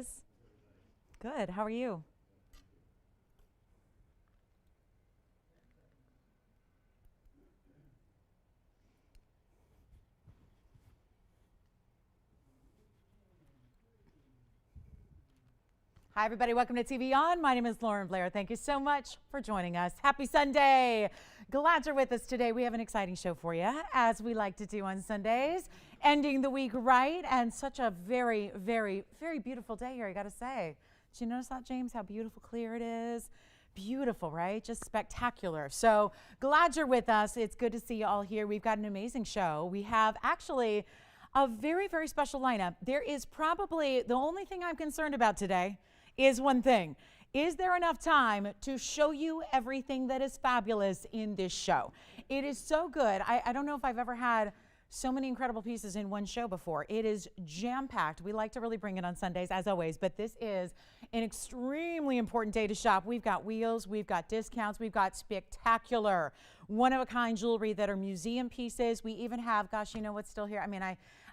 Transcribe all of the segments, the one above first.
is. Good. How are you? Hi, everybody. Welcome to TVON. My name is Lauren Blair. Thank you so much for joining us. Happy Sunday. Glad you're with us today. We have an exciting show for you, as we like to do on Sundays. Ending the week right, and such a very, very, very beautiful day here, I got to say. Did you notice that, James, how beautiful clear it is? Beautiful, right? Just spectacular. So glad you're with us. It's good to see you all here. We've got an amazing show. We have actually a very, very special lineup. There is probably the only thing I'm concerned about today is one thing. Is there enough time to show you everything that is fabulous in this show? It is so good. I don't know if I've ever had so many incredible pieces in one show before. It is jam-packed. We like to really bring it on Sundays, as always, but this is an extremely important day to shop. We've got wheels, we've got discounts, we've got spectacular, one-of-a-kind jewelry that are museum pieces. We even have, gosh, you know what's still here? I mean,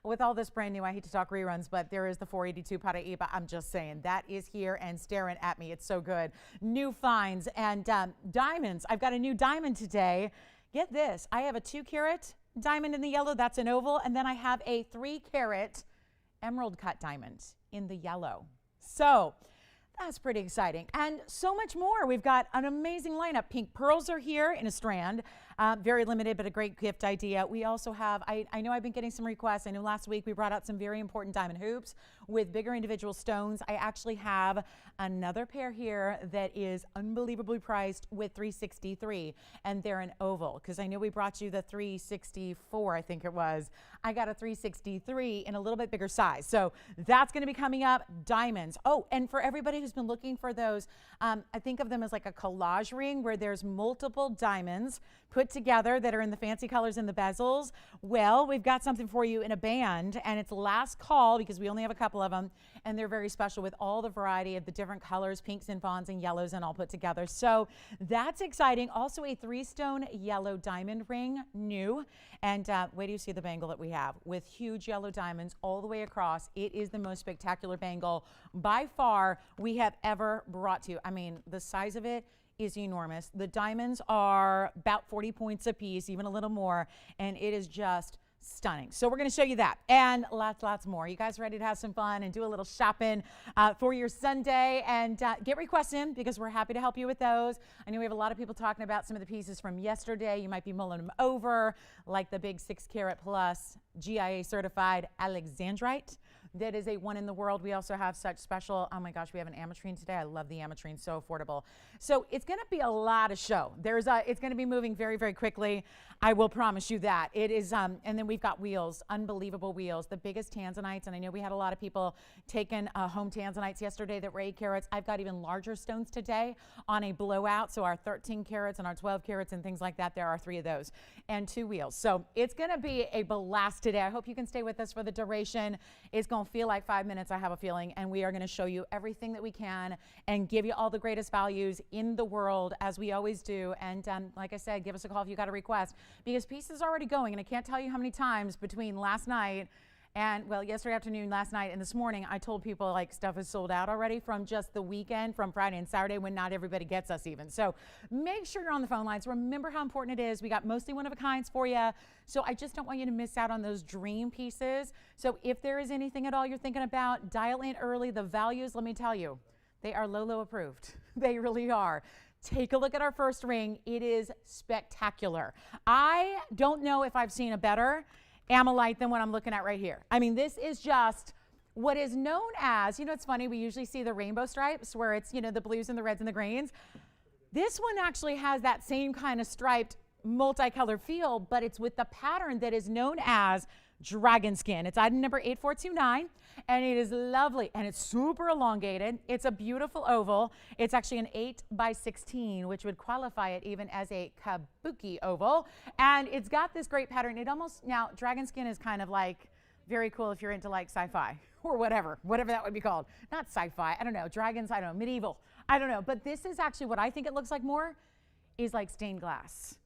with all this brand new, I hate to talk reruns, but there is the 482 Paraiba. I'm just saying, that is here and staring at me. It's so good. New finds and diamonds. I've got a new diamond today. Get this. I have a 2-carat diamond in the yellow. That's an oval. And then I have a 3-carat emerald cut diamond in the yellow. So that's pretty exciting. And so much more. We've got an amazing lineup. Pink pearls are here in a strand. Very limited, but a great gift idea. We also have, I know I've been getting some requests. I know last week we brought out some very important diamond hoops with bigger individual stones. I actually have another pair here that is unbelievably priced with 363, and they're an oval, because I know we brought you the 364, I think it was. I got a 363 in a little bit bigger size. So that's going to be coming up. Diamonds. Oh, and for everybody who's been looking for those, I think of them as like a collage ring where there's multiple diamonds put together that are in the fancy colors and the bezels. Well, we've got something for you in a band, and it's last call because we only have a couple of them, and they're very special with all the variety of the different colors, pinks and fawns and yellows, and all put together. So that's exciting. Also a 3-stone yellow diamond ring, new. And wait till you see the bangle that we have with huge yellow diamonds all the way across. It is the most spectacular bangle by far we have ever brought to you. I mean, the size of it is enormous. The diamonds are about 40 points a piece, even a little more, and it is just stunning. So we're going to show you that and lots more. You guys ready to have some fun and do a little shopping for your Sunday? And get requests in, because we're happy to help you with those. I know we have a lot of people talking about some of the pieces from yesterday. You might be mulling them over, like the big 6-carat plus GIA certified Alexandrite. That is a one in the world. We also have such special, oh my gosh, we have an ametrine today. I love the ametrine, so affordable. So it's going to be a lot of show. It's going to be moving very, very quickly. I will promise you that. It is, and then we've got wheels, unbelievable wheels, the biggest tanzanites. And I know we had a lot of people taking home tanzanites yesterday that were 8 carats. I've got even larger stones today on a blowout. So our 13 carats and our 12 carats and things like that, there are 3 of those and 2 wheels. So it's going to be a blast today. I hope you can stay with us for the duration. It's going to feel like 5 minutes, I have a feeling, and we are going to show you everything that we can and give you all the greatest values in the world, as we always do. And like I said, give us a call if you got a request, because pieces are already going, and I can't tell you how many times between last night and, well, yesterday afternoon, last night, and this morning, I told people, like, stuff is sold out already from just the weekend, from Friday and Saturday, when not everybody gets us even. So make sure you're on the phone lines. Remember how important it is. We got mostly one-of-a-kinds for you. So I just don't want you to miss out on those dream pieces. So if there is anything at all you're thinking about, dial in early. The values, let me tell you, they are Lolo approved. They really are. Take a look at our first ring. It is spectacular. I don't know if I've seen a better Amolite than what I'm looking at right here. I mean, this is just what is known as, you know, it's funny, we usually see the rainbow stripes where it's, you know, the blues and the reds and the greens. This one actually has that same kind of striped multicolored feel, but it's with the pattern that is known as dragon skin. It's item number 8429, and it is lovely, and it's super elongated. It's a beautiful oval. It's actually an 8x16, which would qualify it even as a kabuki oval, and it's got this great pattern. It almost, now dragon skin is kind of like very cool if you're into like sci-fi or whatever that would be called. Not sci-fi, I don't know, dragons, I don't know, medieval, I don't know, but this is actually what I think it looks like more is like stained glass.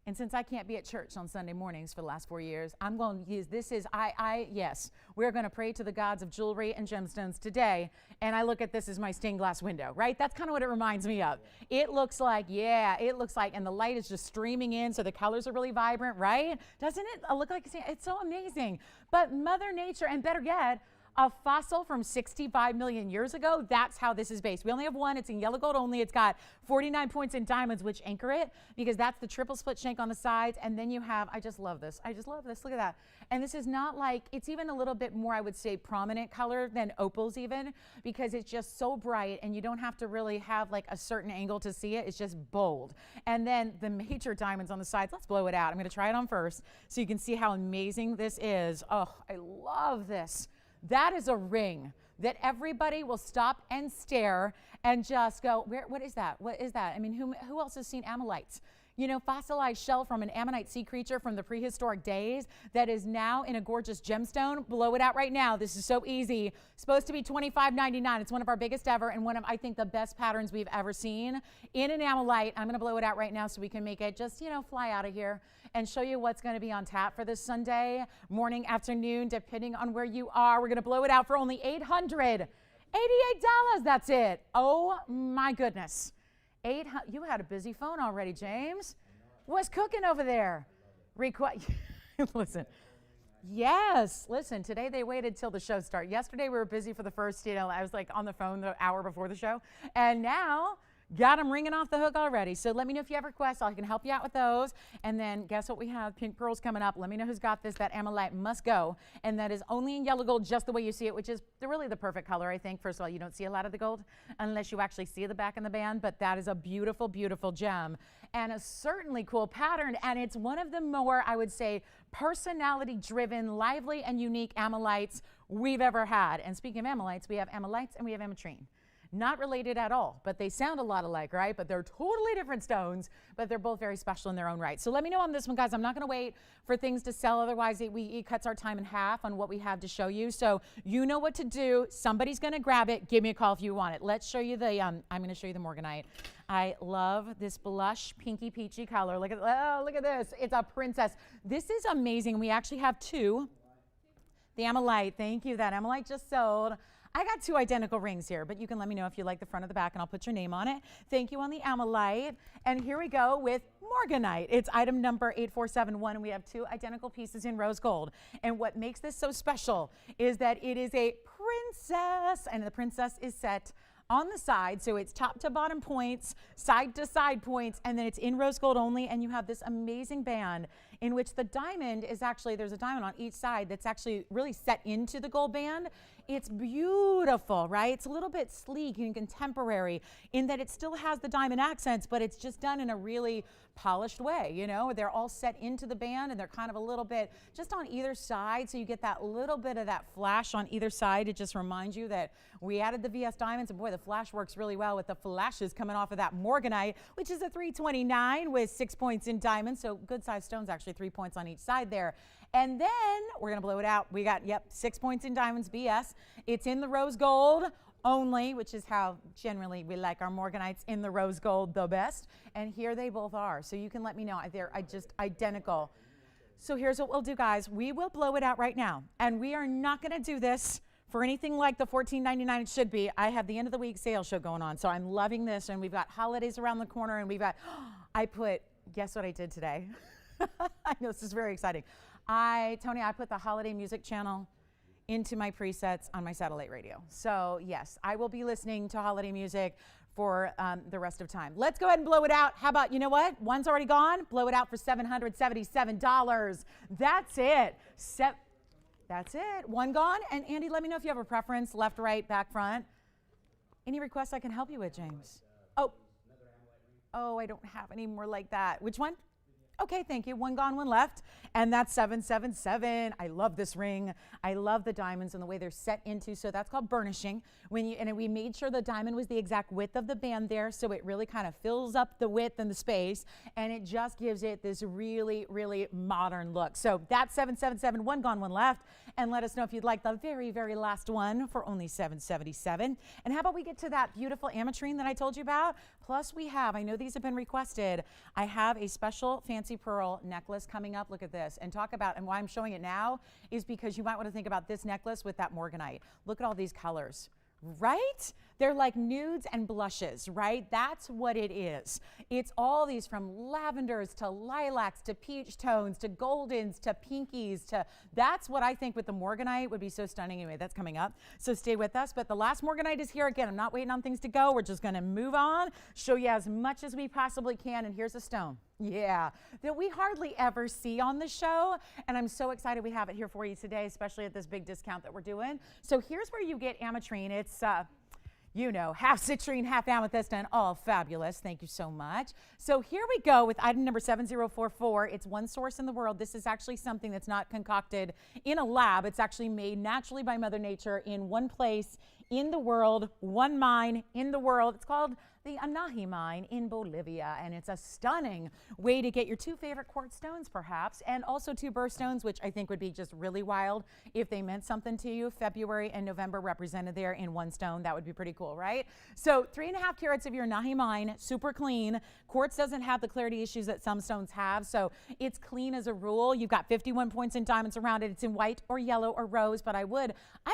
And since I can't be at church on Sunday mornings for the last 4 years, I'm going to use yes, we're going to pray to the gods of jewelry and gemstones today. And I look at this as my stained glass window, right? That's kind of what it reminds me of. It looks like, and the light is just streaming in, so the colors are really vibrant, right? Doesn't it look like it's so amazing? But Mother Nature, and better yet, a fossil from 65 million years ago, that's how this is based. We only have one. It's in yellow gold only. It's got 49 points in diamonds, which anchor it, because that's the triple split shank on the sides. And then you have, I just love this. Look at that. And this is not like, it's even a little bit more, I would say, prominent color than opals even, because it's just so bright and you don't have to really have like a certain angle to see it. It's just bold. And then the major diamonds on the sides, let's blow it out. I'm going to try it on first so you can see how amazing this is. Oh, I love this. That is a ring that everybody will stop and stare and just go, what is that? What is that? I mean, who else has seen ammonites? You know, fossilized shell from an ammonite sea creature from the prehistoric days that is now in a gorgeous gemstone. Blow it out right now. This is so easy. Supposed to be $25.99. It's one of our biggest ever and one of, I think, the best patterns we've ever seen in enamellite. I'm going to blow it out right now so we can make it just, fly out of here and show you what's going to be on tap for this Sunday morning, afternoon, depending on where you are. We're going to blow it out for only $888. That's it. Oh, my goodness. You had a busy phone already, James. What's cooking over there? Listen. Yes. Listen, today they waited till the show started. Yesterday we were busy for the first, I was like on the phone the hour before the show. And now got them ringing off the hook already. So let me know if you have requests. I can help you out with those. And then guess what we have? Pink pearls coming up. Let me know who's got this. That ammolite must go. And that is only in yellow gold, just the way you see it, which is really the perfect color, I think. First of all, you don't see a lot of the gold unless you actually see the back in the band. But that is a beautiful, beautiful gem. And a certainly cool pattern. And it's one of the more, I would say, personality-driven, lively, and unique ammolites we've ever had. And speaking of ammolites, we have ammolites and we have ametrine. Not related at all, but they sound a lot alike, right? But they're totally different stones, but they're both very special in their own right. So let me know on this one, guys. I'm not going to wait for things to sell. Otherwise, it cuts our time in half on what we have to show you. So you know what to do. Somebody's going to grab it. Give me a call if you want it. Let's show you the, I'm going to show you the morganite. I love this blush pinky peachy color. Look at this. It's a princess. This is amazing. We actually have two. The ammolite. Thank you. That ammolite just sold. I got two identical rings here, but you can let me know if you like the front or the back, and I'll put your name on it. Thank you on the ammolite. And here we go with morganite. It's item number 8471, and we have two identical pieces in rose gold. And what makes this so special is that it is a princess, and the princess is set on the side, so it's top to bottom points, side to side points, and then it's in rose gold only, and you have this amazing band in which the diamond is actually, there's a diamond on each side that's actually really set into the gold band. It's beautiful, right? It's a little bit sleek and contemporary in that it still has the diamond accents, but it's just done in a really polished way, They're all set into the band, and they're kind of a little bit just on either side, so you get that little bit of that flash on either side. It just reminds you that we added the VS diamonds, and boy, the flash works really well with the flashes coming off of that morganite, which is a 329 with 6 points in diamonds, so good sized stones, actually 3 points on each side there. And then we're going to blow it out. We got, 6 points in diamonds, BS. It's in the rose gold only, which is how generally we like our morganites, in the rose gold the best. And here they both are. So you can let me know. They're just identical. So here's what we'll do, guys. We will blow it out right now. And we are not going to do this for anything like the $14.99 it should be. I have the end of the week sale show going on. So I'm loving this. And we've got holidays around the corner. And we've got, guess what I did today? I know this is very exciting. Tony, I put the holiday music channel into my presets on my satellite radio. So yes, I will be listening to holiday music for the rest of time. Let's go ahead and blow it out. How about, you know what? One's already gone. Blow it out for $777. That's it. That's it. One gone. And Andy, let me know if you have a preference, left, right, back, front. Any requests I can help you with, James? Oh, I don't have any more like that. Which one? Okay, thank you. One gone, one left. And that's 777. I love this ring. I love the diamonds and the way they're set into. So that's called burnishing. And we made sure the diamond was the exact width of the band there. So it really kind of fills up the width and the space. And it just gives it this really, really modern look. So that's 777. One gone, one left. And let us know if you'd like the very, very last one for only $777. And how about we get to that beautiful ametrine that I told you about? Plus we have, I know these have been requested, I have a special fancy fancy pearl necklace coming up. Look at this. And talk about, and why I'm showing it now is because you might want to think about this necklace with that morganite. Look at all these colors. Right? They're like nudes and blushes, right? That's what it is. It's all these from lavenders to lilacs to peach tones to goldens to pinkies to, that's what I think with the morganite would be so stunning. Anyway, that's coming up. So stay with us. But the last morganite is here again. I'm not waiting on things to go. We're just going to move on, show you as much as we possibly can. And here's a stone. Yeah, that we hardly ever see on the show. And I'm so excited we have it here for you today, especially at this big discount that we're doing. So here's where you get ametrine. It's, you know, half citrine, half amethyst, and all fabulous. Thank you so much. So here we go with item number 7044. It's one source in the world. This is actually something that's not concocted in a lab. It's actually made naturally by Mother Nature in one place in the world, one mine in the world. It's called the Anahi mine in Bolivia, and it's a stunning way to get your two favorite quartz stones perhaps, and also two birthstones, which I think would be just really wild if they meant something to you. February and November represented there in one stone. That would be pretty cool, right? So 3.5 carats of your Anahi mine, super clean. Quartz doesn't have the clarity issues that some stones have, so it's clean as a rule. You've got 51 points in diamonds around it. It's in white or yellow or rose, but I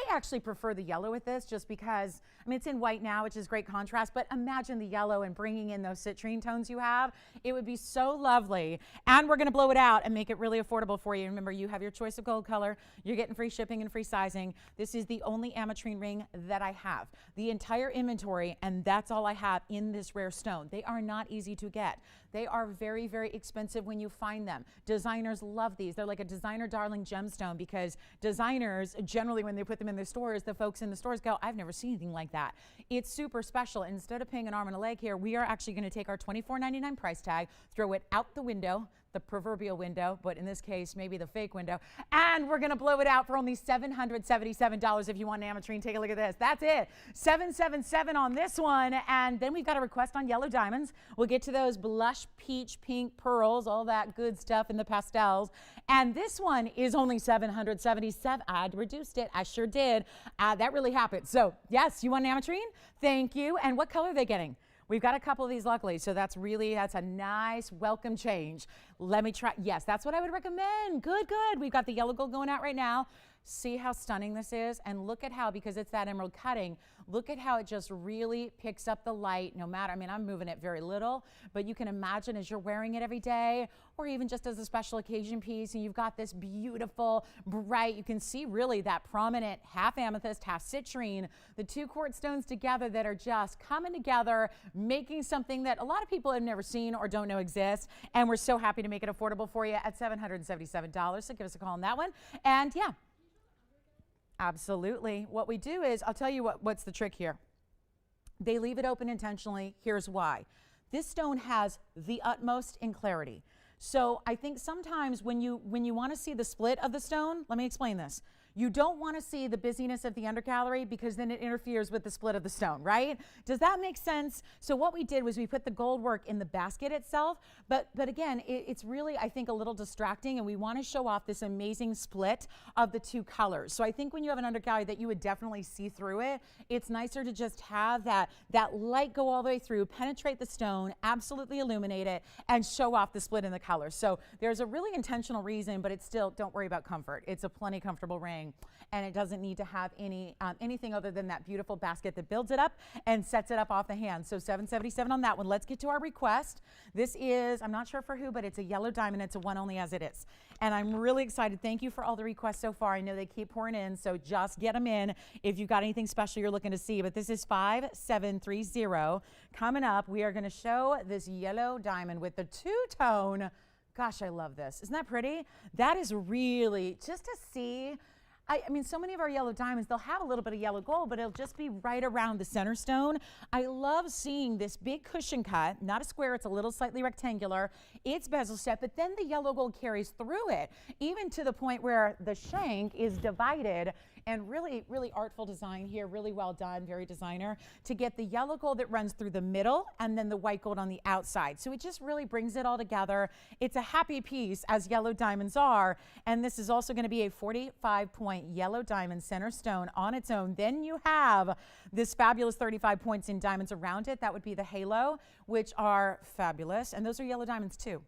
actually prefer the yellow with this just because, I mean, it's in white now, which is great contrast, but imagine the yellow and bringing in those citrine tones you have. It would be so lovely. And we're going to blow it out and make it really affordable for you. Remember, you have your choice of gold color. You're getting free shipping and free sizing. This is the only ametrine ring that I have. The entire inventory, and that's all I have in this rare stone. They are not easy to get. They are very, very expensive when you find them. Designers love these. They're like a designer darling gemstone because designers, generally when they put them in their stores, the folks in the stores go, I've never seen anything like that. It's super special. Instead of paying an arm and a leg here, we are actually going to take our $24.99 price tag, throw it out the window, the proverbial window, but in this case, maybe the fake window, and we're going to blow it out for only $777 if you want an ametrine. Take a look at this. That's it. $777 on this one, and then we've got a request on yellow diamonds. We'll get to those blush, peach, pink, pearls, all that good stuff in the pastels, and this one is only $777. I reduced it. I sure did. That really happened. So, yes, you want an ametrine? Thank you. And what color are they getting? We've got a couple of these luckily, so that's a nice welcome change. Let me try. Yes, that's what I would recommend. Good, good. We've got the yellow gold going out right now. See how stunning this is? And look at how, because it's that emerald cutting, look at how it just really picks up the light no matter, I mean, I'm moving it very little, but you can imagine as you're wearing it every day or even just as a special occasion piece and you've got this beautiful, bright, you can see really that prominent half amethyst, half citrine, the two quartz stones together that are just coming together, making something that a lot of people have never seen or don't know exists. And we're so happy to make it affordable for you at $777. So give us a call on that one. And yeah. Absolutely. What we do is, I'll tell you what's the trick here. They leave it open intentionally. Here's why. This stone has the utmost in clarity. So I think sometimes when you want to see the split of the stone, let me explain this. You don't want to see the busyness of the undergallery because then it interferes with the split of the stone, right? Does that make sense? So what we did was we put the gold work in the basket itself, but again, it's really, I think, a little distracting, and we want to show off this amazing split of the two colors. So I think when you have an undergallery that you would definitely see through it, it's nicer to just have that light go all the way through, penetrate the stone, absolutely illuminate it, and show off the split in the colors. So there's a really intentional reason, but it's still, don't worry about comfort. It's a plenty comfortable ring. And it doesn't need to have anything other than that beautiful basket that builds it up and sets it up off the hand. So $777 on that one. Let's get to our request. This is, I'm not sure for who, but it's a yellow diamond. It's a one only as it is. And I'm really excited. Thank you for all the requests so far. I know they keep pouring in, so just get them in if you've got anything special you're looking to see. But this is 5730. Coming up, we are going to show this yellow diamond with the two-tone. Gosh, I love this. Isn't that pretty? That is really, just to see, I mean, so many of our yellow diamonds, they'll have a little bit of yellow gold, but it'll just be right around the center stone. I love seeing this big cushion cut, not a square, it's a little slightly rectangular. It's bezel set, but then the yellow gold carries through it, even to the point where the shank is divided. And really, really artful design here, really well done, very designer, to get the yellow gold that runs through the middle and then the white gold on the outside. So it just really brings it all together. It's a happy piece, as yellow diamonds are. And this is also going to be a 45-point yellow diamond center stone on its own. Then you have this fabulous 35 points in diamonds around it. That would be the halo, which are fabulous. And those are yellow diamonds too.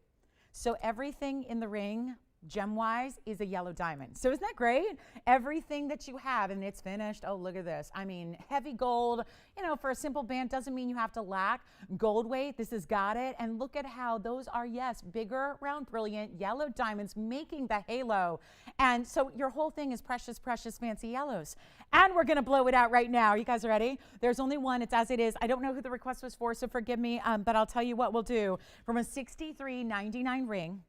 So everything in the ring, gem-wise, is a yellow diamond. So isn't that great? Everything that you have, and it's finished. Oh, look at this. I mean, heavy gold, you know, for a simple band doesn't mean you have to lack gold weight. This has got it. And look at how those are, yes, bigger, round, brilliant, yellow diamonds making the halo. And so your whole thing is precious, precious, fancy yellows. And we're going to blow it out right now. Are you guys ready? There's only one. It's as it is. I don't know who the request was for, so forgive me, but I'll tell you what we'll do. From a $63.99 ring,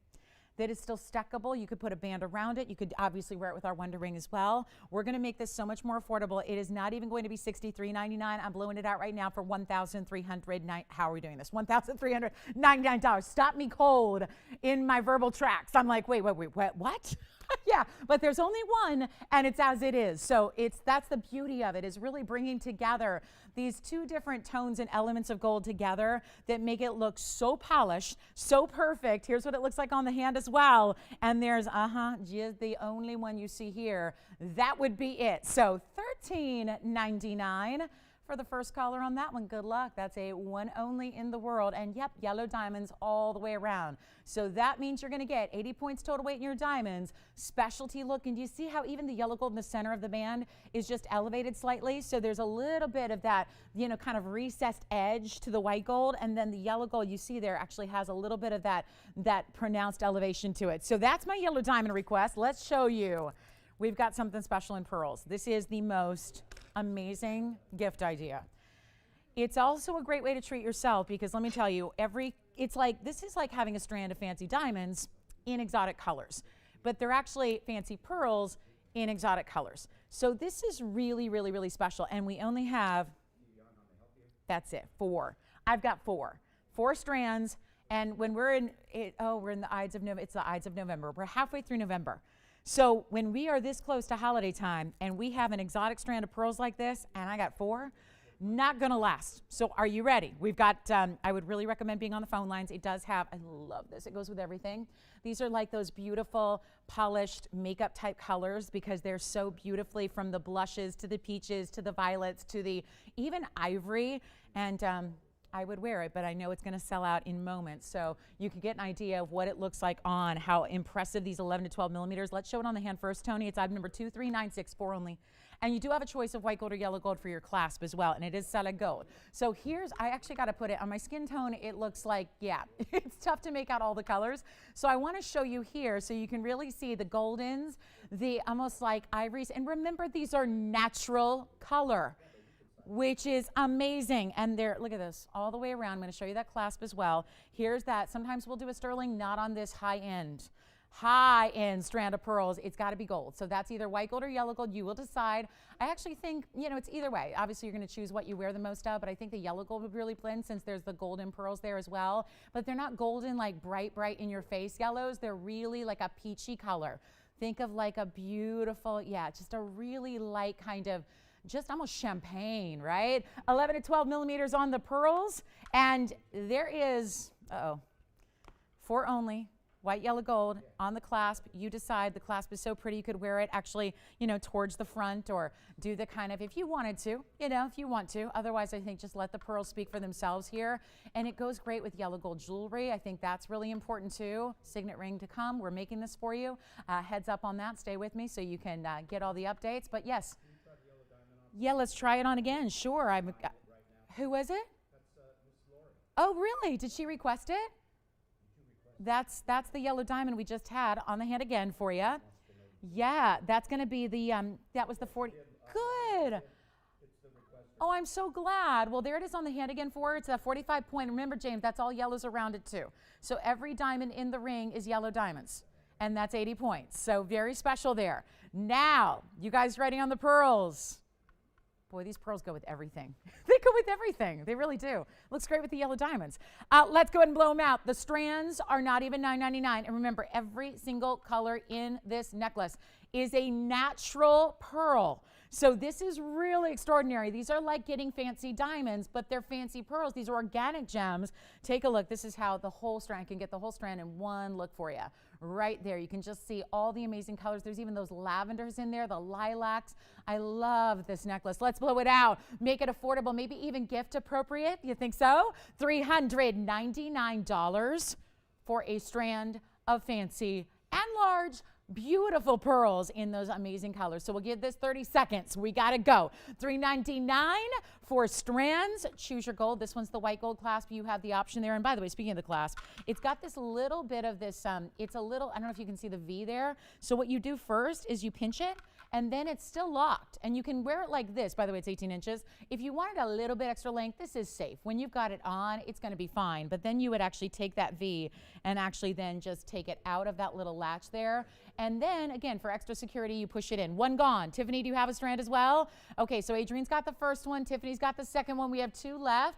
that is still stackable. You could put a band around it. You could obviously wear it with our Wonder Ring as well. We're going to make this so much more affordable. It is not even going to be $63.99. I'm blowing it out right now for $1,309. How are we doing this? $1,399. Stop me cold in my verbal tracks. I'm like, wait, what? Yeah, but there's only one, and it's as it is. So that's the beauty of it, is really bringing together these two different tones and elements of gold together that make it look so polished, so perfect. Here's what it looks like on the hand as well. And there's, just the only one you see here. That would be it. So $13.99. For the first caller on that one, good luck. That's a one only in the world. And yep, yellow diamonds all the way around. So that means you're going to get 80 points total weight in your diamonds, specialty look. And do you see how even the yellow gold in the center of the band is just elevated slightly? So there's a little bit of that, you know, kind of recessed edge to the white gold. And then the yellow gold you see there actually has a little bit of that pronounced elevation to it. So that's my yellow diamond request. Let's show you. We've got something special in pearls. This is the most amazing gift idea. It's also a great way to treat yourself, because let me tell you, this is like having a strand of fancy diamonds in exotic colors, but they're actually fancy pearls in exotic colors. So this is really, really, really special, and we only have, that's it, 4. I've got 4 strands, and when we're in it, we're in the Ides of November. It's the Ides of November. We're halfway through November. So when we are this close to holiday time and we have an exotic strand of pearls like this, and I got 4, not gonna last. So are you ready? We've got, I would really recommend being on the phone lines. It does have, I love this, it goes with everything. These are like those beautiful polished makeup type colors, because they're so beautifully, from the blushes to the peaches to the violets to the even ivory. And I would wear it, but I know it's going to sell out in moments. So you can get an idea of what it looks like on, how impressive these 11 to 12 millimeters. Let's show it on the hand first, Tony. It's item number 23964 only. And you do have a choice of white gold or yellow gold for your clasp as well, and it is solid gold. So I actually got to put it on my skin tone. It looks like, yeah, it's tough to make out all the colors. So I want to show you here so you can really see the goldens, the almost like ivories. And remember, these are natural color, which is amazing. And there, look at this, all the way around. I'm going to show you that clasp as well. Here's that. Sometimes we'll do a sterling, not on this high-end strand of pearls. It's got to be gold. So that's either white gold or yellow gold. You will decide. I actually think, you know, it's either way. Obviously, you're going to choose what you wear the most of, but I think the yellow gold would really blend, since there's the golden pearls there as well. But they're not golden, like bright in your face yellows. They're really like a peachy color. Think of like a beautiful, yeah, just a really light kind of, just almost champagne, right? 11 to 12 millimeters on the pearls. And there is, 4 only, white, yellow, gold on the clasp. You decide. The clasp is so pretty, you could wear it actually, you know, towards the front, or do the kind of, if you wanted to, you know, if you want to. Otherwise, I think just let the pearls speak for themselves here. And it goes great with yellow gold jewelry. I think that's really important too. Signet ring to come. We're making this for you. Heads up on that. Stay with me so you can get all the updates. But yes. Yeah, let's try it on again. Sure. Who was it? That's Miss Lauren. Oh, really? Did she request it? That's the yellow diamond we just had on the hand again for you. Yeah, that's going to be the, that was the 40. Good. Oh, I'm so glad. Well, there it is on the hand again for her. It's a 45 point. Remember, James, that's all yellows around it too. So every diamond in the ring is yellow diamonds. And that's 80 points. So very special there. Now, you guys ready on the pearls? Boy, these pearls go with everything. They go with everything. They really do. Looks great with the yellow diamonds. Let's go ahead and blow them out. The strands are not even $9.99. And remember, every single color in this necklace is a natural pearl. So this is really extraordinary. These are like getting fancy diamonds, but they're fancy pearls. These are organic gems. Take a look. This is how the whole strand, can get the whole strand in one look for you. Right there. You can just see all the amazing colors. There's even those lavenders in there, the lilacs. I love this necklace. Let's blow it out. Make it affordable, maybe even gift appropriate. You think so? $399 for a strand of fancy and large, beautiful pearls in those amazing colors. So we'll give this 30 seconds. We got to go. $3.99 for strands. Choose your gold. This one's the white gold clasp. You have the option there. And by the way, speaking of the clasp, it's got this little bit of this, it's a little, I don't know if you can see the V there. So what you do first is you pinch it, and then it's still locked. And you can wear it like this. By the way, it's 18 inches. If you wanted a little bit extra length, this is safe. When you've got it on, it's going to be fine. But then you would actually take that V and actually then just take it out of that little latch there. And then, again, for extra security, you push it in. One gone. Tiffany, do you have a strand as well? Okay, so Adrienne's got the first one. Tiffany's got the second one. We have 2 left.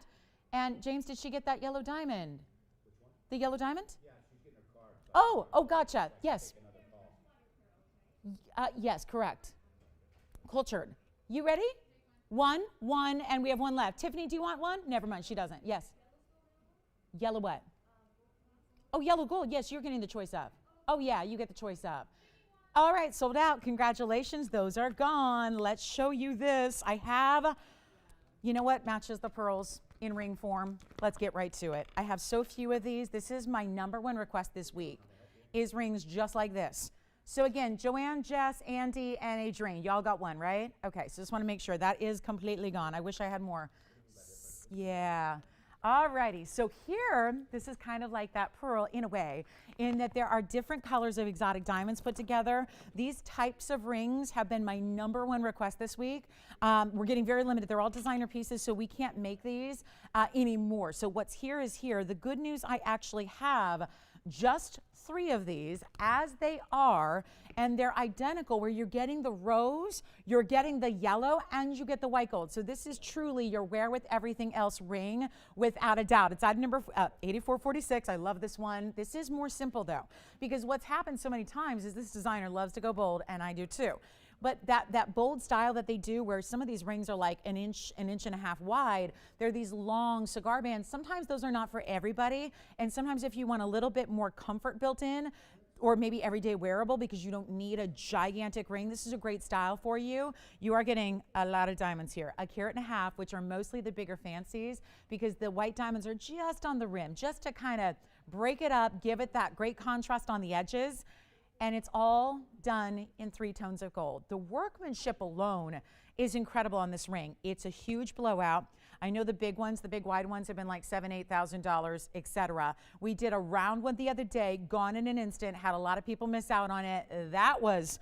And James, did she get that yellow diamond? Which one? The yellow diamond? Yeah, she's getting her card. Oh, gotcha. Yes. Yes, correct. Cultured. You ready? One, and we have 1 left. Tiffany, do you want one? Never mind, she doesn't. Yes. Yellow what? Oh, yellow gold. Yes, you're getting the choice of. Oh, yeah, you get the choice of. All right, sold out. Congratulations. Those are gone. Let's show you this. I have, you know what matches the pearls in ring form? Let's get right to it. I have so few of these. This is my #1 request this week, is rings just like this. So again, Joanne, Jess, Andy, and Adrienne, y'all got one, right? Okay, so just want to make sure that is completely gone. I wish I had more. Yeah. All righty, so here, this is kind of like that pearl in a way, in that there are different colors of exotic diamonds put together. These types of rings have been my #1 request this week. We're getting very limited. They're all designer pieces, so we can't make these anymore. So what's here is here. The good news, I actually have just 3 of these as they are, and they're identical, where you're getting the rose, you're getting the yellow, and you get the white gold. So this is truly your wear with everything else ring, without a doubt. It's item number 8446. I love this one. This is more simple though, because what's happened so many times is this designer loves to go bold, and I do too. But that bold style that they do, where some of these rings are like an inch and a half wide, they're these long cigar bands. Sometimes those are not for everybody. And sometimes if you want a little bit more comfort built in, or maybe everyday wearable because you don't need a gigantic ring, this is a great style for you. You are getting a lot of diamonds here. 1.5 carats, which are mostly the bigger fancies, because the white diamonds are just on the rim, just to kind of break it up, give it that great contrast on the edges. And it's all done in 3 tones of gold. The workmanship alone is incredible on this ring. It's a huge blowout. I know the big ones, the big wide ones have been like $7,000, $8,000, etc. We did a round one the other day, gone in an instant, had a lot of people miss out on it. That was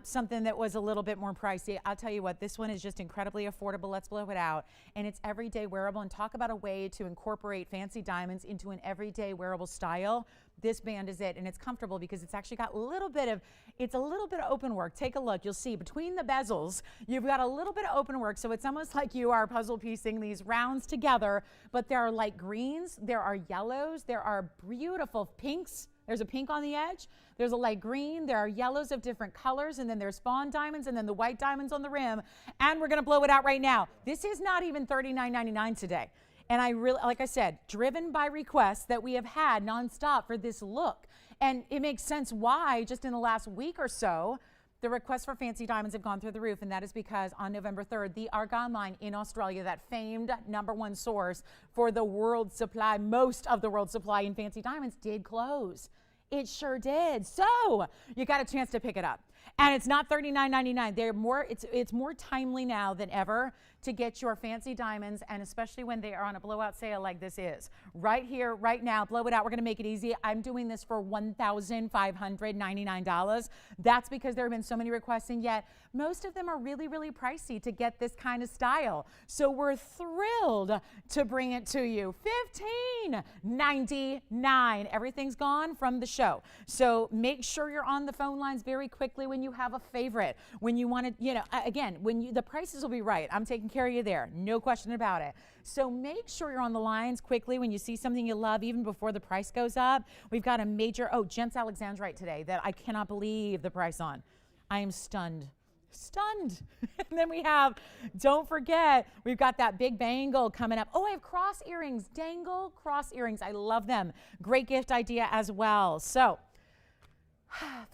something that was a little bit more pricey. I'll tell you what, this one is just incredibly affordable. Let's blow it out. And it's everyday wearable. And talk about a way to incorporate fancy diamonds into an everyday wearable style. This band is it, and it's comfortable because it's actually got a little bit of open work. Take a look, you'll see between the bezels, you've got a little bit of open work, so it's almost like you are puzzle piecing these rounds together, but there are light greens, there are yellows, there are beautiful pinks. There's a pink on the edge, there's a light green, there are yellows of different colors, and then there's fawn diamonds, and then the white diamonds on the rim, and we're gonna blow it out right now. This is not even $39.99 today. And I really, like I said, driven by requests that we have had nonstop for this look. And it makes sense why, just in the last week or so, the requests for fancy diamonds have gone through the roof. And that is because on November 3rd, the Argyle mine in Australia, that famed #1 source for the world supply, most of the world supply in fancy diamonds, did close. It sure did. So you got a chance to pick it up. And it's not $39.99. It's more timely now than ever to get your fancy diamonds, and especially when they are on a blowout sale like this is. Right here, right now, blow it out. We're going to make it easy. I'm doing this for $1,599. That's because there have been so many requests, and yet most of them are really, really pricey to get this kind of style. So we're thrilled to bring it to you. $15.99. Everything's gone from the show. So make sure you're on the phone lines very quickly when you have a favorite. When you want to, again, the prices will be right. I'm taking care of you there. No question about it. So make sure you're on the lines quickly when you see something you love, even before the price goes up. We've got a major, Gents Alexandrite today that I cannot believe the price on. I am stunned. Stunned. And then we have, don't forget, we've got that big bangle coming up. I have cross earrings, dangle cross earrings. I love them. Great gift idea as well. So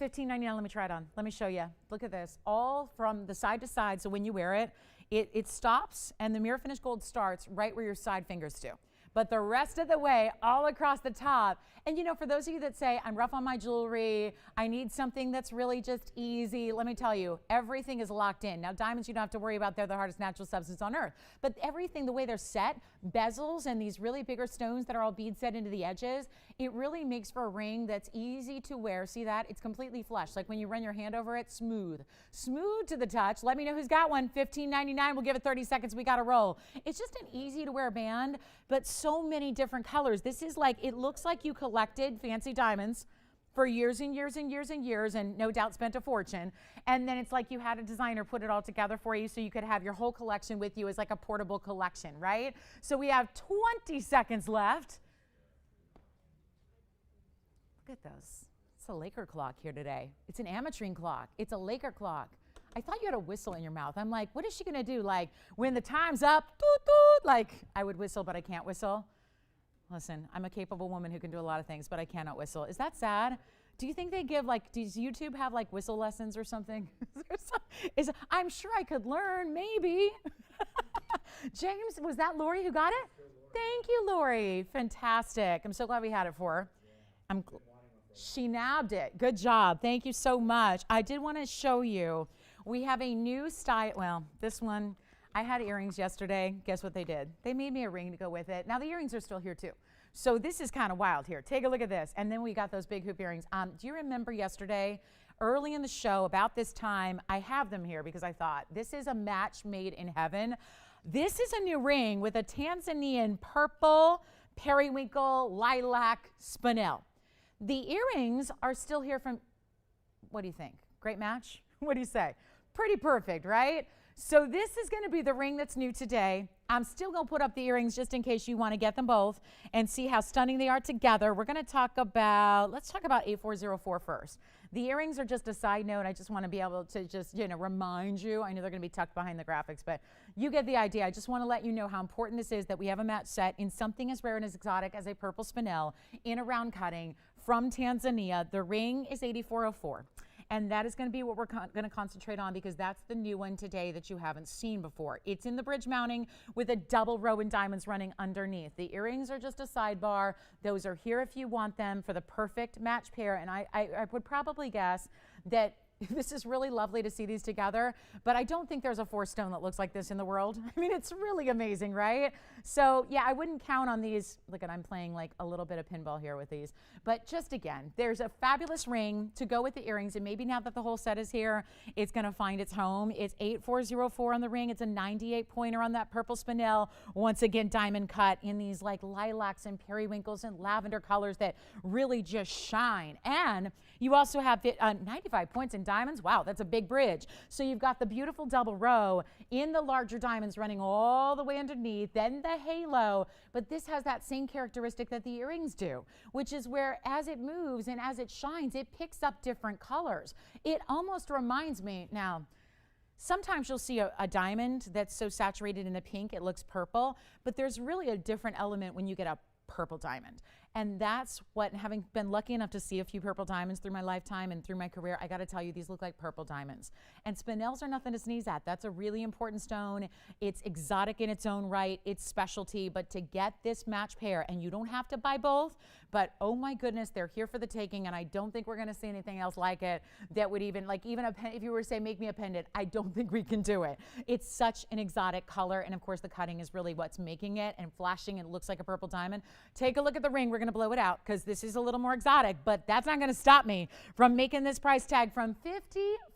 $15.99, let me try it on. Let me show you. Look at this, all from the side to side. So when you wear it, it stops, and the mirror finish gold starts right where your side fingers do. but the rest of the way, all across the top. And you know, for those of you that say, I'm rough on my jewelry, I need something that's really just easy, let me tell you, everything is locked in. Now, diamonds you don't have to worry about, they're the hardest natural substance on earth. But everything, the way they're set, bezels and these really bigger stones that are all bead set into the edges, it really makes for a ring that's easy to wear. See that? It's completely flush. Like when you run your hand over it, smooth. Smooth to the touch. Let me know who's got one. $15.99. We'll give it 30 seconds. We got to roll. It's just an easy to wear band, but so many different colors. This is like, it looks like you collected fancy diamonds for years and years and years and years, and no doubt spent a fortune. And then it's like you had a designer put it all together for you so you could have your whole collection with you as like a portable collection, right? So we have 20 seconds left. Look at those. It's a Laker clock here today. It's an ametrine clock. It's a Laker clock. I thought you had a whistle in your mouth. I'm like, what is she gonna do? Like, when the time's up, toot, toot, like, I would whistle, but I can't whistle. Listen, I'm a capable woman who can do a lot of things, but I cannot whistle. Is that sad? Do you think they give, like, does YouTube have, like, whistle lessons or something? I'm sure I could learn, maybe. James, was that Lori who got it? Thank you, Lori. Fantastic. I'm so glad we had it for her. She nabbed it. Good job. Thank you so much. I did want to show you. We have a new style. Well, this one, I had earrings yesterday. Guess what they did? They made me a ring to go with it. Now the earrings are still here too. So this is kind of wild here. Take a look at this. And then we got those big hoop earrings. Do you remember yesterday, early in the show, about this time, I have them here because I thought this is a match made in heaven. This is a new ring with a Tanzanian purple, periwinkle, lilac spinel. The earrings are still here from, what do you think? Great match? What do you say? Pretty perfect, right? So this is going to be the ring that's new today. I'm still going to put up the earrings just in case you want to get them both and see how stunning they are together. We're going to talk about, let's talk about 8404 first. The earrings are just a side note. I just want to be able to just, remind you. I know they're going to be tucked behind the graphics, but you get the idea. I just want to let you know how important this is that we have a match set in something as rare and as exotic as a purple spinel in a round cutting from Tanzania. The ring is 8404. And that is going to be what we're going to concentrate on because that's the new one today that you haven't seen before. It's in the bridge mounting with a double row in diamonds running underneath. The earrings are just a sidebar. Those are here if you want them for the perfect match pair. And I would probably guess that this is really lovely to see these together, but I don't think there's a 4-stone that looks like this in the world. I mean, it's really amazing, right? So yeah, I wouldn't count on these. Look at, I'm playing like a little bit of pinball here with these, but just again, there's a fabulous ring to go with the earrings, and maybe now that the whole set is here, it's gonna find its home. It's 8404 on the ring. It's a 98 pointer on that purple spinel. Once again, diamond cut in these like lilacs and periwinkles and lavender colors that really just shine. And you also have 95 points in diamonds. Wow, that's a big bridge. So you've got the beautiful double row in the larger diamonds running all the way underneath, then the halo, but this has that same characteristic that the earrings do, which is where as it moves and as it shines, it picks up different colors. It almost reminds me, now, sometimes you'll see a diamond that's so saturated in the pink, it looks purple, but there's really a different element when you get a purple diamond. And that's what, having been lucky enough to see a few purple diamonds through my lifetime and through my career, I got to tell you, these look like purple diamonds. And spinels are nothing to sneeze at. That's a really important stone. It's exotic in its own right. It's specialty. But to get this match pair, and you don't have to buy both, but oh my goodness, they're here for the taking, and I don't think we're going to see anything else like it that would even, like even a pen, if you were to say, make me a pendant, I don't think we can do it. It's such an exotic color, and of course the cutting is really what's making it and flashing, and it looks like a purple diamond. Take a look at the ring. We're going to blow it out because this is a little more exotic, but that's not going to stop me from making this price tag from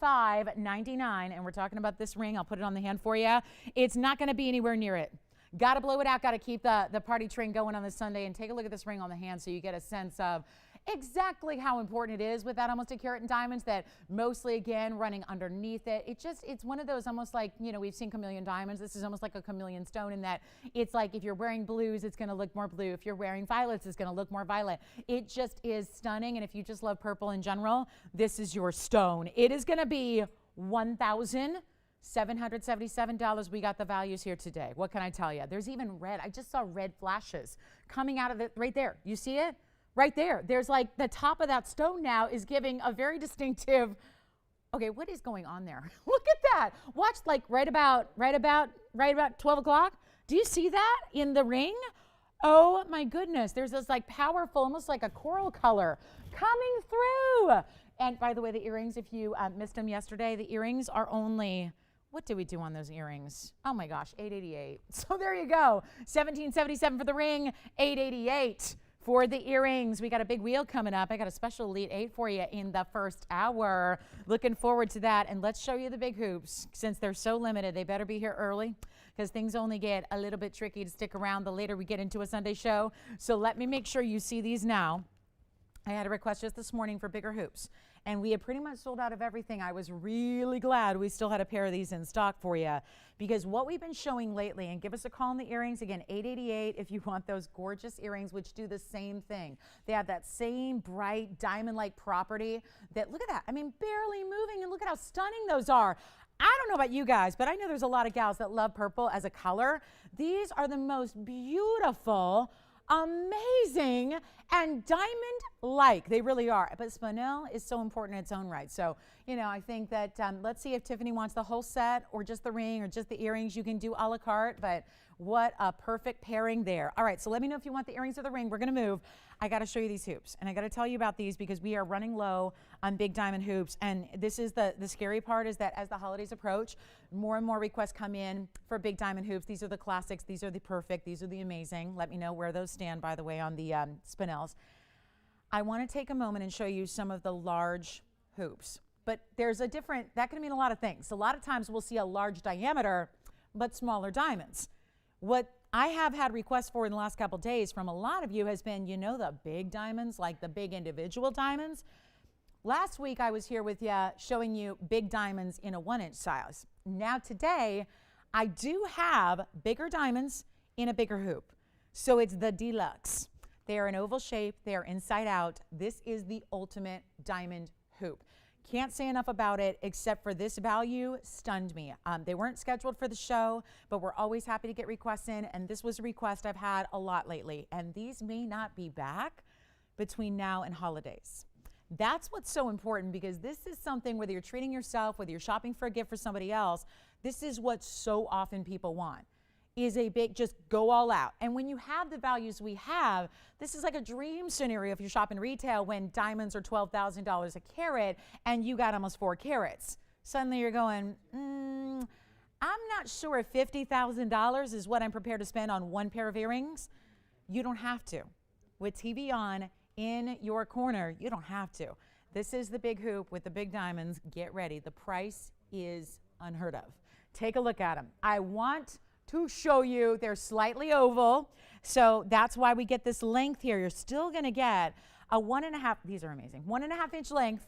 $55.99, and we're talking about this ring. I'll put it on the hand for you. It's not going to be anywhere near it. Got to blow it out, got to keep the party train going on this Sunday, and take a look at this ring on the hand so you get a sense of exactly how important it is with that almost a carat in diamonds, that mostly again running underneath it. It's one of those almost like, we've seen chameleon diamonds. This is almost like a chameleon stone in that it's like if you're wearing blues, it's going to look more blue. If you're wearing violets, it's going to look more violet. It just is stunning. And if you just love purple in general, this is your stone. It is going to be $1,777. We got the values here today. What can I tell you? There's even red. I just saw red flashes coming out of it right there. You see it? Right there. There's like the top of that stone now is giving a very distinctive, okay, what is going on there? Look at that. Watch like right about 12 o'clock. Do you see that in the ring? Oh my goodness, there's this like powerful, almost like a coral color coming through. And by the way, the earrings, if you missed them yesterday, the earrings are only, what did we do on those earrings? Oh my gosh, $888. So there you go, $1777 for the ring, $888 for the earrings. We got a big wheel coming up. I got a special Elite 8 for you in the first hour. Looking forward to that. And let's show you the big hoops. Since they're so limited, they better be here early because things only get a little bit tricky to stick around the later we get into a Sunday show. So let me make sure you see these now. I had a request just this morning for bigger hoops, and we had pretty much sold out of everything. I was really glad we still had a pair of these in stock for you, because what we've been showing lately, and give us a call on the earrings, again, $888 if you want those gorgeous earrings, which do the same thing. They have that same bright diamond-like property that, look at that, I mean, barely moving, and look at how stunning those are. I don't know about you guys, but I know there's a lot of gals that love purple as a color. These are the most beautiful, amazing, and diamond-like. They really are. But spinel is so important in its own right. So, you know, I think that let's see if Tiffany wants the whole set or just the ring or just the earrings. You can do a la carte, but what a perfect pairing there. All right, so let me know if you want the earrings or the ring. We're going to move. I got to show you these hoops, and I got to tell you about these because we are running low on big diamond hoops. And this is the scary part, is that as the holidays approach, more and more requests come in for big diamond hoops. These are the classics. These are the perfect. These are the amazing. Let me know where those stand, by the way, on the spinels. I want to take a moment and show you some of the large hoops. But there's a different, that can mean a lot of things. A lot of times we'll see a large diameter, but smaller diamonds. What I have had requests for in the last couple days from a lot of you has been, you know, the big diamonds, like the big individual diamonds. Last week I was here with you showing you big diamonds in a 1-inch size. Now today I do have bigger diamonds in a bigger hoop. So it's the deluxe. They are an oval shape. They are inside out. This is the ultimate diamond hoop. Can't say enough about it, except for this value stunned me. They weren't scheduled for the show, but we're always happy to get requests in, and this was a request I've had a lot lately, and these may not be back between now and holidays. That's what's so important, because this is something, whether you're treating yourself, whether you're shopping for a gift for somebody else, this is what so often people want, is a big, just go all out. And when you have the values we have, this is like a dream scenario if you're shopping retail when diamonds are $12,000 a carat and you got almost 4 carats. Suddenly you're going, I'm not sure if $50,000 is what I'm prepared to spend on one pair of earrings. You don't have to. With TVON in your corner, you don't have to. This is the big hoop with the big diamonds. Get ready. The price is unheard of. Take a look at them. I want to show you they're slightly oval, so that's why we get this length here. You're still going to get a 1.5, these are amazing, 1.5 inch length,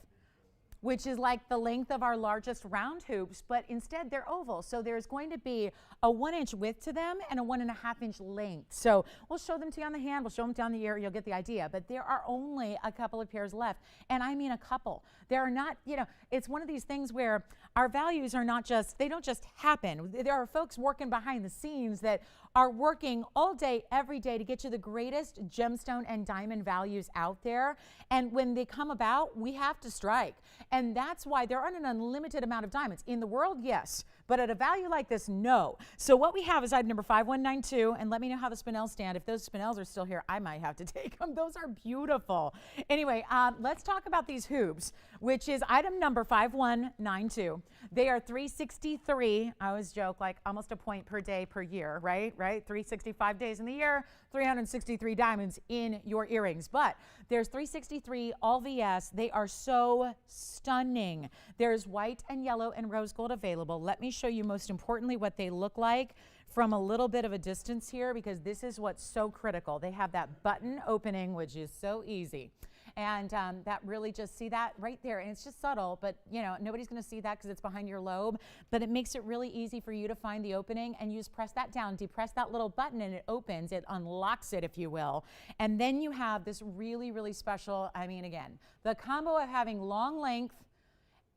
which is like the length of our largest round hoops, but instead they're oval. So there's going to be a 1-inch width to them and a 1.5 inch length. So we'll show them to you on the hand, we'll show them down the ear, you'll get the idea. But there are only a couple of pairs left, and I mean a couple. There are not, you know, it's one of these things where our values are not just, they don't just happen. There are folks working behind the scenes that are working all day, every day to get you the greatest gemstone and diamond values out there. And when they come about, we have to strike. And that's why there aren't an unlimited amount of diamonds. In the world, yes. But at a value like this, no. So what we have is item number 5192, and let me know how the spinels stand. If those spinels are still here, I might have to take them. Those are beautiful. Anyway, let's talk about these hoops, which is item number 5192. They are 363. I always joke, like almost a point per day per year, right? 365 days in the year, 363 diamonds in your earrings. But there's 363 all VS. They are so stunning. There's white and yellow and rose gold available. Let me show you most importantly what they look like from a little bit of a distance here, because this is what's so critical. They have that button opening, which is so easy. And that really just, see that right there, and it's just subtle, but you know, nobody's going to see that because it's behind your lobe, but it makes it really easy for you to find the opening, and you just press that down, depress that little button, and it opens, it unlocks it, if you will. And then you have this really, really special, I mean, again, the combo of having long length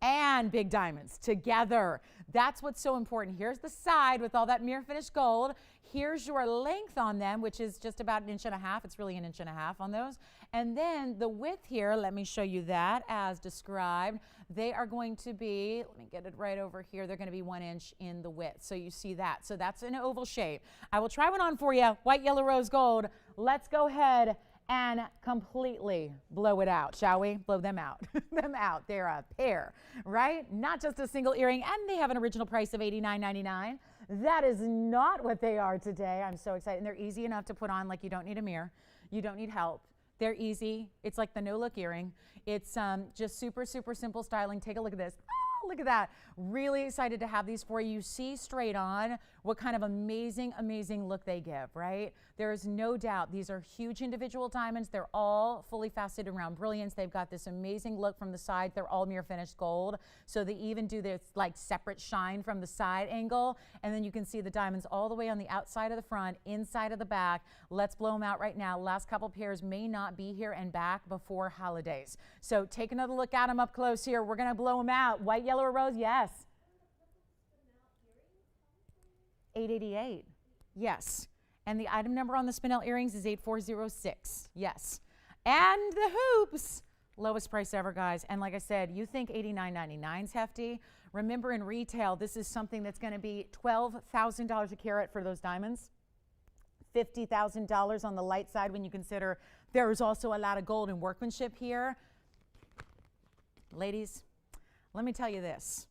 and big diamonds together. That's what's so important. Here's the side with all that mirror finished gold. Here's your length on them, which is just about 1.5 inches. It's really 1.5 inches on those. And then the width here, let me show you that as described. They are going to be, let me get it right over here. They're going to be 1 inch in the width. So you see that. So that's an oval shape. I will try one on for you. White, yellow, rose gold. Let's go ahead and completely blow it out, shall we? Blow them out. Them out. They're a pair, right? Not just a single earring, and they have an original price of $89.99. That is not what they are today. I'm so excited. And they're easy enough to put on, like you don't need a mirror. You don't need help. They're easy. It's like the no-look earring. It's just super, super simple styling. Take a look at this. Oh, look at that. Really excited to have these for you. You see straight on what kind of amazing, amazing look they give, right? There is no doubt these are huge individual diamonds. They're all fully faceted around brilliance. They've got this amazing look from the side. They're all mirror finished gold. So they even do this like separate shine from the side angle. And then you can see the diamonds all the way on the outside of the front, inside of the back. Let's blow them out right now. Last couple pairs may not be here and back before holidays. So take another look at them up close here. We're going to blow them out. White, yellow, or rose? Yes. $888. Yes. And the item number on the spinel earrings is 8406. Yes. And the hoops, lowest price ever, guys. And like I said, you think $89.99 is hefty. Remember, in retail, this is something that's going to be $12,000 a carat for those diamonds. $50,000 on the light side when you consider there is also a lot of gold and workmanship here. Ladies, let me tell you this.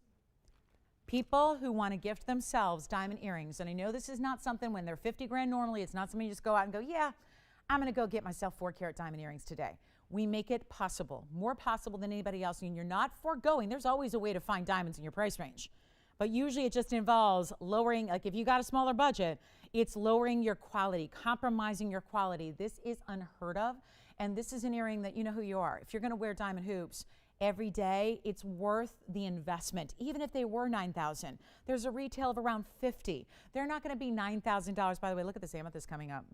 People who want to gift themselves diamond earrings, and I know this is not something when they're 50 grand normally, it's not something you just go out and go, yeah, I'm going to go get myself 4-carat diamond earrings today. We make it possible, more possible than anybody else, and you're not foregoing. There's always a way to find diamonds in your price range. But usually it just involves lowering, like if you got a smaller budget, it's lowering your quality, compromising your quality. This is unheard of, and this is an earring that you know who you are. If you're going to wear diamond hoops every day, it's worth the investment. Even if they were $9,000, there's a retail of around $50. They're not going to be $9,000. By the way, look at this amethyst coming up.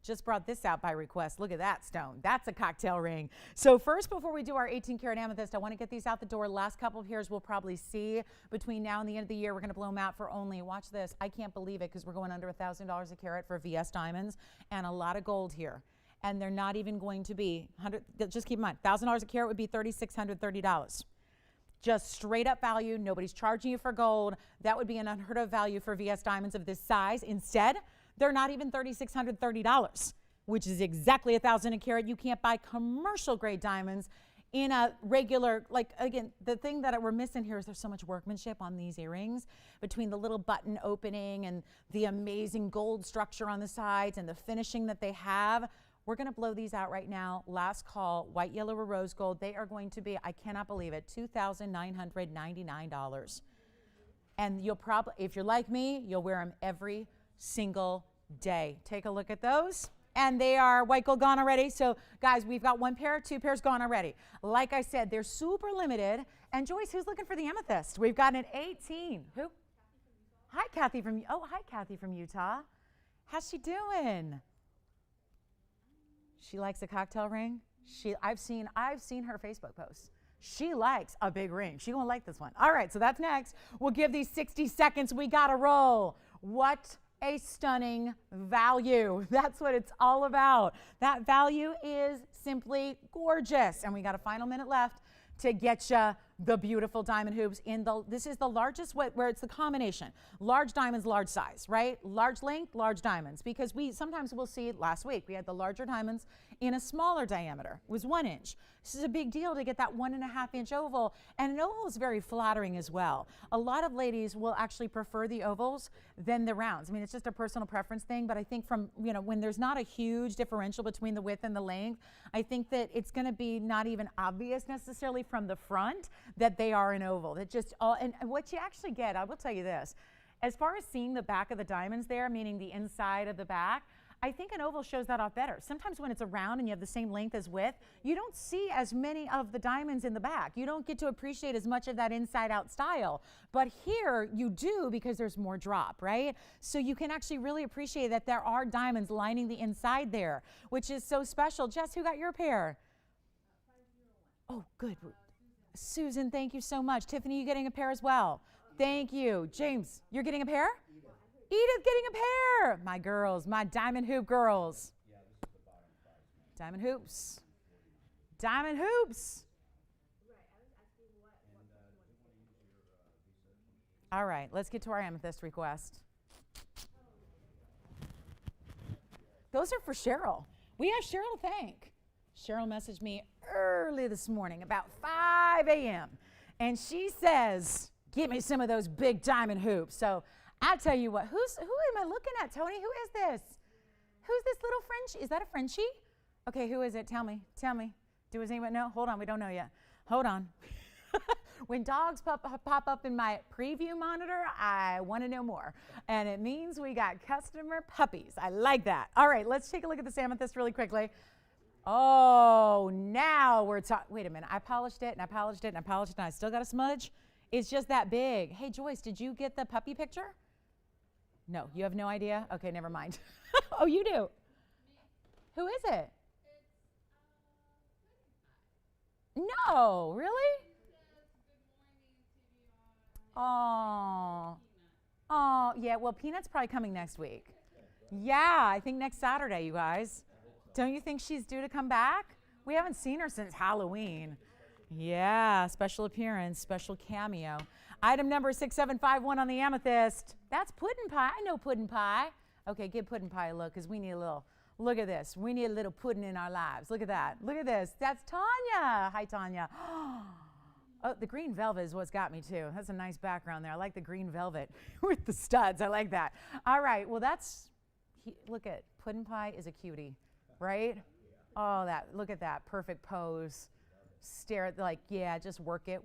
Just brought this out by request. Look at that stone. That's a cocktail ring. So first, before we do our 18-karat amethyst, I want to get these out the door. Last couple of pairs we'll probably see between now and the end of the year. We're going to blow them out for only, watch this, I can't believe it, because we're going under $1,000 a carat for VS diamonds and a lot of gold here. And they're not even going to be just keep in mind, $1,000 a carat would be $3,630. Just straight up value. Nobody's charging you for gold. That would be an unheard of value for VS diamonds of this size. Instead, they're not even $3,630, which is exactly $1,000 a carat. You can't buy commercial grade diamonds in a regular, like, again, the thing that we're missing here is there's so much workmanship on these earrings, between the little button opening and the amazing gold structure on the sides and the finishing that they have. We're going to blow these out right now. Last call, white, yellow, or rose gold. They are going to be, I cannot believe it, $2,999. And you'll probably, if you're like me, you'll wear them every single day. Take a look at those. And they are white gold gone already. So guys, we've got 1 pair, 2 pairs gone already. Like I said, they're super limited. And Joyce, who's looking for the amethyst? We've got an 18. Who? Hi, Kathy from, oh, hi, Kathy from Utah. How's she doing? She likes a cocktail ring. I've seen her Facebook posts. She likes a big ring. She gonna like this one. All right, so that's next. We'll give these 60 seconds. We gotta roll. What a stunning value. That's what it's all about. That value is simply gorgeous. And we got a final minute left to get you the beautiful diamond hoops in the, this is the largest, where it's the combination. Large diamonds, large size, right? Large length, large diamonds. Because sometimes we'll see, last week, we had the larger diamonds in a smaller diameter. It was 1 inch. This is a big deal to get that 1.5 inch oval. And an oval is very flattering as well. A lot of ladies will actually prefer the ovals than the rounds. I mean, it's just a personal preference thing, but I think from, when there's not a huge differential between the width and the length, I think that it's gonna be not even obvious necessarily from the front that they are an oval. That just all, and what you actually get, I will tell you this, as far as seeing the back of the diamonds there, meaning the inside of the back, I think an oval shows that off better. Sometimes when it's a round and you have the same length as width, you don't see as many of the diamonds in the back. You don't get to appreciate as much of that inside out style. But here you do, because there's more drop, right? So you can actually really appreciate that there are diamonds lining the inside there, which is so special. Jess, who got your pair? Oh, good. Susan, thank you so much. Tiffany, you getting a pair as well? Thank you. James, you're getting a pair? Edith getting a pair. My girls, my diamond hoop girls. Diamond hoops. Diamond hoops. All right, let's get to our amethyst request. Those are for Cheryl. We have Cheryl to thank. Cheryl messaged me early this morning, about 5 a.m., and she says, "Give me some of those big diamond hoops." So I tell you what, who am I looking at, Tony? Who is this? Who's this little Frenchie? Is that a Frenchie? Okay, who is it? Tell me. Does anyone know? Hold on, we don't know yet. Hold on. When dogs pop up in my preview monitor, I want to know more. And it means we got customer puppies. I like that. All right, let's take a look at this amethyst really quickly. Oh, now we're talking. Wait a minute. I polished it, and I polished it, and I polished it, and I still got a smudge. It's just that big. Hey, Joyce, did you get the puppy picture? No, you have no idea? Okay, never mind. Oh, you do? Who is it? No, really? Oh, yeah, well, Peanut's probably coming next week. Yeah, I think next Saturday, you guys. Don't you think she's due to come back? We haven't seen her since Halloween. Yeah, special appearance, special cameo. Item number 6751 on the amethyst. That's pudding pie. I know pudding pie. Okay, give pudding pie a look because we need a little, look at this. We need a little pudding in our lives. Look at that. Look at this. That's Tanya. Hi, Tanya. Oh, the green velvet is what's got me too. That's a nice background there. I like the green velvet with the studs. I like that. All right, well look at, pudding pie is a cutie, right? Oh, look at that, perfect pose. Stare at yeah, just work it,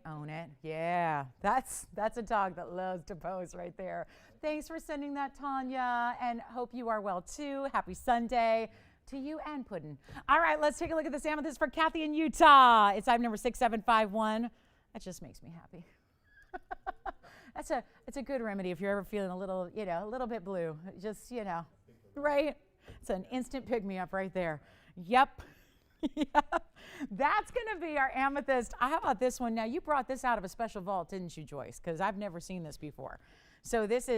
own it. Yeah, that's a dog that loves to pose right there. Thanks for sending that, Tanya, and hope you are well too. Happy Sunday to you and Puddin'. All right, let's take a look at this amethyst for Kathy in Utah. It's item number 6751. That just makes me happy. It's a good remedy if you're ever feeling a little bit blue. Just, right? It's an instant pick-me-up right there. Yep. Yep. That's going to be our amethyst. How about this one? Now, you brought this out of a special vault, didn't you, Joyce? Because I've never seen this before. So this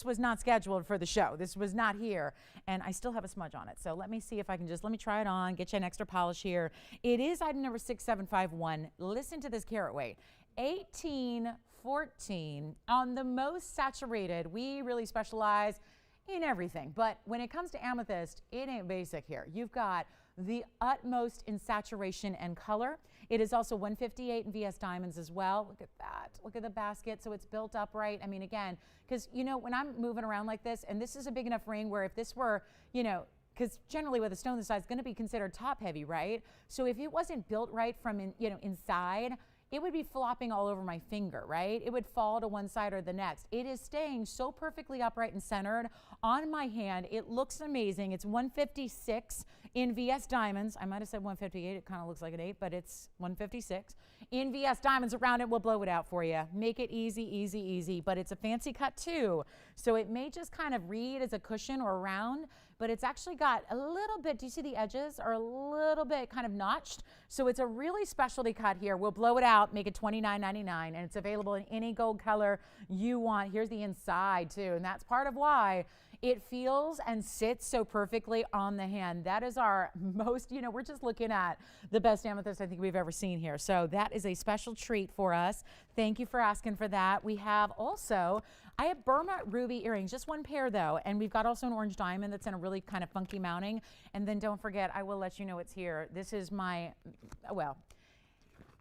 was not scheduled for the show. This was not here, and I still have a smudge on it. So let me see if I can let me try it on, get you an extra polish here. It is item number 6751. Listen to this carat weight. 1814 on the most saturated. We really specialize in everything, but when it comes to amethyst, it ain't basic here. You've got the utmost in saturation and color. It is also 158 in VS diamonds as well. Look at that. Look at the basket. So it's built upright. I mean, again, because, when I'm moving around like this, and this is a big enough ring where if this were, because generally with a stone this size, it's going to be considered top heavy, right? So if it wasn't built right from inside, it would be flopping all over my finger, right? It would fall to one side or the next. It is staying so perfectly upright and centered on my hand. It looks amazing. It's 156 in VS diamonds. I might have said 158. It kind of looks like an 8, but it's 156. In VS diamonds around it, we'll blow it out for you. Make it easy, easy, easy. But it's a fancy cut too. So it may just kind of read as a cushion or a round, but it's actually got a little bit, do you see the edges are a little bit kind of notched? So it's a really specialty cut here. We'll blow it out, make it $29.99, and it's available in any gold color you want. Here's the inside too, and that's part of why it feels and sits so perfectly on the hand. That is our most, we're just looking at the best amethyst I think we've ever seen here. So that is a special treat for us. Thank you for asking for that. We have also, I have Burma ruby earrings, just one pair though, and we've got also an orange diamond that's in a really kind of funky mounting. And then don't forget, I will let you know it's here. This is my,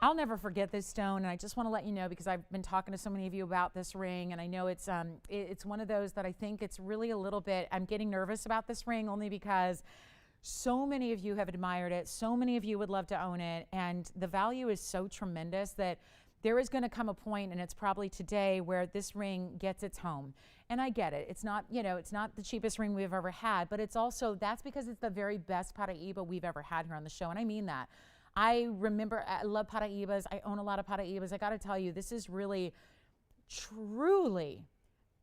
I'll never forget this stone, and I just want to let you know because I've been talking to so many of you about this ring, and I know it's one of those that I think it's really a little bit, I'm getting nervous about this ring only because so many of you have admired it, so many of you would love to own it, and the value is so tremendous that there is going to come a point, and it's probably today, where this ring gets its home. And I get it. It's not, it's not the cheapest ring we've ever had, but it's also, that's because it's the very best Paraíba we've ever had here on the show, and I mean that. I love Paraíbas. I own a lot of Paraíbas. I got to tell you, this is really, truly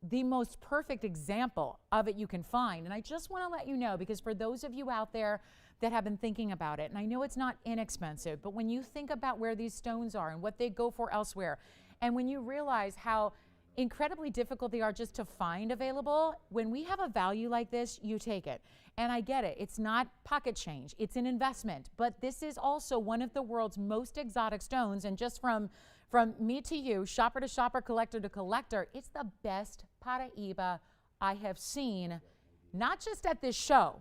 the most perfect example of it you can find. And I just want to let you know, because for those of you out there that have been thinking about it. And I know it's not inexpensive, but when you think about where these stones are and what they go for elsewhere, and when you realize how incredibly difficult they are just to find available, when we have a value like this, you take it. And I get it. It's not pocket change. It's an investment. But this is also one of the world's most exotic stones. And just from me to you, shopper to shopper, collector to collector, it's the best Paraíba I have seen, not just at this show.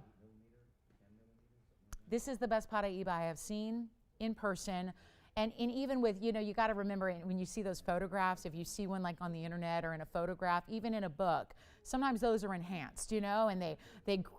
This is the best Paraíba I have seen in person. And even with, you know, you got to remember when you see those photographs, if you see one like on the internet or in a photograph, even in a book, sometimes those are enhanced, you know, and they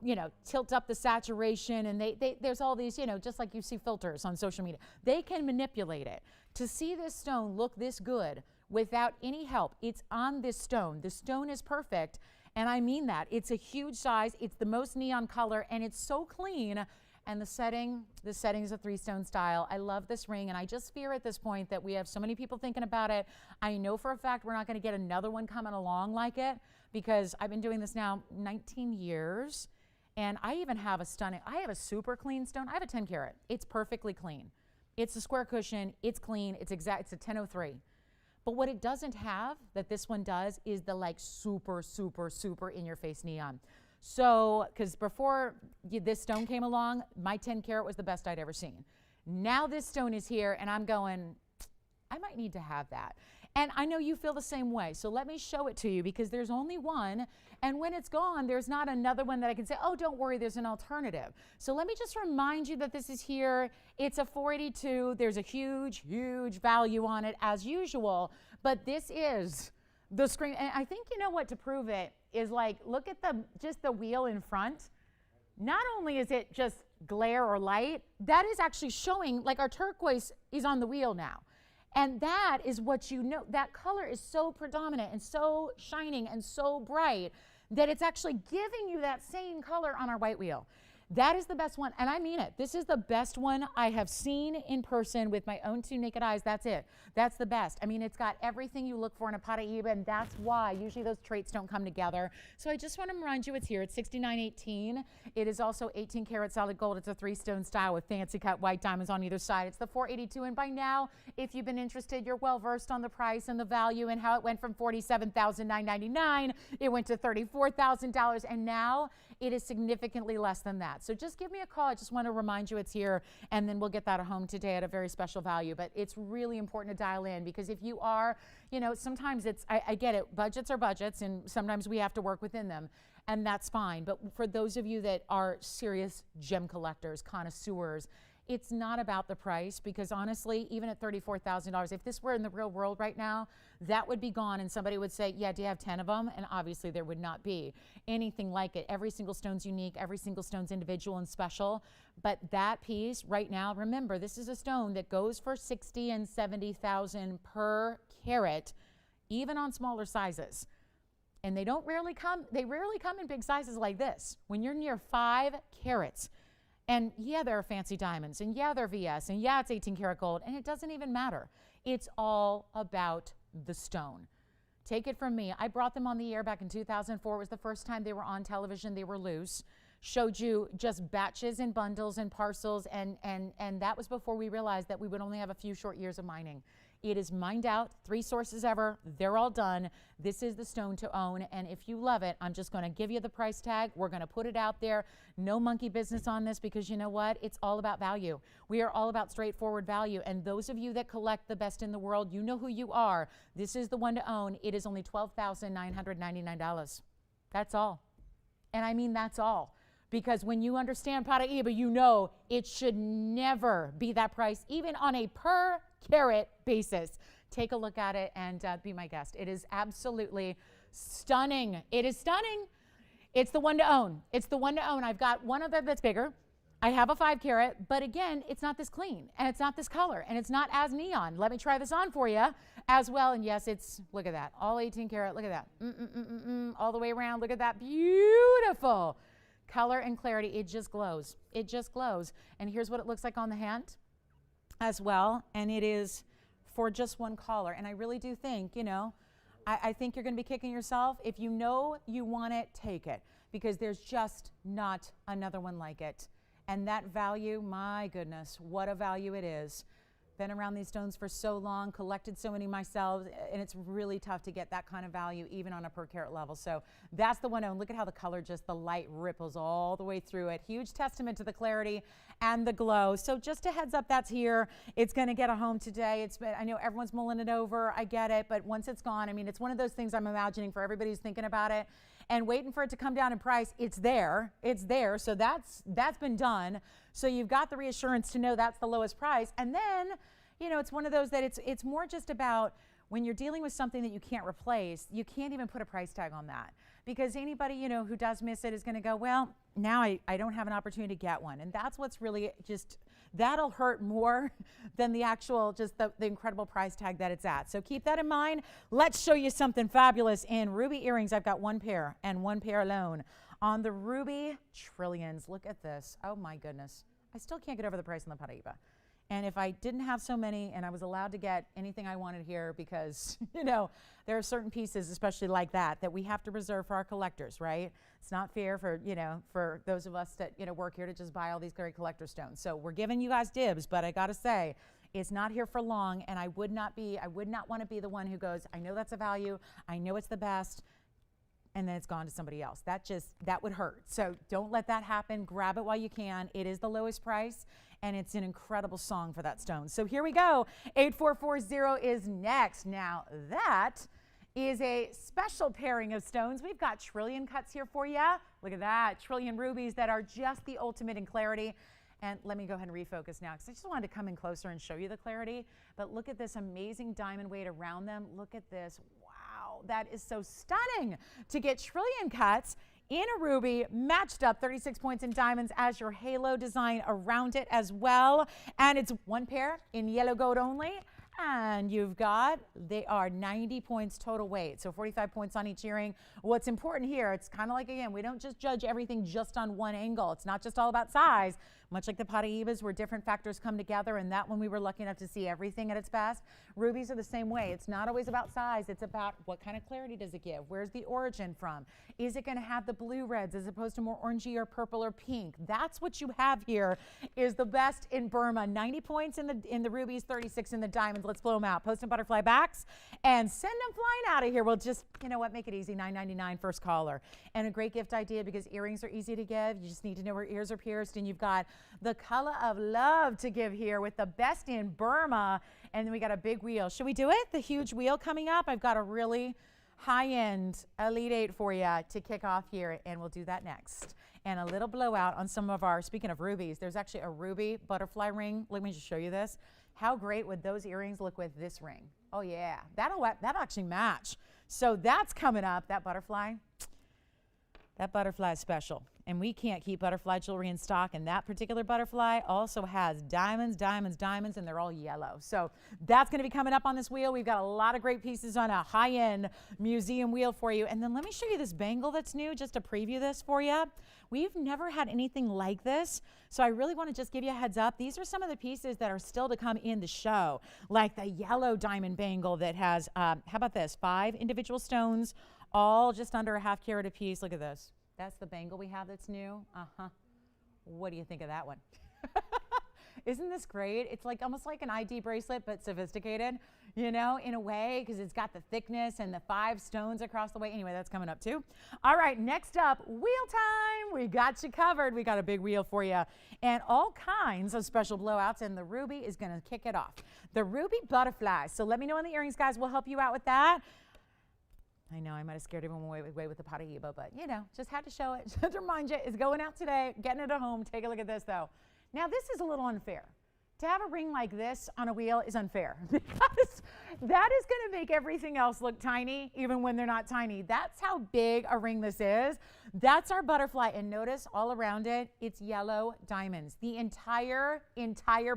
you know, tilt up the saturation, and there's all these, you know, just like you see filters on social media. They can manipulate it. To see this stone look this good without any help, it's on this stone. The stone is perfect, and I mean that. It's a huge size. It's the most neon color, and it's so clean. And the setting is a 3-stone style. I love this ring, and I just fear at this point that we have so many people thinking about it. I know for a fact we're not going to get another one coming along like it, because I've been doing this now 19 years, and I even have I have a super clean stone. I have a 10 karat. It's perfectly clean. It's a square cushion. It's clean. It's exact. It's a 1003. But what it doesn't have that this one does is the like super, super, super in your face neon. So, because before this stone came along, my 10 karat was the best I'd ever seen. Now this stone is here, and I'm going, I might need to have that. And I know you feel the same way. So let me show it to you, because there's only one. And when it's gone, there's not another one that I can say, oh, don't worry, there's an alternative. So let me just remind you that this is here. It's a 482. There's a huge, huge value on it as usual. But this is the screen. And I think, you know what, to prove it is, like, look at just the wheel in front. Not only is it just glare or light, that is actually showing, like, our turquoise is on the wheel now. And that is what you know, that color is so predominant and so shining and so bright that it's actually giving you that same color on our white wheel. That is the best one, and I mean it. This is the best one I have seen in person with my own 2 naked eyes. That's it. That's the best. I mean, it's got everything you look for in a Paraíba, and that's why usually those traits don't come together. So I just want to remind you it's here. It's $69.18. It is also 18 karat solid gold. It's a 3-stone style with fancy cut white diamonds on either side. It's the 482, and by now, if you've been interested, you're well versed on the price and the value and how it went from $47,999. It went to $34,000, and now it is significantly less than that. So just give me a call. I just want to remind you it's here, and then we'll get that at home today at a very special value. But it's really important to dial in, because if you are, you know, sometimes I get it. Budgets are budgets, and sometimes we have to work within them, and that's fine. But for those of you that are serious gem collectors, connoisseurs, it's not about the price, because honestly, even at $34,000, if this were in the real world right now, that would be gone, and somebody would say, yeah, do you have 10 of them? And obviously there would not be anything like it. Every single stone's unique, every single stone's individual and special. But that piece right now, remember, this is a stone that goes for $60,000 and $70,000 per carat, even on smaller sizes. And they rarely come in big sizes like this. When you're near 5 carats, and yeah, there are fancy diamonds, and yeah, they're VS, and yeah, it's 18 karat gold, and it doesn't even matter. It's all about the stone. Take it from me. I brought them on the air back in 2004. It was the first time they were on television. They were loose. Showed you just batches and bundles and parcels, and that was before we realized that we would only have a few short years of mining. It is mined out, 3 sources ever. They're all done. This is the stone to own, and if you love it, I'm just going to give you the price tag. We're going to put it out there. No monkey business on this, because you know what? It's all about value. We are all about straightforward value, and those of you that collect the best in the world, you know who you are. This is the one to own. It is only $12,999. That's all. And I mean that's all. Because when you understand Paraíba, you know it should never be that price, even on a per carat basis. Take a look at it and be my guest. It is absolutely stunning. It is stunning. It's the one to own. It's the one to own. I've got one other that's bigger. I have a 5 carat, but again, it's not this clean, and it's not this color, and it's not as neon. Let me try this on for you as well. And yes, it's, look at that, all 18 karat. Look at that, all the way around. Look at that, beautiful color and clarity. It just glows. It just glows. And here's what it looks like on the hand as well. And it is for just one caller. And I really do think, you know, I think you're going to be kicking yourself. If you know you want it, take it, because there's just not another one like it. And that value, my goodness, what a value it is. Been around these stones for so long, collected so many myself, and it's really tough to get that kind of value even on a per carat level. So that's the one. And look at how the color, just the light ripples all the way through it. Huge testament to the clarity and the glow. So just a heads up, that's here. It's going to get a home today. I know everyone's mulling it over. I get it. But once it's gone, I mean, it's one of those things I'm imagining for everybody who's thinking about it and waiting for it to come down in price. It's there. It's there. So that's been done. So you've got the reassurance to know that's the lowest price. And then, you know, it's one of those that it's more just about when you're dealing with something that you can't replace, you can't even put a price tag on that. Because anybody, you know, who does miss it is going to go, well, now I don't have an opportunity to get one. And that's what's really just, that'll hurt more than the actual, just the incredible price tag that it's at. So keep that in mind. Let's show you something fabulous in ruby earrings. I've got one pair and one pair alone. On the ruby trillions, look at this. Oh my goodness. I still can't get over the price on the Paraíba. And if I didn't have so many and I was allowed to get anything I wanted here, because, you know, there are certain pieces, especially like that we have to reserve for our collectors, right? It's not fair for, you know, for those of us that, you know, work here to just buy all these great collector stones. So we're giving you guys dibs, but I got to say, it's not here for long. And I would not want to be the one who goes, I know that's a value. I know it's the best. And then it's gone to somebody else. That would hurt. So don't let that happen. Grab it while you can. It is the lowest price, and it's an incredible song for that stone. So here we go. 8440 is next. Now that is a special pairing of stones. We've got trillion cuts here for you. Look at that, trillion rubies that are just the ultimate in clarity. And let me go ahead and refocus now, because I just wanted to come in closer and show you the clarity. But look at this amazing diamond weight around them. Look at this. Wow, that is so stunning to get trillion cuts in a ruby, matched up 36 points in diamonds as your halo design around it as well. And it's one pair in yellow gold only. And you've got, they are 90 points total weight, so 45 points on each earring. What's important here, it's kind of like, again, we don't just judge everything just on one angle. It's not just all about size, much like the Paraíbas where different factors come together, and that one we were lucky enough to see everything at its best. Rubies are the same way. It's not always about size. It's about what kind of clarity does it give? Where's the origin from? Is it going to have the blue reds as opposed to more orangey or purple or pink? That's what you have here is the best in Burma. 90 points in the rubies, 36 in the diamonds. Let's blow them out. Post and butterfly backs and send them flying out of here. We'll just, you know what, make it easy. $9.99 first caller. And a great gift idea because earrings are easy to give. You just need to know where ears are pierced. And you've got the color of love to give here with the best in Burma. And then we got a big wheel. Should we do it? The huge wheel coming up. I've got a really high-end Elite 8 for you to kick off here, and we'll do that next. And a little blowout on some of our, speaking of rubies, there's actually a ruby butterfly ring. Let me just show you this. How great would those earrings look with this ring? Oh yeah, that'll actually match. So that's coming up, that butterfly. That butterfly is special, and we can't keep butterfly jewelry in stock, and that particular butterfly also has diamonds, diamonds, diamonds, and they're all yellow. So that's going to be coming up on this wheel. We've got a lot of great pieces on a high-end museum wheel for you. And then let me show you this bangle that's new, just to preview this for you. We've never had anything like this, so I really want to just give you a heads up. These are some of the pieces that are still to come in the show, like the yellow diamond bangle that has, how about this, 5 individual stones, all just under a ½ carat a piece. Look at this. That's the bangle we have that's new. What do you think of that one? Isn't this great? It's like almost like an ID bracelet, but sophisticated, you know, in a way, because it's got the thickness and the 5 stones across the way. Anyway, that's coming up too. All right, next up, wheel time. We got you covered. We got a big wheel for you and all kinds of special blowouts, and the ruby is going to kick it off. The ruby butterfly. So let me know on the earrings, guys. We'll help you out with that. I know I might have scared everyone away with the Paraíba, but, you know, just had to show it. Just to remind you, it's going out today, getting it at home. Take a look at this, though. Now, this is a little unfair. To have a ring like this on a wheel is unfair because that is going to make everything else look tiny, even when they're not tiny. That's how big a ring this is. That's our butterfly. And notice all around it, it's yellow diamonds. The entire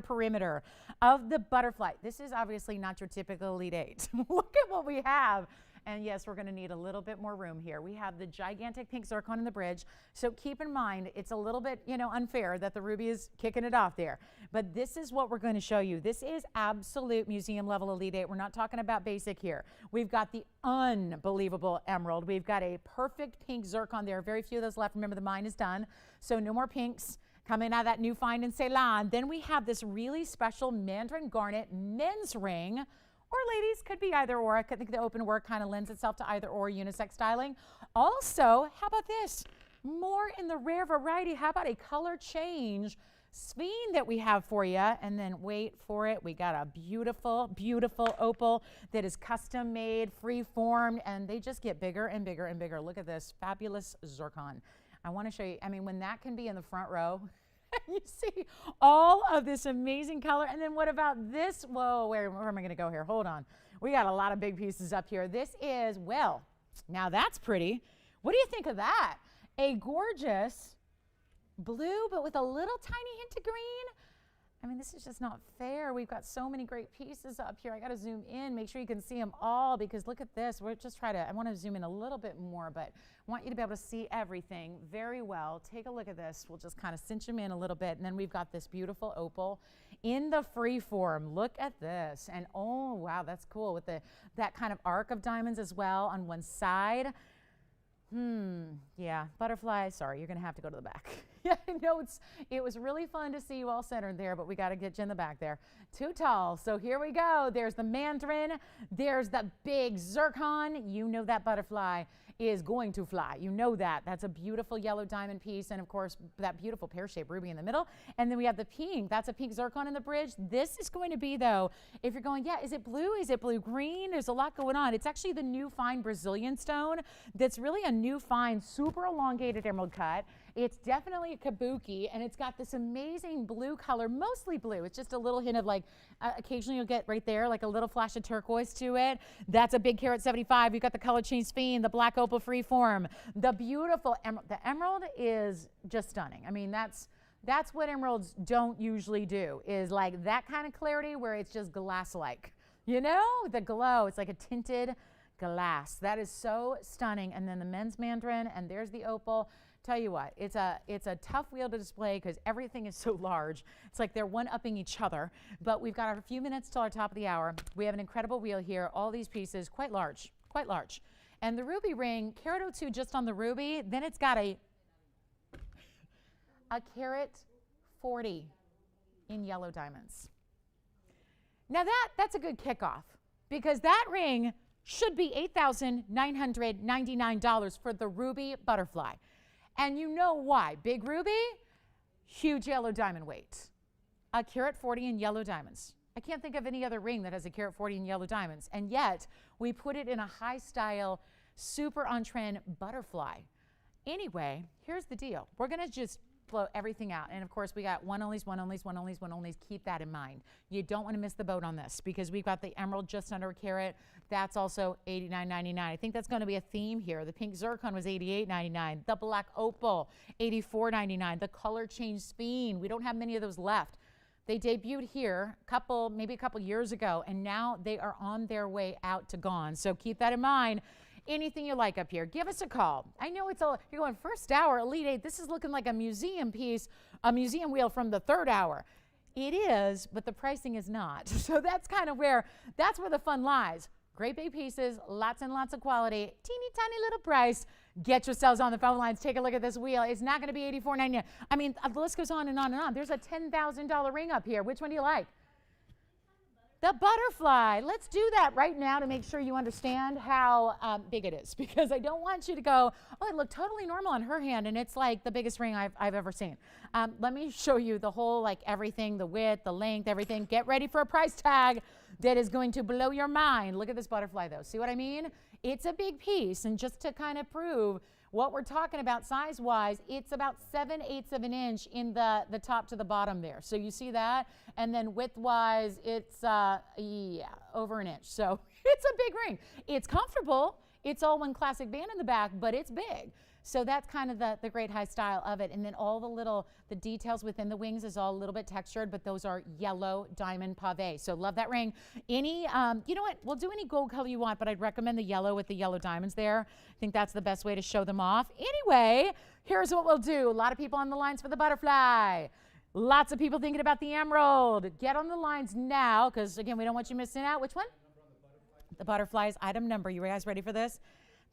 perimeter of the butterfly. This is obviously not your typical Elite 8. Look at what we have. And yes, we're going to need a little bit more room here. We have the gigantic pink zircon in the bridge. So keep in mind, it's a little bit, you know, unfair that the ruby is kicking it off there. But this is what we're going to show you. This is absolute museum level Elite 8. We're not talking about basic here. We've got the unbelievable emerald. We've got a perfect pink zircon there. Very few of those left. Remember, the mine is done. So no more pinks. coming out of that new find in Ceylon. Then we have this really special mandarin garnet men's ring, or ladies, could be either or. I think the open work kind of lends itself to either or unisex styling. Also, how about this? More in the rare variety. How about a color change speen that we have for you? And then wait for it. We got a beautiful, beautiful opal that is custom made, free formed, and they just get bigger and bigger and bigger. Look at this fabulous zircon. I want to show you, I mean, when that can be in the front row, you see all of this amazing color. And then what about this? Whoa, where am I going to go here? Hold on. We got a lot of big pieces up here. This is, well, now that's pretty. What do you think of that? A gorgeous blue, but with a little tiny hint of green. I mean, this is just not fair. We've got so many great pieces up here. I got to zoom in, make sure you can see them all, because look at this. We're just trying to, I want to zoom in a little bit more, but I want you to be able to see everything very well. Take a look at this. We'll just kind of cinch them in a little bit. And then we've got this beautiful opal in the free form. Look at this. And oh, wow, that's cool with that kind of arc of diamonds as well on one side. Yeah, butterfly, sorry, you're going to have to go to the back. Yeah, I know it was really fun to see you all centered there, but we got to get you in the back there. Too tall. So here we go. There's the mandarin. There's the big zircon. You know that butterfly is going to fly. You know that. That's a beautiful yellow diamond piece, and of course, that beautiful pear-shaped ruby in the middle. And then we have the pink. That's a pink zircon in the bridge. This is going to be, though, if you're going, yeah, is it blue? Is it blue-green? There's a lot going on. It's actually the new fine Brazilian stone that's really a new fine, super elongated emerald cut. It's definitely a kabuki, and it's got this amazing blue color, mostly blue. It's just a little hint of like, occasionally you'll get right there, like a little flash of turquoise to it. That's a big carat 75. You've got the color change speen, the black opal free form, the beautiful emerald. The emerald is just stunning. I mean, that's what emeralds don't usually do, is like that kind of clarity where it's just glass-like. You know, the glow, it's like a tinted glass. That is so stunning. And then the men's mandarin, and there's the opal. Tell you what, it's a tough wheel to display because everything is so large. It's like they're one-upping each other. But we've got a few minutes till our top of the hour. We have an incredible wheel here. All these pieces, quite large, quite large. And the ruby ring, carat 02 just on the ruby. Then it's got a carat 40 in yellow diamonds. Now that's a good kickoff, because that ring should be $8,999 for the ruby butterfly. And you know why. Big ruby, huge yellow diamond weight. A carat 40 in yellow diamonds. I can't think of any other ring that has a carat 40 in yellow diamonds. And yet, we put it in a high style, super on trend butterfly. Anyway, here's the deal. We're going to just blow everything out. And of course, we got one onlys, one onlys, one onlys, one onlys. Keep that in mind. You don't want to miss the boat on this, because we've got the emerald just under a carat. That's also $89.99. I think that's going to be a theme here. The pink zircon was $88.99. The black opal, $84.99. The color change speen, we don't have many of those left. They debuted here maybe a couple years ago, and now they are on their way out to gone. So keep that in mind. Anything you like up here, give us a call. I know it's all, you're going first hour, Elite 8. This is looking like a museum piece, a museum wheel from the third hour. It is, but the pricing is not. So that's kind of where the fun lies. Great big pieces, lots and lots of quality, teeny tiny little price. Get yourselves on the phone lines. Take a look at this wheel. It's not going to be $84.99. I mean, the list goes on and on and on. There's a $10,000 ring up here. Which one do you like? The butterfly. Let's do that right now to make sure you understand how big it is, because I don't want you to go, oh, it looked totally normal on her hand, and it's like the biggest ring I've ever seen. Let me show you the whole, like everything, the width, the length, everything. Get ready for a price tag that is going to blow your mind. Look at this butterfly, though. See what I mean? It's a big piece, and just to kind of prove what we're talking about size-wise, it's about 7/8 of an inch in the top to the bottom there. So you see that? And then width-wise, it's, over an inch. So it's a big ring. It's comfortable. It's all one classic band in the back, but it's big. So that's kind of the great high style of it. And then all the details within the wings is all a little bit textured, but those are yellow diamond pave. So love that ring. Any, you know what, we'll do any gold color you want, but I'd recommend the yellow with the yellow diamonds there. I think that's the best way to show them off. Anyway, here's what we'll do. A lot of people on the lines for the butterfly. Lots of people thinking about the emerald. Get on the lines now, because again, we don't want you missing out. Which one? The butterfly's item number. You guys ready for this?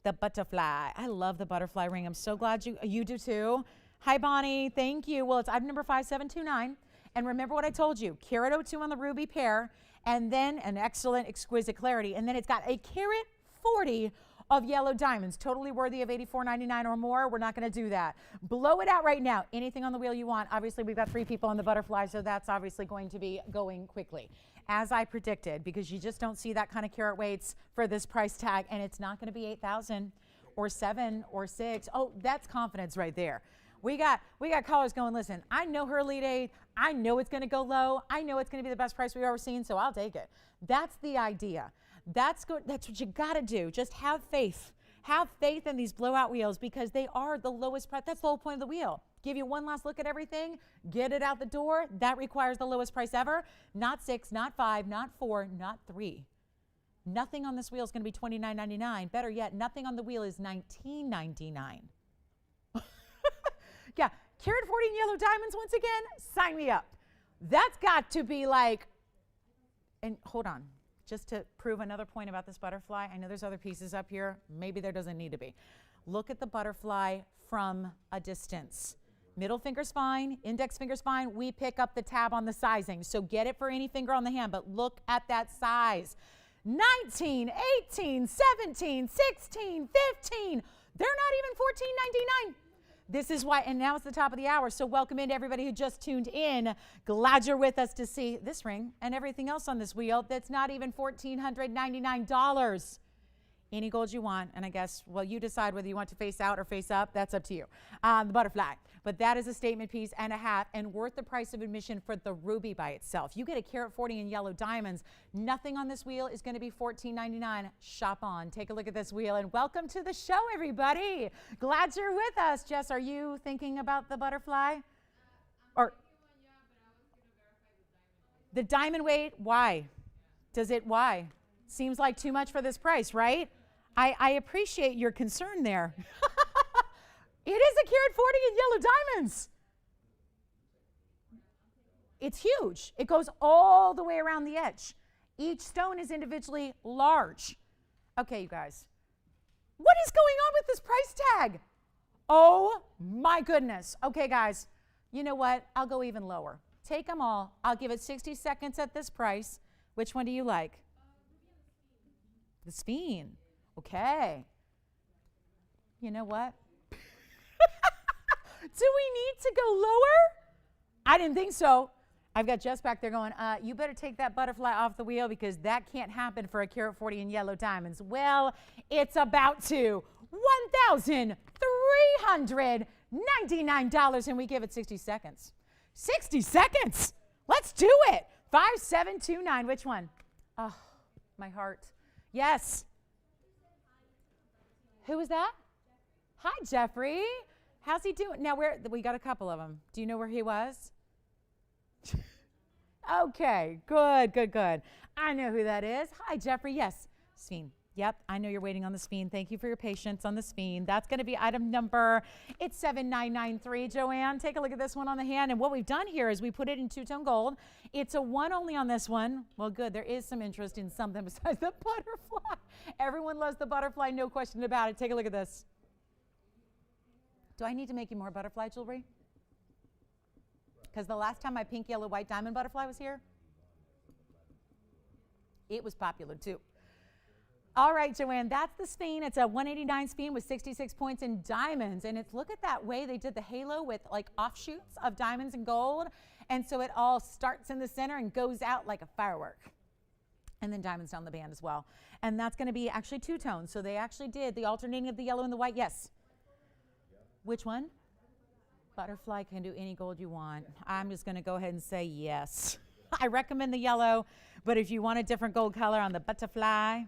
The butterfly. I love the butterfly ring. I'm so glad you do too. Hi, Bonnie. Thank you. Well, it's item number 5729. And remember what I told you, carat 02 on the ruby pair, and then an excellent exquisite clarity. And then it's got a carat 40 of yellow diamonds, totally worthy of $84.99 or more. We're not going to do that. Blow it out right now. Anything on the wheel you want. Obviously, we've got 3 people on the butterfly, so that's obviously going to be going quickly, as I predicted, because you just don't see that kind of carat weights for this price tag, and it's not going to be 8,000 or 7 or 6. Oh, that's confidence right there. We got callers going, listen, I know her lead aid. I know it's going to go low. I know it's going to be the best price we've ever seen, so I'll take it. That's the idea. That's good. That's what you got to do. Just have faith. Have faith in these blowout wheels because they are the lowest price. That's the whole point of the wheel. Give you one last look at everything. Get it out the door. That requires the lowest price ever. Not 6, not 5, not 4, not 3. Nothing on this wheel is going to be $29.99. Better yet, nothing on the wheel is $19.99. Yeah, carat 40 in yellow diamonds once again. Sign me up. That's got to be like, and hold on. Just to prove another point about this butterfly, I know there's other pieces up here. Maybe there doesn't need to be. Look at the butterfly from a distance. Middle finger spine, index finger spine, we pick up the tab on the sizing. So get it for any finger on the hand, but look at that size. 19, 18, 17, 16, 15. They're not even $14.99. This is why, and now it's the top of the hour, so welcome in to everybody who just tuned in. Glad you're with us to see this ring and everything else on this wheel that's not even $1,499. Any gold you want, and I guess, well, you decide whether you want to face out or face up. That's up to you. The butterfly. But that is a statement piece and a half and worth the price of admission for the ruby by itself. You get a carat 40 in yellow diamonds. Nothing on this wheel is going to be $14.99. Shop on. Take a look at this wheel, and welcome to the show, everybody. Glad you're with us. Jess, are you thinking about the butterfly? Or the diamond weight? Why? Does it, why? Seems like too much for this price, right? I appreciate your concern there. It is a carat 40 in yellow diamonds. It's huge. It goes all the way around the edge. Each stone is individually large. Okay, you guys. What is going on with this price tag? Oh my goodness. Okay, guys. You know what? I'll go even lower. Take them all. I'll give it 60 seconds at this price. Which one do you like? The Speen. Okay. You know what? Do we need to go lower? I didn't think so. I've got Jess back there going, you better take that butterfly off the wheel because that can't happen for a carat 40 in yellow diamonds. Well, it's about to. $1,399, and we give it 60 seconds. 60 seconds. Let's do it. 5729. Which one? Oh, my heart. Yes. Who was that? Hi, Jeffrey. How's he doing? Now, we got a couple of them. Do you know where he was? Okay, good, good, good. I know who that is. Hi, Jeffrey. Yes, Speen. Yep, I know you're waiting on the Speen. Thank you for your patience on the Speen. That's going to be item number, it's 7993. Joanne, take a look at this one on the hand. And what we've done here is we put it in two-tone gold. It's a one only on this one. Well, good. There is some interest in something besides the butterfly. Everyone loves the butterfly, no question about it. Take a look at this. Do I need to make you more butterfly jewelry? Because the last time my pink, yellow, white diamond butterfly was here, it was popular too. All right, Joanne, that's the Speen. It's a 189 Speen with 66 points in diamonds. And it's, look at that way they did the halo with like offshoots of diamonds and gold. And so it all starts in the center and goes out like a firework. And then diamonds down the band as well. And that's going to be actually two tones. So they actually did the alternating of the yellow and the white. Yes. Which one? Butterfly can do any gold you want. I'm just going to go ahead and say yes. I recommend the yellow, but if you want a different gold color on the butterfly,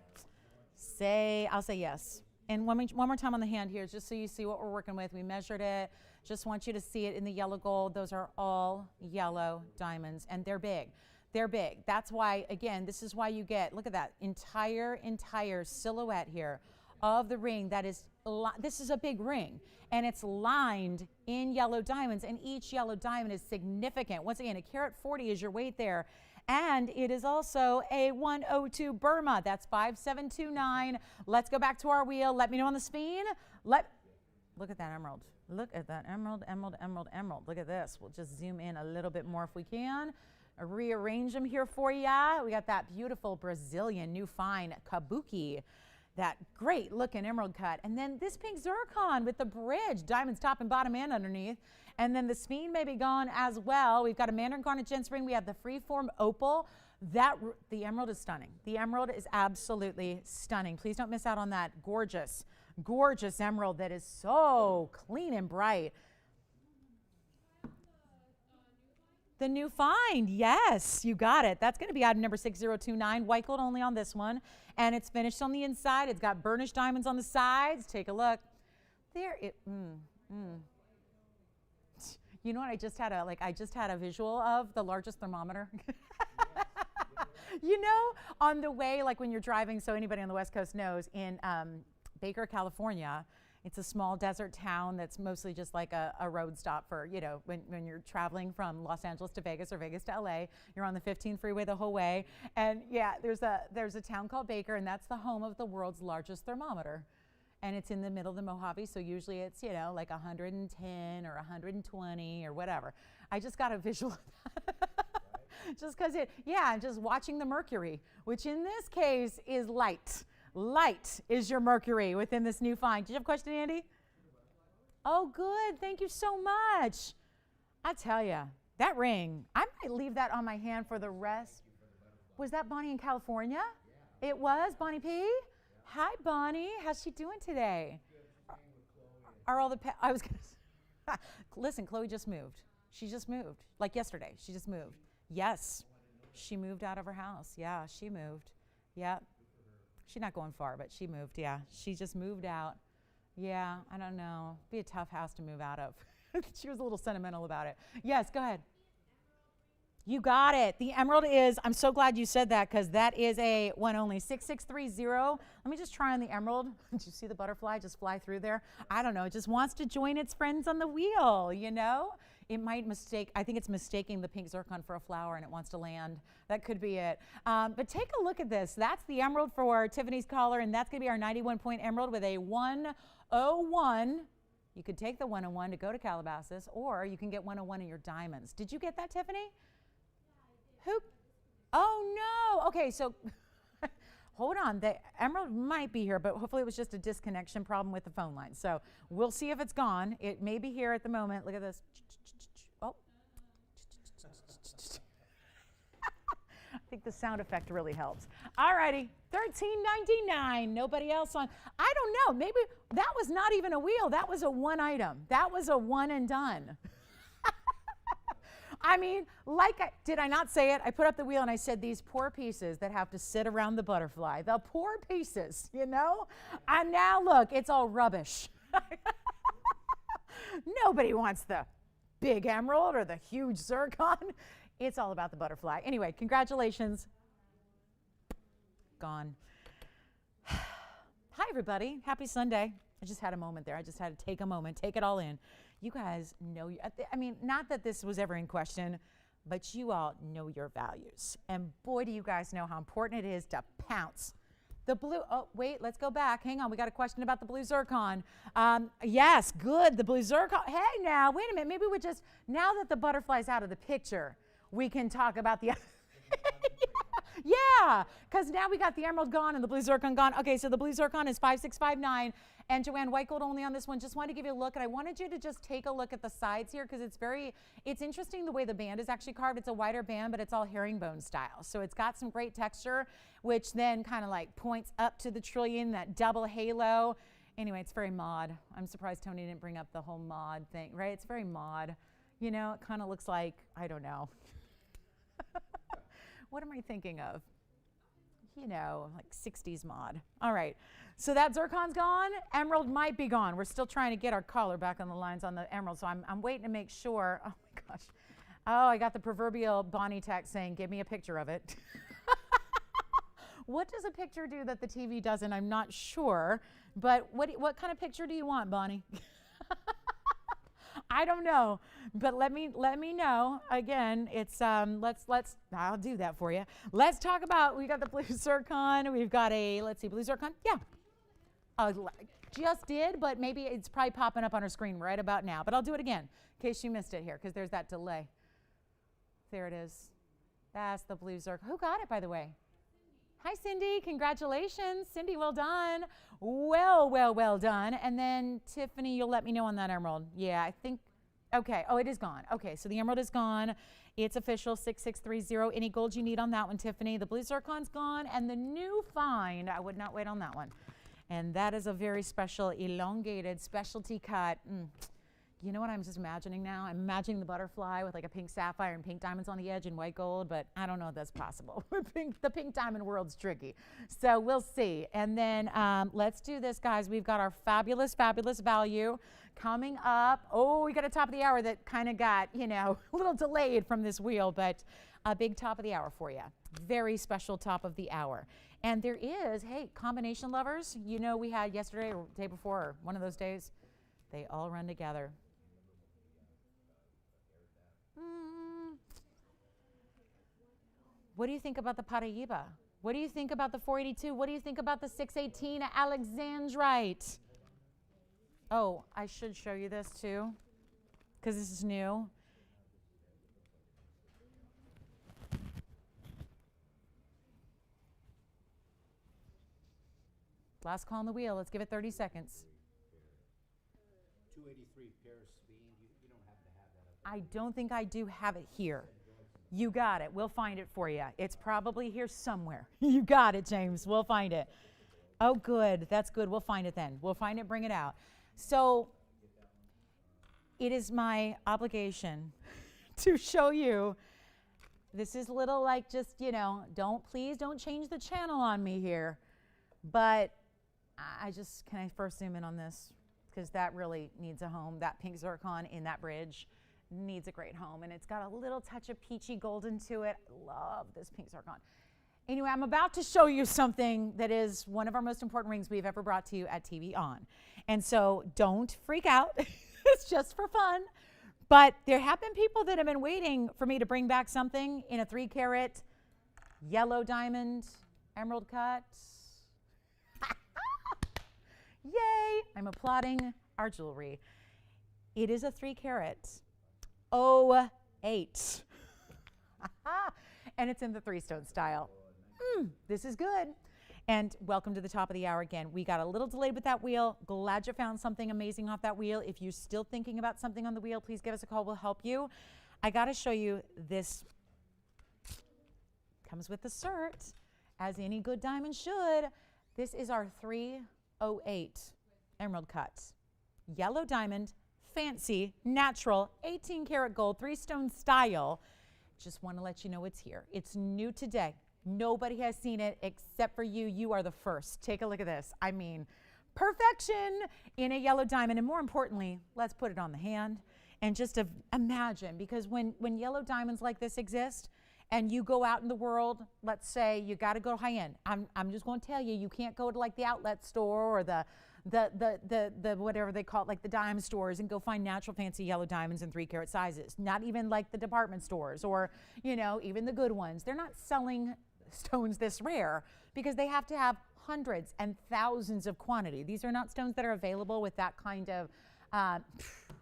I'll say yes. And one more time on the hand here, just so you see what we're working with. We measured it. Just want you to see it in the yellow gold. Those are all yellow diamonds, and they're big. They're big. That's why, again, this is why you get, look at that, entire silhouette here of the ring. That is, this is a big ring, and it's lined in yellow diamonds, and each yellow diamond is significant. Once again, a carat 40 is your weight there, and it is also a 102 Burma. That's 5729. Let's go back to our wheel. Let me know on the Speen. Look at that emerald. Look at that emerald, emerald, emerald, emerald. Look at this. We'll just zoom in a little bit more if we can. Rearrange them here for ya. We got that beautiful Brazilian new fine kabuki. That great looking emerald cut. And then this pink zircon with the bridge, diamonds top and bottom and underneath. And then the speen may be gone as well. We've got a mandarin garnet gem ring. We have the freeform opal. The emerald is stunning. The emerald is absolutely stunning. Please don't miss out on that gorgeous, gorgeous emerald that is so clean and bright. The new find, yes, you got it. That's going to be item number 6029, white gold only on this one. And it's finished on the inside. It's got burnished diamonds on the sides. Take a look. There it, You know what, I just had a visual of the largest thermometer. You know, on the way, like when you're driving, so anybody on the West Coast knows, in Baker, California, it's a small desert town that's mostly just like a road stop for, you know, when you're traveling from Los Angeles to Vegas or Vegas to LA, you're on the 15 freeway the whole way. And yeah, there's a town called Baker, and that's the home of the world's largest thermometer. And it's in the middle of the Mojave, so usually it's, you know, like 110 or 120 or whatever. I just got a visual of that. Just because just watching the mercury, which in this case is light. Light is your mercury within this new find. Did you have a question, Andy? Oh, good. Thank you so much. I tell you, that ring, I might leave that on my hand for the rest. Was that Bonnie in California? It was Bonnie P? Hi, Bonnie. How's she doing today? Are all the I was going to listen, Chloe just moved. She just moved. Like yesterday. She just moved. Yes. She moved out of her house. Yeah, she moved. Yep. She's not going far, but she moved. Yeah, she just moved out. Yeah, I don't know. Be a tough house to move out of. She was a little sentimental about it. Yes, go ahead. You got it. The emerald is, I'm so glad you said that because that is a one only, 6630. Let me just try on the emerald. Did you see the butterfly just fly through there? I don't know. It just wants to join its friends on the wheel, you know? It might I think it's mistaking the pink zircon for a flower and it wants to land. That could be it. But take a look at this. That's the emerald for Tiffany's collar, and that's going to be our 91-point emerald with a 101. You could take the 101 to go to Calabasas, or you can get 101 in your diamonds. Did you get that, Tiffany? Who? Oh, no. Okay, so hold on. The emerald might be here, but hopefully it was just a disconnection problem with the phone line. So we'll see if it's gone. It may be here at the moment. Look at this. Oh. I think the sound effect really helps. All righty, $13.99. Nobody else on. I don't know. Maybe that was not even a wheel. That was a one item. That was a one and done. I mean, did I not say it? I put up the wheel and I said these poor pieces that have to sit around the butterfly. The poor pieces, you know? And now look, it's all rubbish. Nobody wants the big emerald or the huge zircon. It's all about the butterfly. Anyway, congratulations. Gone. Hi, everybody. Happy Sunday. I just had a moment there. I just had to take a moment, take it all in. You guys know, I mean, not that this was ever in question, but you all know your values. And boy, do you guys know how important it is to pounce. The blue, oh, wait, let's go back. Hang on, we got a question about the blue zircon. Yes, good, the blue zircon. Hey, now, wait a minute. Maybe we just, now that the butterfly's out of the picture, we can talk about the yeah, because now we got the emerald gone and the blue zircon gone. Okay, so the blue zircon is 5659, and Joanne, white gold only on this one. Just wanted to give you a look, and I wanted you to just take a look at the sides here because it's interesting the way the band is actually carved. It's a wider band, but it's all herringbone style. So it's got some great texture, which then kind of like points up to the trillion, that double halo. Anyway, it's very mod. I'm surprised Tony didn't bring up the whole mod thing, right? It's very mod. You know, it kind of looks like, I don't know. What am I thinking of? You know, like 60s mod. All right, so that zircon's gone. Emerald might be gone. We're still trying to get our collar back on the lines on the emerald, so I'm waiting to make sure. Oh my gosh. Oh, I got the proverbial Bonnie text saying, give me a picture of it. What does a picture do that the TV doesn't? I'm not sure, but what kind of picture do you want, Bonnie? I don't know, but let me know. Again, it's I'll do that for you. Let's talk about, we got the blue zircon. We've got a, let's see, blue zircon. Yeah. just did, but maybe it's probably popping up on our screen right about now. But I'll do it again in case you missed it here, because there's that delay. There it is. That's the blue zircon. Who got it, by the way? Hi, Cindy. Congratulations. Cindy, well done. Well done. And then, Tiffany, you'll let me know on that emerald. Yeah, I think, okay. Oh, it is gone. Okay, so the emerald is gone. It's official, 6630. Any gold you need on that one, Tiffany. The blue zircon's gone, and the new find, I would not wait on that one. And that is a very special elongated specialty cut. You know what I'm just imagining now? I'm imagining the butterfly with like a pink sapphire and pink diamonds on the edge and white gold, but I don't know if that's possible. The pink diamond world's tricky. So we'll see. And then let's do this, guys. We've got our fabulous, fabulous value coming up. Oh, we got a top of the hour that kind of got, you know, a little delayed from this wheel, but a big top of the hour for you. Very special top of the hour. And there is, hey, combination lovers. You know, we had yesterday or day before, or one of those days, they all run together. What do you think about the Paraíba? What do you think about the 482? What do you think about the 618 Alexandrite? Oh, I should show you this too, because this is new. Last call on the wheel. Let's give it 30 seconds. 283 Paris Bean. You don't happen to have that. I don't think I do have it here. You got it. We'll find it for you. It's probably here somewhere. You got it, James. We'll find it. Oh, good. That's good. We'll find it then. We'll find it, bring it out. So it is my obligation to show you. This is little like just, you know, please don't change the channel on me here. But can I first zoom in on this? Because that really needs a home. That pink zircon in that bridge needs a great home, and it's got a little touch of peachy golden to it. Love this pink zircon. Anyway, I'm about to show you something that is one of our most important rings we've ever brought to you at TVON. And so don't freak out. It's just for fun. But there have been people that have been waiting for me to bring back something in a 3-carat yellow diamond emerald cut. Yay! I'm applauding our jewelry. It is a 3-carat. 08. And it's in the 3-stone style. This is good. And welcome to the top of the hour again. We got a little delayed with that wheel. Glad you found something amazing off that wheel. If you're still thinking about something on the wheel, please give us a call. We'll help you. I got to show you this. Comes with the cert, as any good diamond should. This is our 308 emerald cut. Yellow diamond. Fancy, natural, 18-karat gold, 3-stone style. Just want to let you know it's here. It's new today. Nobody has seen it except for you. You are the first. Take a look at this. I mean, perfection in a yellow diamond. And more importantly, let's put it on the hand and just imagine, because when yellow diamonds like this exist and you go out in the world, let's say you got to go high end. I'm just going to tell you, you can't go to like the outlet store or the whatever they call it, like the dime stores, and go find natural fancy yellow diamonds in 3-carat sizes. Not even like the department stores or, you know, even the good ones. They're not selling stones this rare because they have to have hundreds and thousands of quantity. These are not stones that are available with that kind of,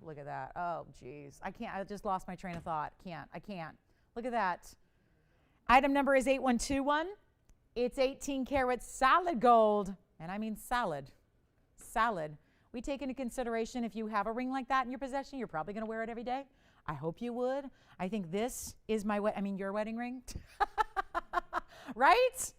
look at that. Oh, geez. I can't, I just lost my train of thought. I can't. Look at that. Item number is 8121. It's 18-karat solid gold, and I mean solid. We take into consideration if you have a ring like that in your possession, you're probably going to wear it every day. I hope you would. I think this is your wedding ring. Right?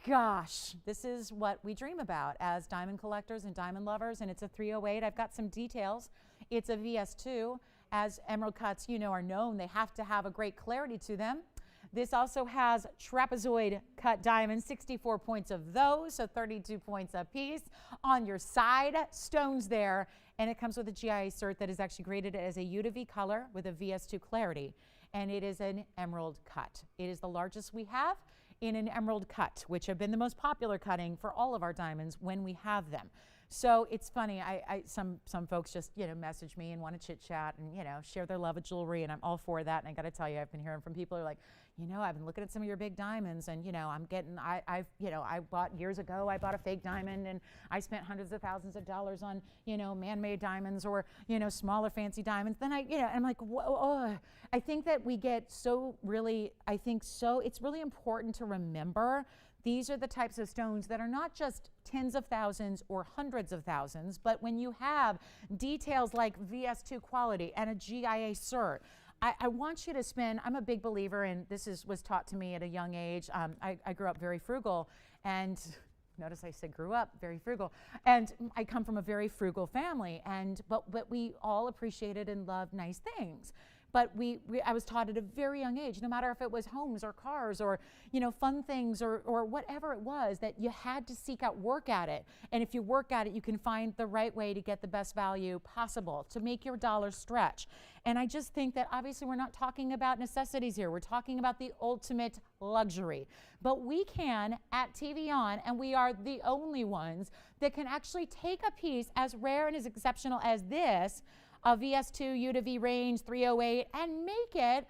Gosh, this is what we dream about as diamond collectors and diamond lovers, and it's a 308. I've got some details. It's a VS2. As emerald cuts, you know, are known, they have to have a great clarity to them. This also has trapezoid cut diamonds, 64 points of those, so 32 points a piece on your side stones there. And it comes with a GIA cert that is actually graded as a U to V color with a VS2 clarity. And it is an emerald cut. It is the largest we have in an emerald cut, which have been the most popular cutting for all of our diamonds when we have them. So it's funny, some folks just, message me and want to chit chat and, share their love of jewelry, and I'm all for that. And I got to tell you, I've been hearing from people who are like, I've been looking at some of your big diamonds, and, I bought years ago, I bought a fake diamond, and I spent hundreds of thousands of dollars on, man-made diamonds or, smaller fancy diamonds. Then I'm like, whoa. I think that we get it's really important to remember these are the types of stones that are not just tens of thousands or hundreds of thousands, but when you have details like VS2 quality and a GIA cert, I want you to spend, I'm a big believer in, was taught to me at a young age. I grew up very frugal, and notice I said grew up very frugal, and I come from a very frugal family, but we all appreciated and loved nice things. But I was taught at a very young age, no matter if it was homes or cars or, fun things or whatever it was, that you had to seek out work at it. And if you work at it, you can find the right way to get the best value possible, to make your dollar stretch. And I just think that obviously we're not talking about necessities here. We're talking about the ultimate luxury. But we can at TVON, and we are the only ones that can actually take a piece as rare and as exceptional as this, a VS2 U to V range 308, and make it,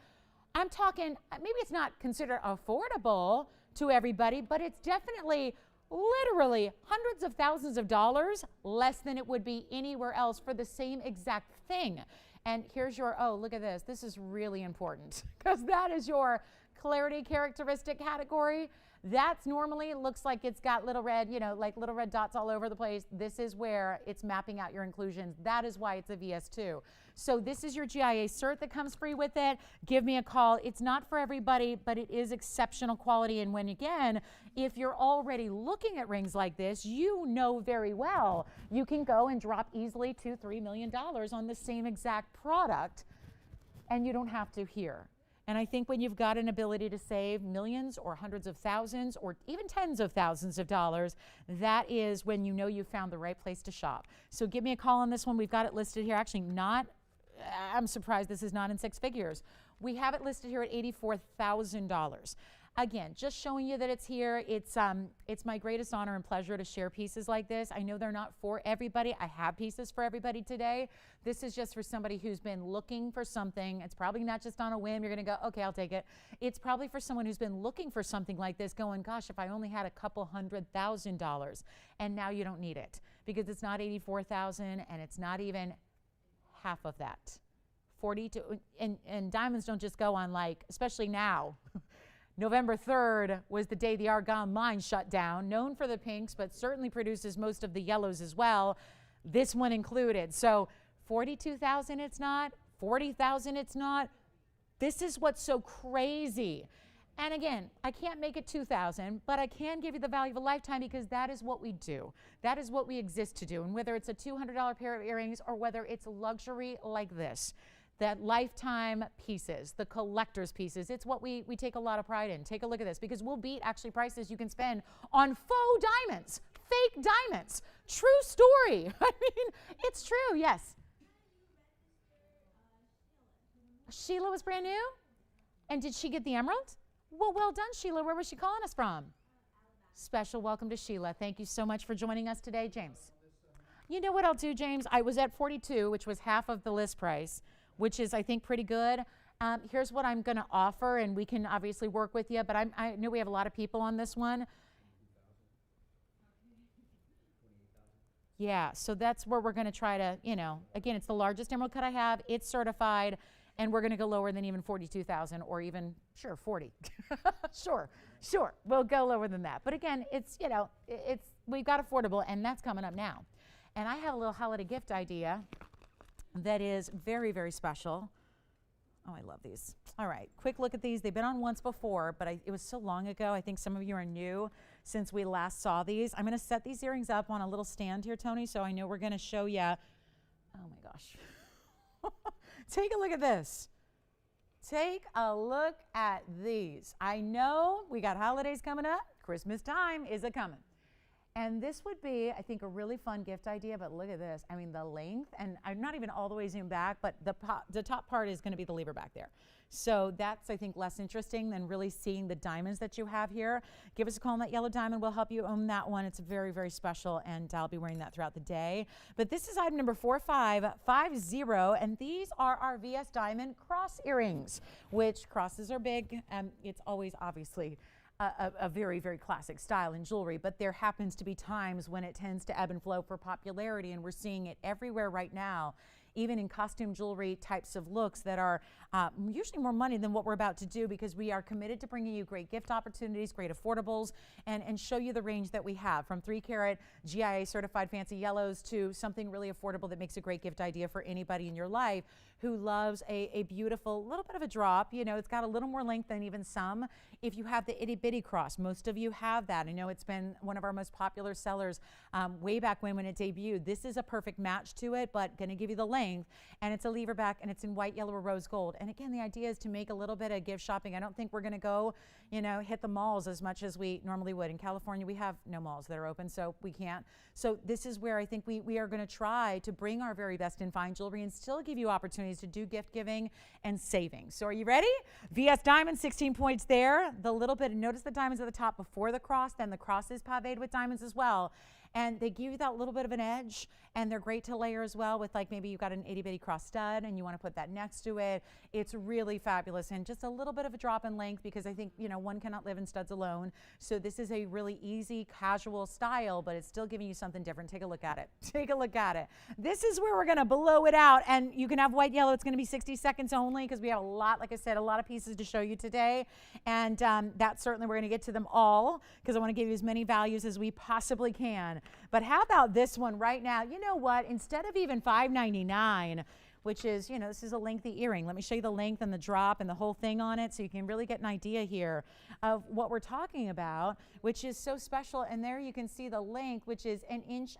I'm talking, maybe it's not considered affordable to everybody, but it's definitely literally hundreds of thousands of dollars less than it would be anywhere else for the same exact thing. And here's your, oh, look at this. This is really important because that is your clarity characteristic category. That's normally looks like it's got little red, like little red dots all over the place. This is where it's mapping out your inclusions. That is why it's a VS2. So this is your GIA cert that comes free with it. Give me a call. It's not for everybody, but it is exceptional quality. And when, again, if you're already looking at rings like this, you know very well you can go and drop easily $2-3 million on the same exact product, and you don't have to here. And I think when you've got an ability to save millions or hundreds of thousands or even tens of thousands of dollars, that is when you know you've found the right place to shop. So give me a call on this one. We've got it listed here. Actually, I'm surprised this is not in six figures. We have it listed here at $84,000. Again, just showing you that it's here. It's my greatest honor and pleasure to share pieces like this. I know they're not for everybody. I have pieces for everybody today. This is just for somebody who's been looking for something. It's probably not just on a whim. You're going to go, okay, I'll take it. It's probably for someone who's been looking for something like this going, gosh, if I only had a couple $100,000, and now you don't need it because it's not $84,000 and it's not even half of that. 42, and diamonds don't just go on like, especially now. November 3rd was the day the Argonne mine shut down, known for the pinks, but certainly produces most of the yellows as well, this one included. So 42,000 it's not, 40,000 it's not. This is what's so crazy. And again, I can't make it 2,000, but I can give you the value of a lifetime because that is what we do. That is what we exist to do. And whether it's a $200 pair of earrings or whether it's luxury like this, that lifetime pieces, the collector's pieces, it's what we take a lot of pride in. Take a look at this because we'll beat actually prices you can spend on faux diamonds, fake diamonds. True story. I mean, it's true, yes. Sheila was brand new? And did she get the emerald? Well done, Sheila. Where was she calling us from? Special welcome to Sheila. Thank you so much for joining us today, James. You know what I'll do, James? I was at 42, which was half of the list price, which is, I think, pretty good. Here's what I'm going to offer, and we can obviously work with you, but I know we have a lot of people on this one. Yeah, so that's where we're going to try to, again, it's the largest emerald cut I have. It's certified, and we're going to go lower than even 42,000 or even, sure, 40. Sure. We'll go lower than that. But again, it's, we've got affordable, and that's coming up now. And I have a little holiday gift idea that is very, very special. Oh, I love these. All right, quick look at these. They've been on once before, but it was so long ago. I think some of you are new since we last saw these. I'm going to set these earrings up on a little stand here, Tony, so I know we're going to show you. Oh, my gosh. Take a look at this. Take a look at these. I know we got holidays coming up. Christmas time is a-coming. And this would be, I think, a really fun gift idea, but look at this. I mean, the length, and I'm not even all the way zoomed back, but the top part is going to be the lever back there. So that's, I think, less interesting than really seeing the diamonds that you have here. Give us a call on that yellow diamond. We'll help you own that one. It's very, very special, and I'll be wearing that throughout the day. But this is item number 4550, and these are our VS Diamond cross earrings, which crosses are big. It's always, obviously, a very, very classic style in jewelry, but there happens to be times when it tends to ebb and flow for popularity, and we're seeing it everywhere right now, even in costume jewelry types of looks that are usually more money than what we're about to do, because we are committed to bringing you great gift opportunities, great affordables, and show you the range that we have, from 3-carat GIA certified fancy yellows to something really affordable that makes a great gift idea for anybody in your life who loves a beautiful little bit of a drop. You know, it's got a little more length than even some. If you have the itty bitty cross, most of you have that. I know it's been one of our most popular sellers way back when it debuted. This is a perfect match to it, but going to give you the length, and it's a lever back, and it's in white, yellow, or rose gold. And again, the idea is to make a little bit of gift shopping. I don't think we're going to go, you know, hit the malls as much as we normally would. In California, we have no malls that are open, so we can't. So this is where I think we are going to try to bring our very best in fine jewelry and still give you opportunities to do gift giving and saving. So are you ready? VS Diamond, 16 points there. The little bit, notice the diamonds at the top before the cross, then the cross is paved with diamonds as well. And they give you that little bit of an edge, and they're great to layer as well with, like, maybe you've got an itty bitty cross stud and you want to put that next to it. It's really fabulous, and just a little bit of a drop in length, because I think, you know, one cannot live in studs alone. So this is a really easy, casual style, but it's still giving you something different. Take a look at it. Take a look at it. This is where we're going to blow it out, and you can have white, yellow. It's going to be 60 seconds only, because we have a lot, like I said, a lot of pieces to show you today. And that certainly we're going to get to them all, because I want to give you as many values as we possibly can. But how about this one right now? You know what? Instead of even $5.99, which is, you know, this is a lengthy earring. Let me show you the length and the drop and the whole thing on it, so you can really get an idea here of what we're talking about, which is so special. And there you can see the length, which is 1.5 inches.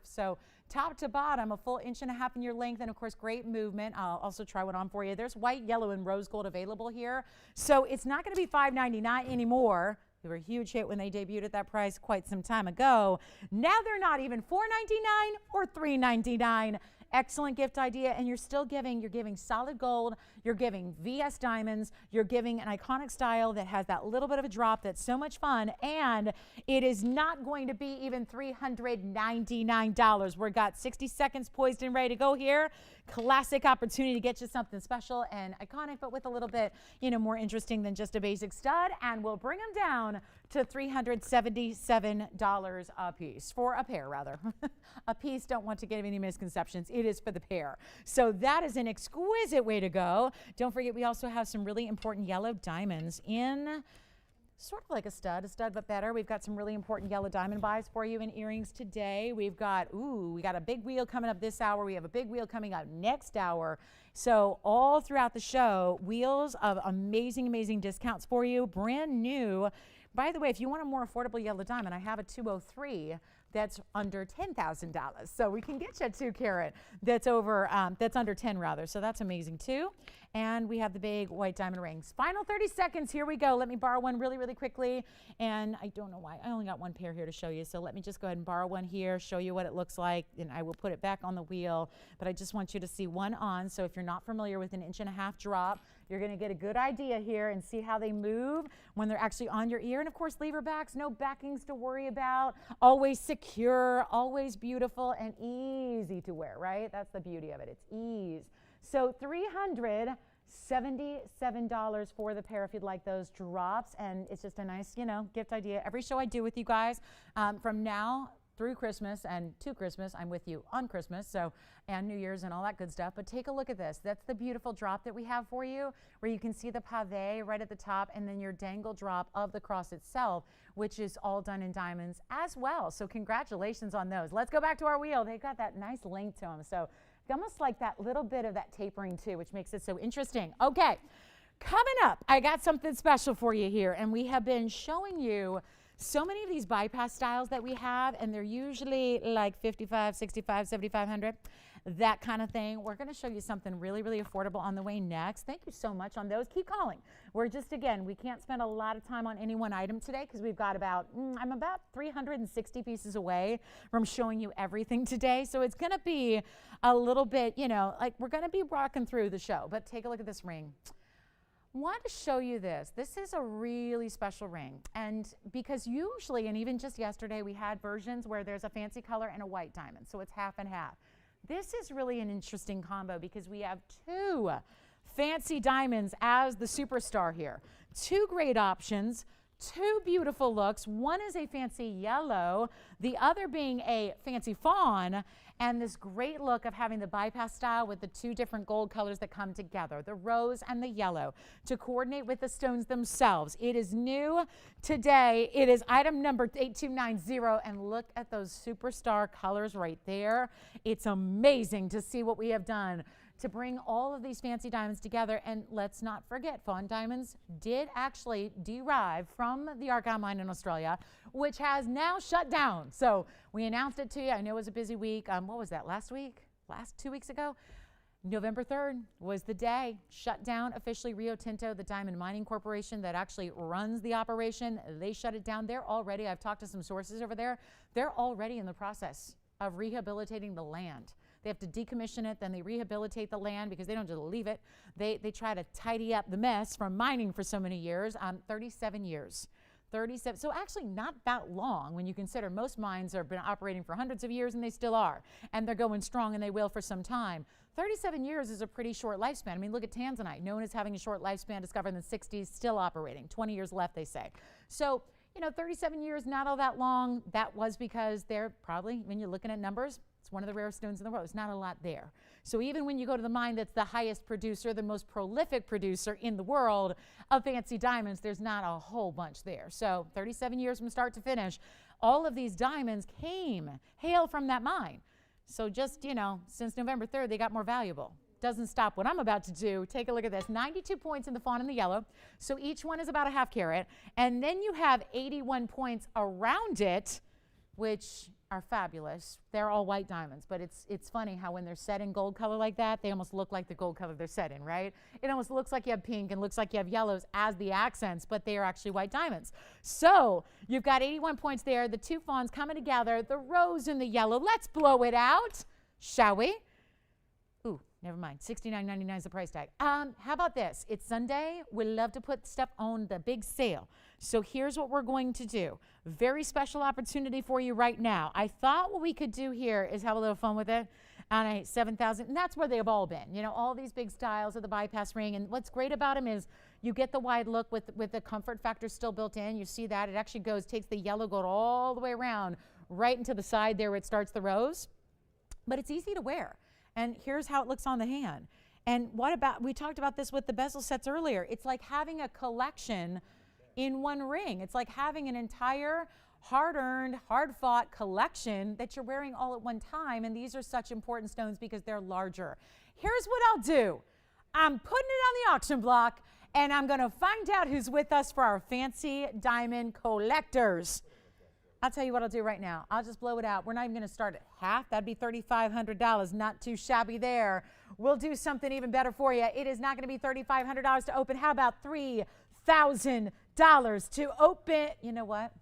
So top to bottom, a full 1.5 inches in your length, and of course, great movement. I'll also try one on for you. There's white, yellow, and rose gold available here. So it's not going to be $5.99 anymore. They were a huge hit when they debuted at that price quite some time ago. Now they're not even $4.99 or $3.99. Excellent gift idea, and you're giving solid gold, you're giving VS diamonds, you're giving an iconic style that has that little bit of a drop that's so much fun, and it is not going to be even $399. We've got 60 seconds poised and ready to go here. Classic opportunity to get you something special and iconic, but with a little bit, you know, more interesting than just a basic stud, and we'll bring them down to $377 a piece, for a pair rather. A piece, don't want to give any misconceptions. It is for the pair. So that is an exquisite way to go. Don't forget, we also have some really important yellow diamonds in sort of like a stud but better. We've got some really important yellow diamond buys for you in earrings today. We've got, we got a big wheel coming up this hour. We have a big wheel coming up next hour. So all throughout the show, wheels of amazing, amazing discounts for you, brand new. By the way, if you want a more affordable yellow diamond, I have a 203 that's under $10,000. So we can get you a 2-carat that's over, that's under 10 rather. So that's amazing too. And we have the big white diamond rings. Final 30 seconds, here we go. Let me borrow one really, really quickly. And I don't know why, I only got one pair here to show you. So let me just go ahead and borrow one here, show you what it looks like, and I will put it back on the wheel. But I just want you to see one on. So if you're not familiar with an 1.5 inch drop, you're gonna get a good idea here and see how they move when they're actually on your ear. And of course, lever backs, no backings to worry about. Always secure, always beautiful, and easy to wear, right? That's the beauty of it, it's ease. So $377 for the pair if you'd like those drops. And it's just a nice, you know, gift idea. Every show I do with you guys from now through Christmas and to Christmas, I'm with you on Christmas, so, and New Year's and all that good stuff. But take a look at this. That's the beautiful drop that we have for you, where you can see the pave right at the top, and then your dangle drop of the cross itself, which is all done in diamonds as well. So congratulations on those. Let's go back to our wheel. They've got that nice length to them. So almost like that little bit of that tapering too, which makes it so interesting. Okay, coming up, I got something special for you here, and we have been showing you So many of these bypass styles that we have, and they're usually like 55, 65, 7,500, that kind of thing. We're going to show you something really, really affordable on the way next. Thank you so much on those. Keep calling. We're just, again, we can't spend a lot of time on any one item today because we've got I'm about 360 pieces away from showing you everything today. So it's going to be a little bit, like we're going to be rocking through the show. But take a look at this ring. Want to show you this. This is a really special ring. And because usually, and even just yesterday, we had versions where there's a fancy color and a white diamond. So it's half and half. This is really an interesting combo because we have two fancy diamonds as the superstar here. Two great options, two beautiful looks. One is a fancy yellow, the other being a fancy fawn, and this great look of having the bypass style with the two different gold colors that come together, the rose and the yellow, to coordinate with the stones themselves. It is new today. It is item number 8290, and look at those superstar colors right there. It's amazing to see what we have done to bring all of these fancy diamonds together. And let's not forget, fawn diamonds did actually derive from the Argyle mine in Australia, which has now shut down. So we announced it to you. I know it was a busy week. What was that, last 2 weeks ago? November 3rd was the day. Shut down officially. Rio Tinto, the diamond mining corporation that actually runs the operation, they shut it down. They're already, I've talked to some sources over there, they're already in the process of rehabilitating the land. They have to decommission it, then they rehabilitate the land because they don't just leave it. They try to tidy up the mess from mining for so many years. 37 years. 37, so actually not that long when you consider most mines have been operating for hundreds of years, and they still are. And they're going strong, and they will for some time. 37 years is a pretty short lifespan. I mean, look at Tanzanite, known as having a short lifespan, discovered in the 60s, still operating. 20 years left, they say. So, 37 years, not all that long. That was because they're probably, when you're looking at numbers, it's one of the rarest stones in the world. There's not a lot there. So even when you go to the mine that's the highest producer, the most prolific producer in the world of fancy diamonds, there's not a whole bunch there. So 37 years from start to finish, all of these diamonds hail from that mine. So just, since November 3rd, they got more valuable. Doesn't stop what I'm about to do. Take a look at this. 92 points in the fawn and the yellow. So each one is about a half carat. And then you have 81 points around it, which are fabulous. They're all white diamonds, but it's funny how when they're set in gold color like that, they almost look like the gold color they're set in, right? It almost looks like you have pink and looks like you have yellows as the accents, but they are actually white diamonds. So you've got 81 points there. The two fawns coming together, the rose and the yellow. Let's blow it out, shall we? Ooh, never mind. $69.99 is the price tag. How about this? It's Sunday. We love to put stuff on the big sale. So here's what we're going to do. Very special opportunity for you right now. I thought what we could do here is have a little fun with it on a 7,000. And that's where they've all been. All these big styles of the bypass ring. And what's great about them is you get the wide look with the comfort factor still built in. You see that. It actually takes the yellow gold all the way around, right into the side there where it starts the rose. But it's easy to wear. And here's how it looks on the hand. And we talked about this with the bezel sets earlier. It's like having a collection in one ring. It's like having an entire hard-earned, hard-fought collection that you're wearing all at one time. And these are such important stones because they're larger. Here's what I'll do. I'm putting it on the auction block, and I'm going to find out who's with us for our fancy diamond collectors. I'll tell you what I'll do right now. I'll just blow it out. We're not even going to start at half. That'd be $3,500. Not too shabby there. We'll do something even better for you. It is not going to be $3,500 to open. How about $3,000 to open? You know what?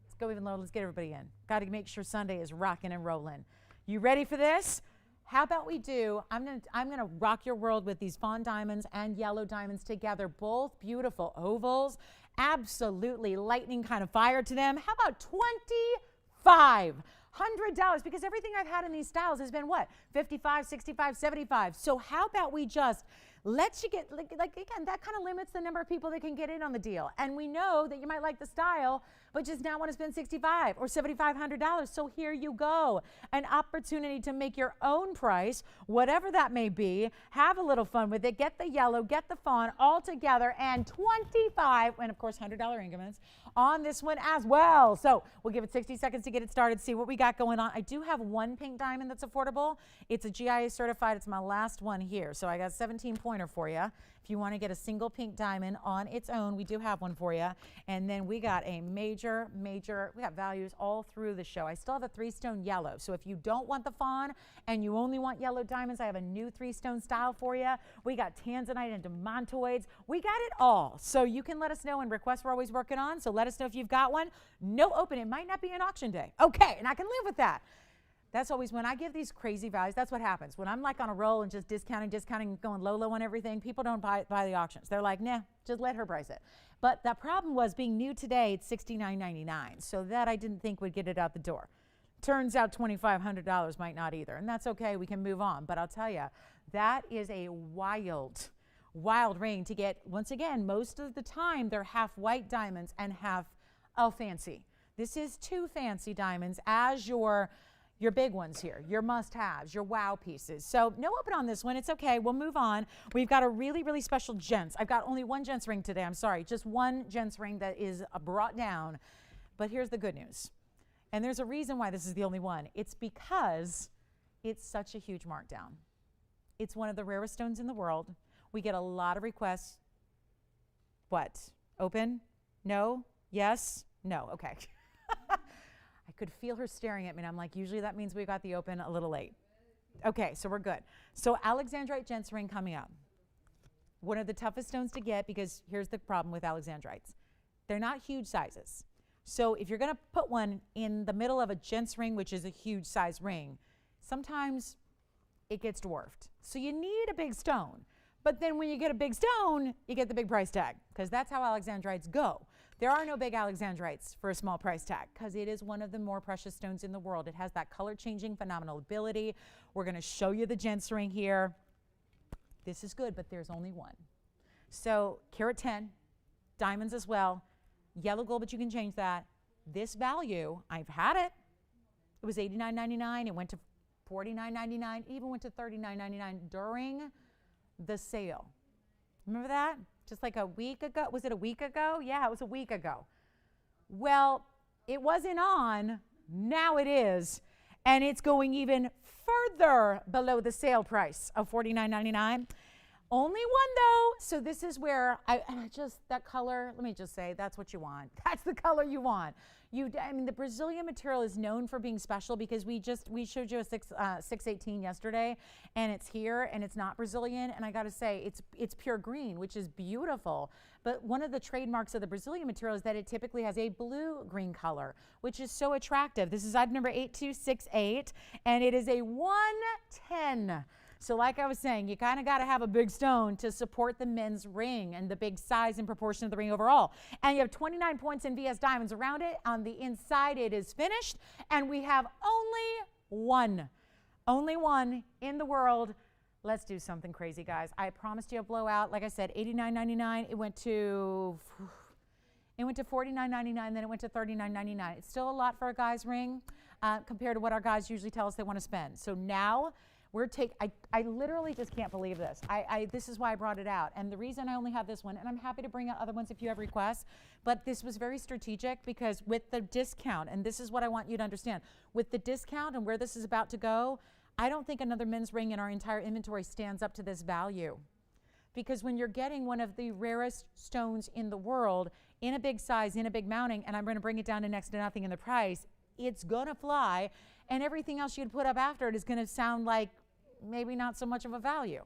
Let's go even lower. Let's get everybody in. Got to make sure Sunday is rocking and rolling. You ready for this? How about we do, I'm gonna rock your world with these fawn diamonds and yellow diamonds together, both beautiful ovals, absolutely lightning kind of fire to them. How about $2,500? Because everything I've had in these styles has been what? 55, 65, 75. So how about we just let you get, like again, that kind of limits the number of people that can get in on the deal. And we know that you might like the style, but just now want to spend $6,500 or $7,500. So here you go. An opportunity to make your own price, whatever that may be. Have a little fun with it. Get the yellow, get the fawn all together, and $25, and of course $100 increments on this one as well. So we'll give it 60 seconds to get it started, see what we got going on. I do have one pink diamond that's affordable. It's a GIA certified. It's my last one here. So I got 17 points. pointer for you. If you want to get a single pink diamond on its own, we do have one for you. And then we got a major, we got values all through the show. I still have a 3-stone yellow. So if you don't want the fawn and you only want yellow diamonds, I have a new 3-stone style for you. We got tanzanite and demantoids. We got it all. So you can let us know, and requests we're always working on. So let us know if you've got one. No open. It might not be an auction day. Okay, and I can live with that. That's always when I give these crazy values, that's what happens. When I'm like on a roll and just discounting, going low on everything, people don't buy the auctions. They're like, nah, just let her price it. But the problem was being new today, it's $69.99. So that I didn't think would get it out the door. Turns out $2,500 might not either. And that's okay, we can move on. But I'll tell you, that is a wild ring to get. Once again, most of the time they're half white diamonds and half fancy. This is 2 fancy diamonds as your big ones here, your must-haves, your wow pieces. So no open on this one. It's okay. We'll move on. We've got a really special gents. I've got only one gents ring today. I'm sorry. Just one gents ring that is brought down. But here's the good news. And there's a reason why this is the only one. It's because it's such a huge markdown. It's one of the rarest stones in the world. We get a lot of requests. What? Open? No? Yes? No. Okay. I could feel her staring at me, and I'm like, usually that means we got the open a little late. Okay, so we're good. So Alexandrite gents ring coming up. One of the toughest stones to get, because here's the problem with Alexandrites. They're not huge sizes. So if you're going to put one in the middle of a gents ring, which is a huge size ring, sometimes it gets dwarfed. So you need a big stone. But then when you get a big stone, you get the big price tag, because that's how Alexandrites go. There are no big Alexandrites for a small price tag, because it is one of the more precious stones in the world. It has that color-changing phenomenal ability. We're going to show you the gents ring here. This is good, but there's only one. So carat 10, diamonds as well, yellow gold, but you can change that. This value, I've had it. It was $89.99. It went to $49.99, even went to $39.99 during the sale. Remember that? Just like a week ago. Was it a week ago? Yeah, it was a week ago. Well, it wasn't on. Now it is. And it's going even further below the sale price of $49.99. Only one though. So this is where that color, let me just say, that's what you want. That's the color you want. I mean, the Brazilian material is known for being special, because we showed you a 618 yesterday, and it's here, and it's not Brazilian. And I got to say, it's pure green, which is beautiful. But one of the trademarks of the Brazilian material is that it typically has a blue-green color, which is so attractive. This is item number 8268, and it is a 110. So like I was saying, you kind of got to have a big stone to support the men's ring and the big size and proportion of the ring overall. And you have 29 points in VS diamonds around it. On the inside, it is finished. And we have only one in the world. Let's do something crazy, guys. I promised you a blowout. Like I said, $89.99. It went to $49.99, then it went to $39.99. It's still a lot for a guy's ring compared to what our guys usually tell us they want to spend. So now I literally just can't believe this. This is why I brought it out. And the reason I only have this one, and I'm happy to bring out other ones if you have requests, but this was very strategic, because with the discount, and this is what I want you to understand, with the discount and where this is about to go, I don't think another men's ring in our entire inventory stands up to this value. Because when you're getting one of the rarest stones in the world, in a big size, in a big mounting, and I'm going to bring it down to next to nothing in the price, it's going to fly, and everything else you'd put up after it is going to sound like maybe not so much of a value.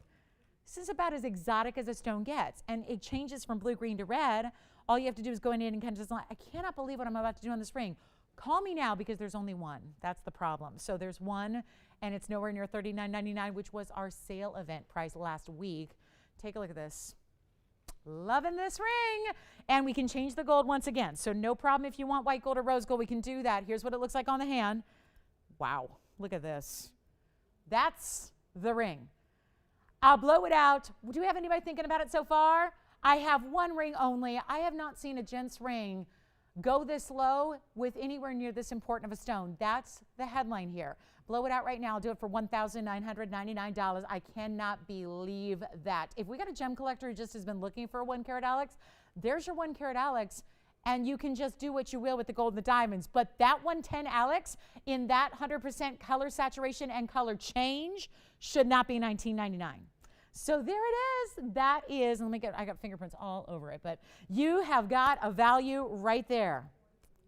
This is about as exotic as a stone gets, and it changes from blue, green to red. All you have to do is go in and kind of just like, I cannot believe what I'm about to do on this ring. Call me now, because there's only one. That's the problem. So there's one, and it's nowhere near $39.99, which was our sale event price last week. Take a look at this. Loving this ring. And we can change the gold once again. So no problem if you want white gold or rose gold, we can do that. Here's what it looks like on the hand. Wow, look at this. That's the ring. I'll blow it out. Do we have anybody thinking about it so far? I have one ring only. I have not seen a gents ring go this low with anywhere near this important of a stone. That's the headline here. Blow it out right now. I'll do it for $1,999. I cannot believe that. If we got a gem collector who just has been looking for a 1 carat Alex, there's your 1 carat Alex. And you can just do what you will with the gold and the diamonds. But that 110 Alex in that 100% color saturation and color change should not be $19.99. So there it is. That is, I got fingerprints all over it, but you have got a value right there.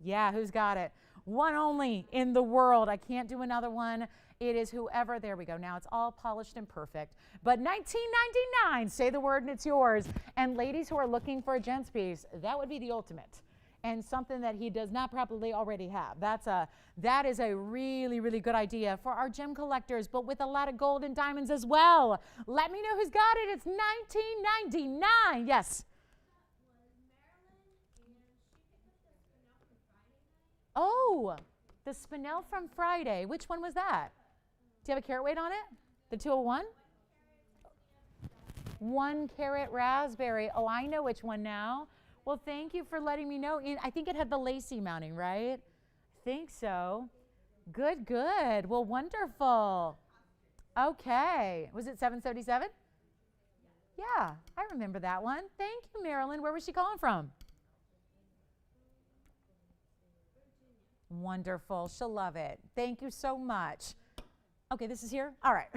Yeah, who's got it? One only in the world. I can't do another one. It is whoever. There we go. Now it's all polished and perfect. But $19.99, say the word and it's yours. And ladies who are looking for a gents piece, that would be the ultimate. And something that he does not probably already have. That is a really, really good idea for our gem collectors, but with a lot of gold and diamonds as well. Let me know who's got it. It's $19.99. Yes. Oh, the spinel from Friday. Which one was that? Do you have a carat weight on it? The 201? 1 carat raspberry. Oh, I know which one now. Well, thank you for letting me know. I think it had the lacy mounting, right? I think so. Good, good. Well, wonderful. Okay. Was it 777? Yeah, I remember that one. Thank you, Marilyn. Where was she calling from? Wonderful. She'll love it. Thank you so much. Okay, this is here? All right.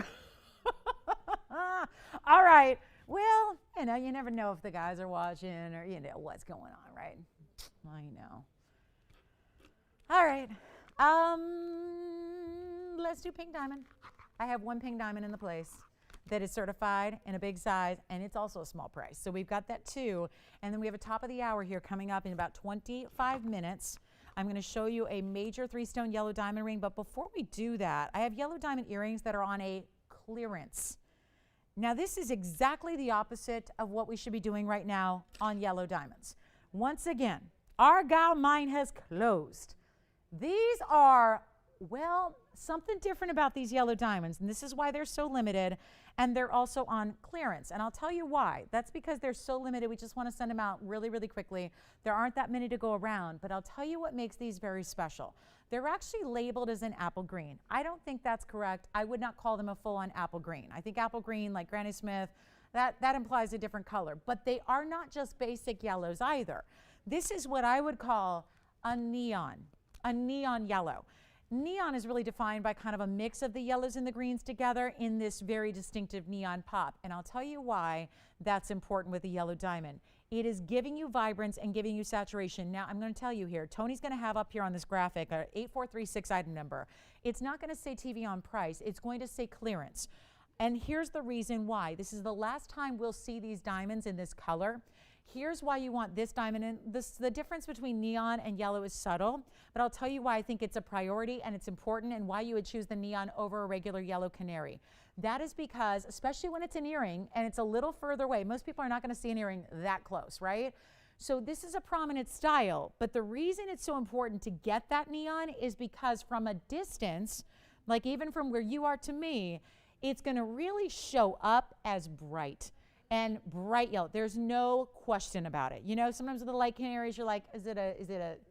All right. Well, you never know if the guys are watching or, what's going on, right? I know. All right. Let's do pink diamond. I have 1 pink diamond in the place that is certified in a big size, and it's also a small price. So we've got that too. And then we have a top of the hour here coming up in about 25 minutes. I'm going to show you a major 3-stone yellow diamond ring. But before we do that, I have yellow diamond earrings that are on a clearance. Now, this is exactly the opposite of what we should be doing right now on yellow diamonds. Once again, Argyle Mine has closed. These are, well, something different about these yellow diamonds, and this is why they're so limited, and they're also on clearance. And I'll tell you why. That's because they're so limited, we just want to send them out really, really quickly. There aren't that many to go around, but I'll tell you what makes these very special. They're actually labeled as an apple green. I don't think that's correct. I would not call them a full-on apple green. I think apple green, like Granny Smith, that implies a different color. But they are not just basic yellows either. This is what I would call a neon yellow. Neon is really defined by kind of a mix of the yellows and the greens together in this very distinctive neon pop. And I'll tell you why that's important with a yellow diamond. It is giving you vibrance and giving you saturation. Now, I'm going to tell you here, Tony's going to have up here on this graphic a 8436 item number. It's not going to say TVON price. It's going to say clearance. And here's the reason why. This is the last time we'll see these diamonds in this color. Here's why you want this diamond. And the difference between neon and yellow is subtle, but I'll tell you why I think it's a priority and it's important and why you would choose the neon over a regular yellow canary. That is because, especially when it's an earring and it's a little further away, most people are not going to see an earring that close, right? So this is a prominent style, but the reason it's so important to get that neon is because from a distance, like even from where you are to me, it's going to really show up as bright. And bright yellow, there's no question about it. Sometimes with the light canaries, you're like, is it a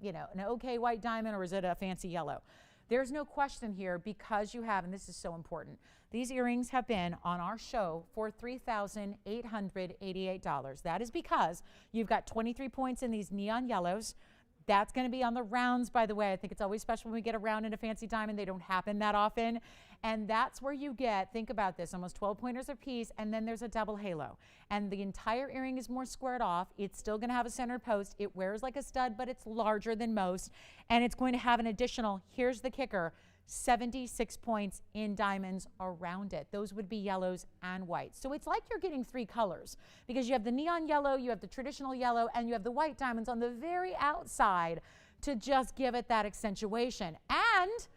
an okay white diamond or is it a fancy yellow? There's no question here because you have, and this is so important, these earrings have been on our show for $3,888. That is because you've got 23 points in these neon yellows. That's going to be on the rounds, by the way. I think it's always special when we get a round in a fancy diamond. They don't happen that often. And that's where you get, think about this, almost 12 pointers a piece, and then there's a double halo. And the entire earring is more squared off. It's still going to have a center post. It wears like a stud, but it's larger than most. And it's going to have an additional, here's the kicker, 76 points in diamonds around it. Those would be yellows and whites. So it's like you're getting 3 colors because you have the neon yellow, you have the traditional yellow, and you have the white diamonds on the very outside to just give it that accentuation. And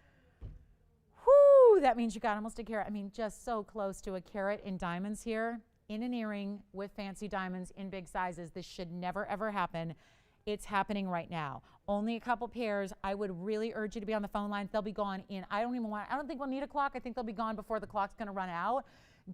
whoo, that means you got almost a carat. I mean, just so close to a carat in diamonds here in an earring with fancy diamonds in big sizes. This should never, ever happen. It's happening right now. Only a couple pairs. I would really urge you to be on the phone lines. They'll be gone in, I don't think we'll need a clock. I think they'll be gone before the clock's going to run out.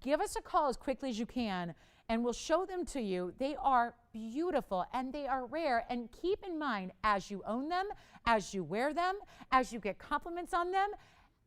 Give us a call as quickly as you can, and we'll show them to you. They are beautiful, and they are rare. And keep in mind, as you own them, as you wear them, as you get compliments on them,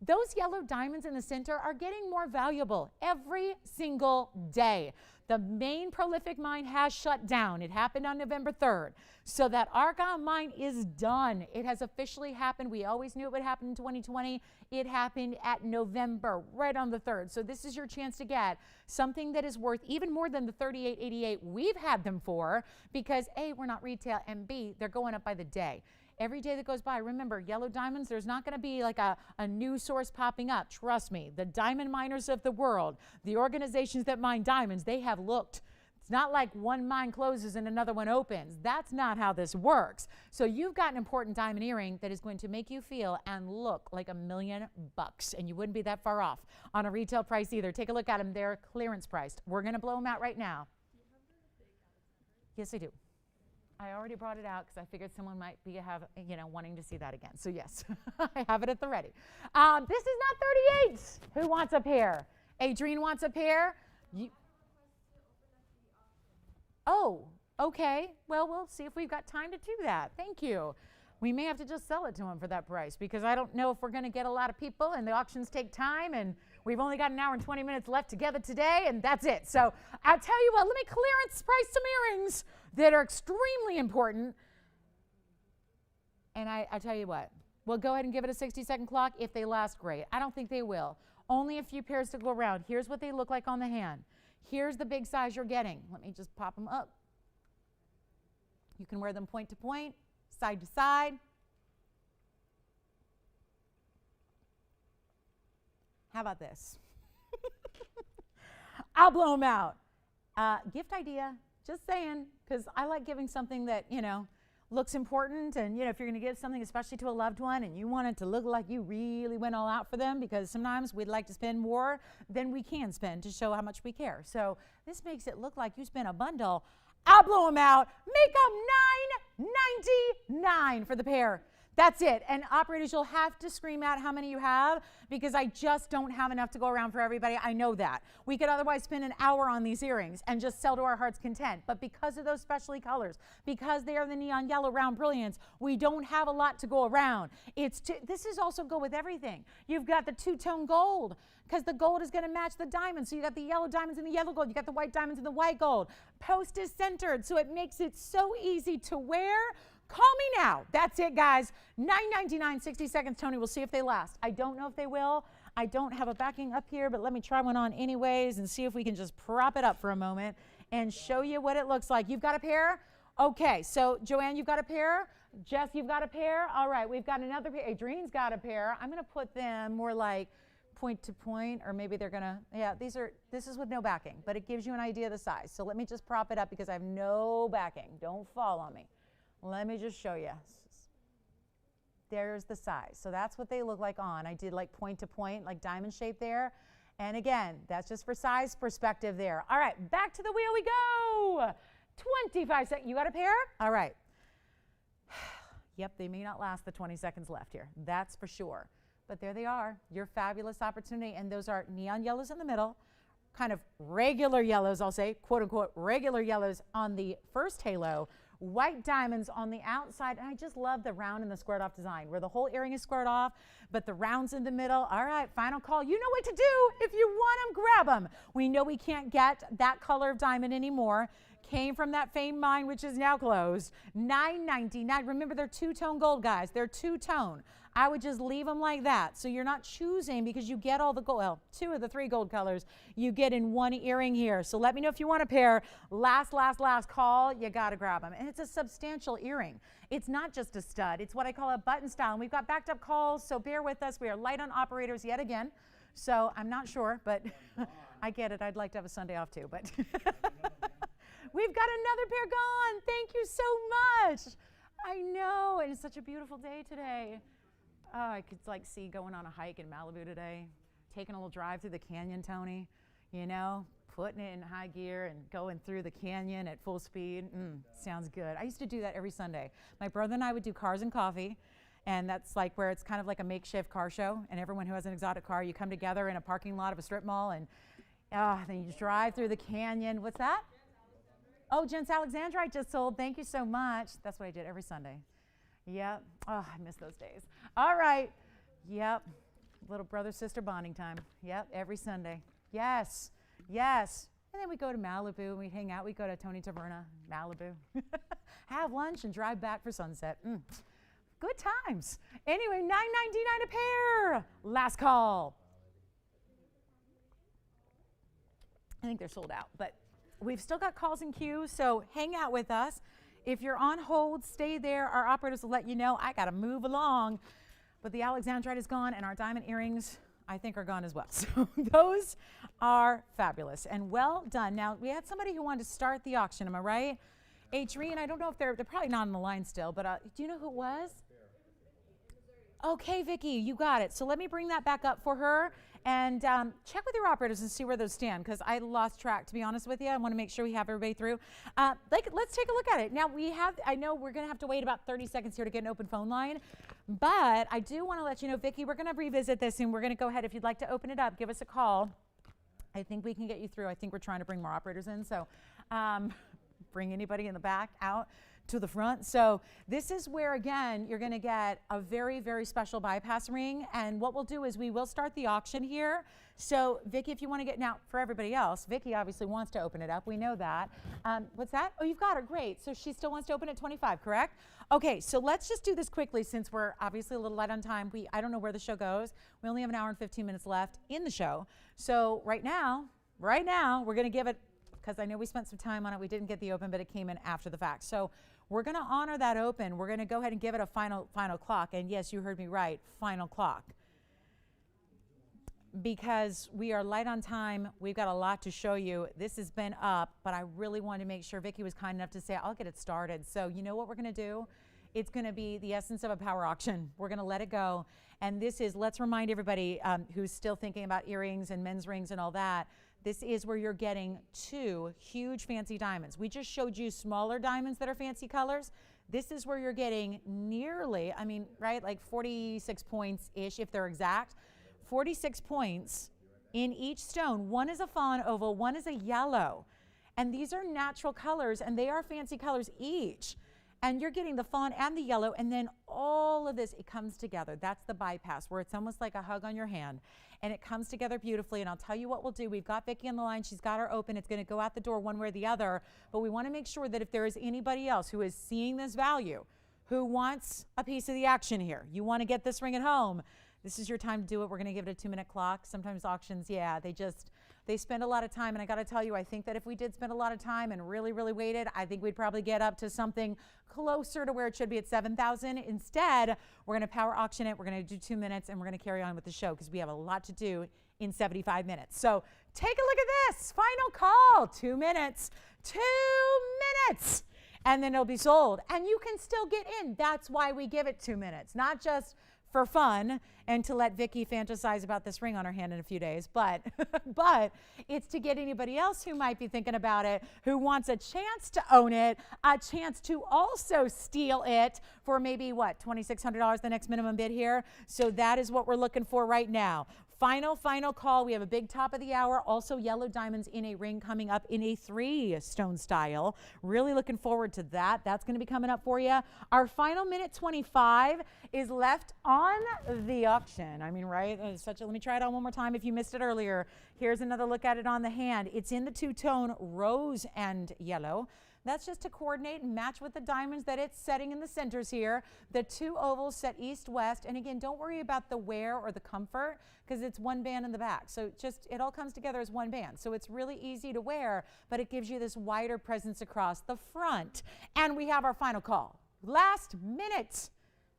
those yellow diamonds in the center are getting more valuable every single day. The main prolific mine has shut down. It happened on November 3rd. So that Argyle mine is done. It has officially happened. We always knew it would happen in 2020. It happened at November, right on the 3rd. So this is your chance to get something that is worth even more than the $38.88 we've had them for, because A, we're not retail, and B, they're going up by the day. Every day that goes by, remember, yellow diamonds, there's not going to be like a new source popping up. Trust me, the diamond miners of the world, the organizations that mine diamonds, they have looked. It's not like one mine closes and another one opens. That's not how this works. So you've got an important diamond earring that is going to make you feel and look like $1 million, and you wouldn't be that far off on a retail price either. Take a look at them. They're clearance priced. We're going to blow them out right now. Yes, I do. I already brought it out because I figured someone might be wanting to see that again. So yes, I have it at the ready. This is not 38. Who wants a pair? Adrienne wants a pair. Oh, okay. Well, we'll see if we've got time to do that. Thank you. We may have to just sell it to him for that price because I don't know if we're going to get a lot of people, and the auctions take time, and we've only got an hour and 20 minutes left together today, and that's it. So I'll tell you what, let me clearance price some earrings that are extremely important. And I tell you what, we'll go ahead and give it a 60-second clock. If they last, great. I don't think they will. Only a few pairs to go around. Here's what they look like on the hand. Here's the big size you're getting. Let me just pop them up. You can wear them point to point, side to side. How about this? I'll blow them out. Gift idea, just saying, because I like giving something that, looks important. And, if you're going to give something, especially to a loved one, and you want it to look like you really went all out for them, because sometimes we'd like to spend more than we can spend to show how much we care. So this makes it look like you spent a bundle. I'll blow them out. Make them $9.99 for the pair. That's it. And operators, you'll have to scream out how many you have, because I just don't have enough to go around for everybody. I know that. We could otherwise spend an hour on these earrings and just sell to our heart's content. But because of those specialty colors, because they are the neon yellow round brilliance, we don't have a lot to go around. This is also go with everything. You've got the two-tone gold, because the gold is going to match the diamonds. So you got the yellow diamonds and the yellow gold. You got the white diamonds and the white gold. Post is centered, so it makes it so easy to wear. Call me now. That's it, guys. $9.99, 60 seconds. Tony, we'll see if they last. I don't know if they will. I don't have a backing up here, but let me try one on anyways and see if we can just prop it up for a moment and show you what it looks like. You've got a pair? Okay, so Joanne, you've got a pair? Jess, you've got a pair? All right, we've got another pair. Adrienne's got a pair. I'm going to put them more like point to point, or maybe they're going to, this is with no backing, but it gives you an idea of the size. So let me just prop it up because I have no backing. Don't fall on me. Let me just show you. There's the size. So that's what they look like on. I did like point to point, like diamond shape there. And again, that's just for size perspective there. All right, back to the wheel we go. 25 seconds. You got a pair? All right. Yep, they may not last the 20 seconds left here. That's for sure. But there they are, your fabulous opportunity. And those are neon yellows in the middle, kind of regular yellows, I'll say, quote unquote, regular yellows on the first halo, white diamonds on the outside. And I just love the round and the squared off design where the whole earring is squared off, but the rounds in the middle. All right, final call. You know what to do. If you want them, grab them. We know we can't get that color of diamond anymore. Came from that famed mine, which is now closed. $9.99. Remember, they're two-tone gold, guys. They're two-tone. I would just leave them like that. So you're not choosing because you get all the gold. Well, 2 of the 3 gold colors you get in one earring here. So let me know if you want a pair. Last call. You got to grab them. And it's a substantial earring. It's not just a stud. It's what I call a button style. And we've got backed up calls, so bear with us. We are light on operators yet again. So I'm not sure, but I get it. I'd like to have a Sunday off too, but we've got another pair gone. Thank you so much. I know, and it's such a beautiful day today. Oh, I could like see going on a hike in Malibu today, taking a little drive through the canyon, Tony, putting it in high gear and going through the canyon at full speed. Sounds good. I used to do that every Sunday. My brother and I would do Cars and Coffee, and that's like where it's kind of like a makeshift car show, and everyone who has an exotic car, you come together in a parking lot of a strip mall, and then you drive through the canyon. What's that? Oh, Gents Alexandra I just sold. Thank you so much. That's what I did every Sunday. Yep. Oh, I miss those days. All right. Yep. Little brother-sister bonding time. Yep. Every Sunday. Yes. Yes. And then we go to Malibu and we hang out. We go to Tony Taverna, Malibu, have lunch and drive back for sunset. Good times. Anyway, $9.99 a pair. Last call. I think they're sold out, but we've still got calls in queue, so hang out with us. If you're on hold, stay there. Our operators will let you know. I got to move along. But the Alexandrite is gone, and our diamond earrings, I think, are gone as well. So those are fabulous and well done. Now, we had somebody who wanted to start the auction. Am I right? Adrienne, I don't know if they're probably not on the line still, but do you know who it was? Okay, Vicki, you got it. So let me bring that back up for her and check with your operators and see where those stand, because I lost track, to be honest with you. I want to make sure we have everybody through. Let's take a look at it. Now, I know we're going to have to wait about 30 seconds here to get an open phone line, but I do want to let you know, Vicki, we're going to revisit this, and we're going to go ahead. If you'd like to open it up, give us a call. I think we can get you through. I think we're trying to bring more operators in, so bring anybody in the back out to the front. So this is where, again, you're going to get a very, very special bypass ring. And what we'll do is we will start the auction here. So Vicki, if you want to get, now for everybody else, Vicki obviously wants to open it up. We know that. What's that? Oh, you've got her. Great. So she still wants to open at 25, correct? Okay, so let's just do this quickly since we're obviously a little light on time. I don't know where the show goes. We only have an hour and 15 minutes left in the show. So right now, we're going to give it, because I know we spent some time on it. We didn't get the open, but it came in after the fact. So we're going to honor that open. We're going to go ahead and give it a final clock. And yes, you heard me right, final clock. Because we are light on time. We've got a lot to show you. This has been up, but I really wanted to make sure Vicki was kind enough to say, I'll get it started. So you know what we're going to do? It's going to be the essence of a power auction. We're going to let it go. And this is, let's remind everybody who's still thinking about earrings and men's rings and all that, this is where you're getting two huge fancy diamonds. We just showed you smaller diamonds that are fancy colors. This is where you're getting nearly, I mean, right, like 46 points-ish if they're exact. 46 points in each stone. One is a fawn oval, one is a yellow. And these are natural colors, and they are fancy colors each. And you're getting the fawn and the yellow, and then all of this, it comes together. That's the bypass, where it's almost like a hug on your hand. And it comes together beautifully. And I'll tell you what we'll do. We've got Vicki on the line. She's got her open. It's going to go out the door one way or the other. But we want to make sure that if there is anybody else who is seeing this value, who wants a piece of the action here, you want to get this ring at home, this is your time to do it. We're going to give it a 2-minute clock. Sometimes auctions, yeah, they spend a lot of time. And I got to tell you, I think that if we did spend a lot of time and really, really waited, I think we'd probably get up to something closer to where it should be at 7,000. Instead, we're going to power auction it. We're going to do 2 minutes, and we're going to carry on with the show because we have a lot to do in 75 minutes. So take a look at this. Final call. 2 minutes. 2 minutes. And then it'll be sold. And you can still get in. That's why we give it 2 minutes. Not just for fun and to let Vicki fantasize about this ring on her hand in a few days, but it's to get anybody else who might be thinking about it, who wants a chance to own it, a chance to also steal it for maybe what, $2,600, the next minimum bid here. So that is what we're looking for right now. Final call. We have a big top of the hour. Also yellow diamonds in a ring coming up in a 3-stone style. Really looking forward to that. That's going to be coming up for you. Our final minute 25 is left on the auction. I mean, right? Let me try it on one more time if you missed it earlier. Here's another look at it on the hand. It's in the two-tone rose and yellow. That's just to coordinate and match with the diamonds that it's setting in the centers here. The 2 ovals set east-west. And again, don't worry about the wear or the comfort because it's one band in the back. So it all comes together as one band. So it's really easy to wear, but it gives you this wider presence across the front. And we have our final call. Last minute,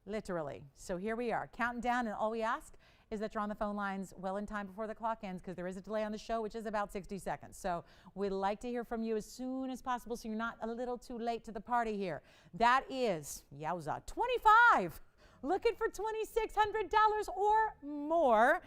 literally. So here we are, counting down, and all we ask is that you're on the phone lines well in time before the clock ends because there is a delay on the show, which is about 60 seconds. So we'd like to hear from you as soon as possible so you're not a little too late to the party here. That is, yowza, 25. Looking for $2,600 or more.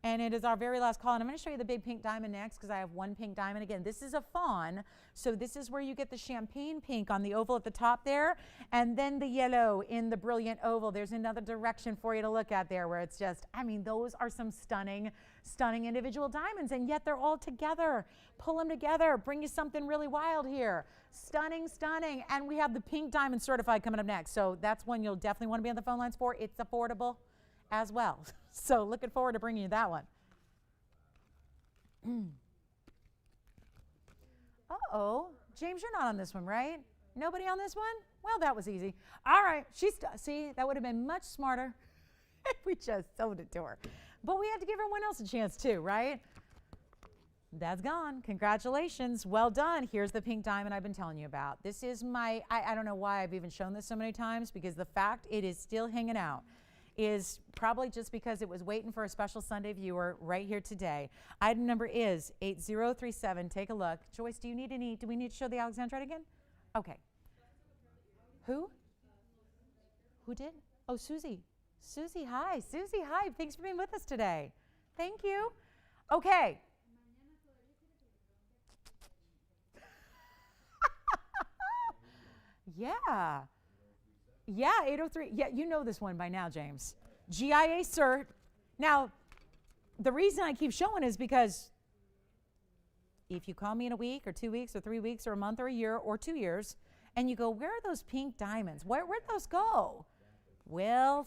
And it is our very last call. And I'm going to show you the big pink diamond next because I have one pink diamond. Again, this is a fawn. So this is where you get the champagne pink on the oval at the top there. And then the yellow in the brilliant oval. There's another direction for you to look at there where it's just, I mean, those are some stunning, stunning individual diamonds. And yet they're all together. Pull them together. Bring you something really wild here. Stunning, stunning. And we have the pink diamond certified coming up next. So that's one you'll definitely want to be on the phone lines for. It's affordable as well. So looking forward to bringing you that one. Uh-oh. James, you're not on this one, right? Nobody on this one? Well, that was easy. All right. See, that would have been much smarter if we just sold it to her. But we had to give everyone else a chance too, right? That's gone. Congratulations. Well done. Here's the pink diamond I've been telling you about. This is my, I don't know why I've even shown this so many times, because the fact it is still hanging out is probably just because it was waiting for a special Sunday viewer right here today. Item number is 8037. Take a look. Joyce, do we need to show the Alexandrite again? Okay. Who? Who did? Oh, Susie. Susie, hi. Susie, hi. Thanks for being with us today. Thank you. Okay. Yeah. Yeah, 803. Yeah, you know this one by now, James. GIA cert. Now, the reason I keep showing is because if you call me in a week or 2 weeks or 3 weeks or a month or a year or 2 years, and you go, where are those pink diamonds? Where'd those go? Well,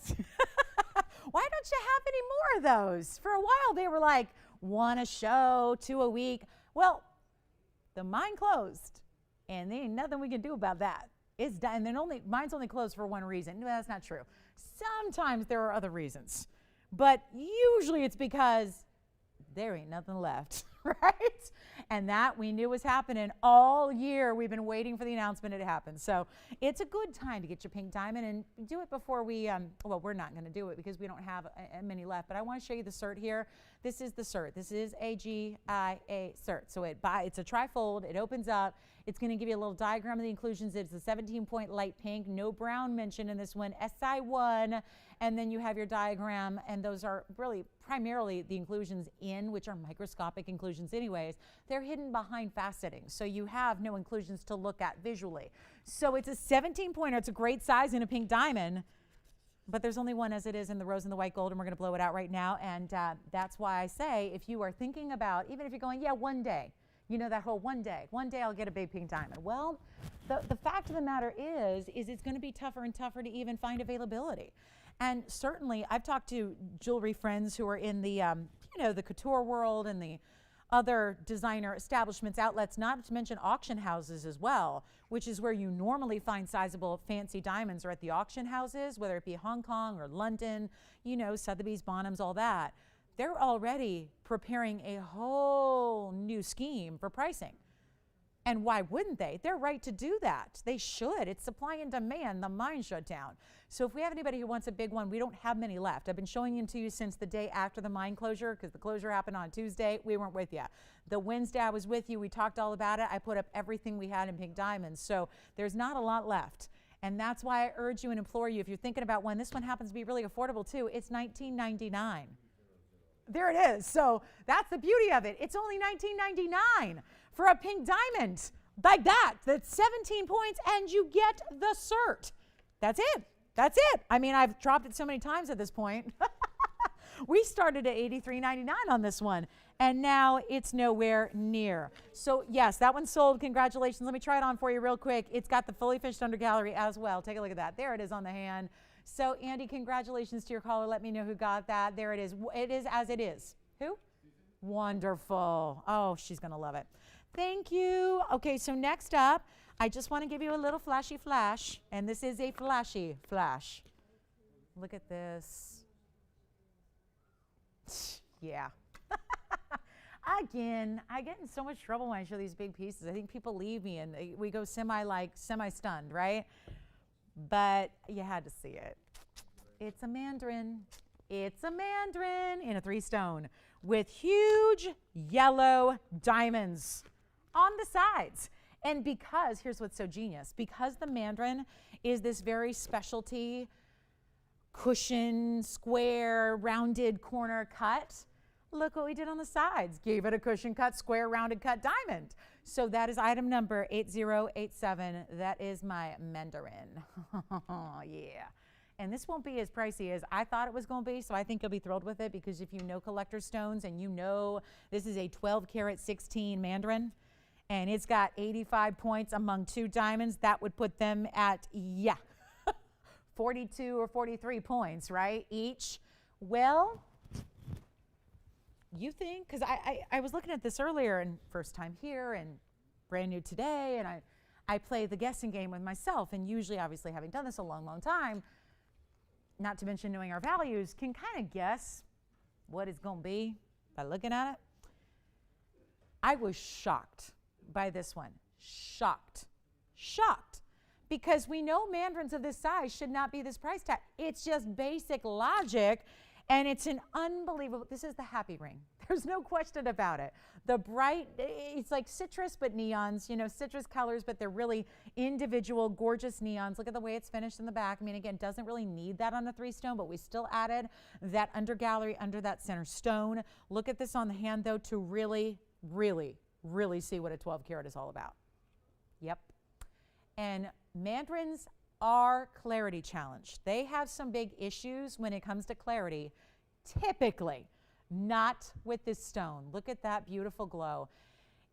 why don't you have any more of those? For a while, they were like, one a show, 2 a week. Well, the mine closed, and there ain't nothing we can do about that. It's done. And then mine's only closed for one reason. No, that's not true. Sometimes there are other reasons, but usually it's because there ain't nothing left, right? And that we knew was happening all year. We've been waiting for the announcement to happen. So it's a good time to get your pink diamond, and do it before we, well, we're not going to do it because we don't have many left, but I want to show you the cert here. This is the cert. This is a GIA cert. So it's a trifold. It opens up. It's going to give you a little diagram of the inclusions. It's a 17-point light pink, no brown mentioned in this one, SI1, and then you have your diagram, and those are really primarily the inclusions which are microscopic inclusions anyways. They're hidden behind faceting, so you have no inclusions to look at visually. So it's a 17-pointer. It's a great size in a pink diamond, but there's only one as it is in the rose and the white gold, and we're going to blow it out right now. And that's why I say, if you are thinking about, even if you're going, yeah, one day, you know, that whole one day I'll get a big pink diamond. Well, the fact of the matter is it's going to be tougher and tougher to even find availability. And certainly I've talked to jewelry friends who are in the, the couture world and the other designer establishments, outlets, not to mention auction houses as well, which is where you normally find sizable fancy diamonds, or at the auction houses, whether it be Hong Kong or London, Sotheby's, Bonhams, all that. They're already preparing a whole new scheme for pricing. And why wouldn't they? They're right to do that. They should. It's supply and demand. The mine shut down. So if we have anybody who wants a big one, we don't have many left. I've been showing them to you since the day after the mine closure, because the closure happened on Tuesday. We weren't with you. The Wednesday I was with you. We talked all about it. I put up everything we had in pink diamonds. So there's not a lot left. And that's why I urge you and implore you, if you're thinking about one, this one happens to be really affordable too. It's $19.99. There it is. So that's the beauty of it. It's only $19.99 for a pink diamond like that. That's 17 points, and you get the cert. That's it. That's it. I mean, I've dropped it so many times at this point. We started at $83.99 on this one, and now it's nowhere near. So yes, that one's sold. Congratulations. Let me try it on for you real quick. It's got the fully finished under gallery as well. Take a look at that. There it is on the hand. So Andy, congratulations to your caller. Let me know who got that. There it is. It is as it is. Who? Wonderful. Oh, she's going to love it. Thank you. Okay, so next up, I just want to give you a little flashy flash, and this is a flashy flash. Look at this. Yeah. Again, I get in so much trouble when I show these big pieces. I think people leave me and we go semi-stunned, right? But you had to see it. It's a mandarin. It's a mandarin in a 3-stone with huge yellow diamonds on the sides. And because, here's what's so genius, because the mandarin is this very specialty cushion, square, rounded corner cut, look what we did on the sides. Gave it a cushion cut, square, rounded cut diamond. So that is item number 8087. That is my mandarin. Yeah. And this won't be as pricey as I thought it was going to be, so I think you'll be thrilled with it, because if you know collector stones and you know this is a 12 karat 16 mandarin, and it's got 85 points among 2 diamonds, that would put them at, 42 or 43 points, right, each. Well, you think, because I was looking at this earlier, and first time here, and brand new today, and I play the guessing game with myself. And usually, obviously, having done this a long, long time, not to mention knowing our values, can kind of guess what it's going to be by looking at it. I was shocked by this one. Shocked. Because we know mandarins of this size should not be this price tag. It's just basic logic, and it's an unbelievable, this is the happy ring. There's no question about it. The bright, it's like citrus, but neons, citrus colors, but they're really individual, gorgeous neons. Look at the way it's finished in the back. I mean, again, doesn't really need that on a 3-stone, but we still added that under gallery, under that center stone. Look at this on the hand, though, to really, really, really see what a 12 karat is all about. Yep. And mandarins are clarity challenged. They have some big issues when it comes to clarity, typically not with this stone. Look at that beautiful glow.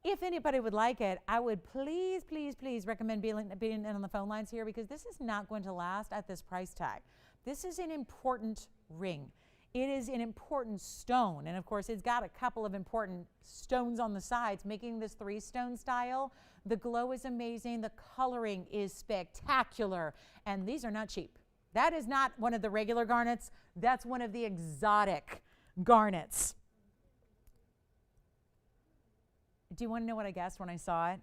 If anybody would like it, I would please, please, please recommend being in on the phone lines here, because this is not going to last at this price tag. This is an important ring. It is an important stone. And of course, it's got a couple of important stones on the sides, making this 3-stone style. The glow is amazing. The coloring is spectacular. And these are not cheap. That is not one of the regular garnets. That's one of the exotic garnets. Do you want to know what I guessed when I saw it?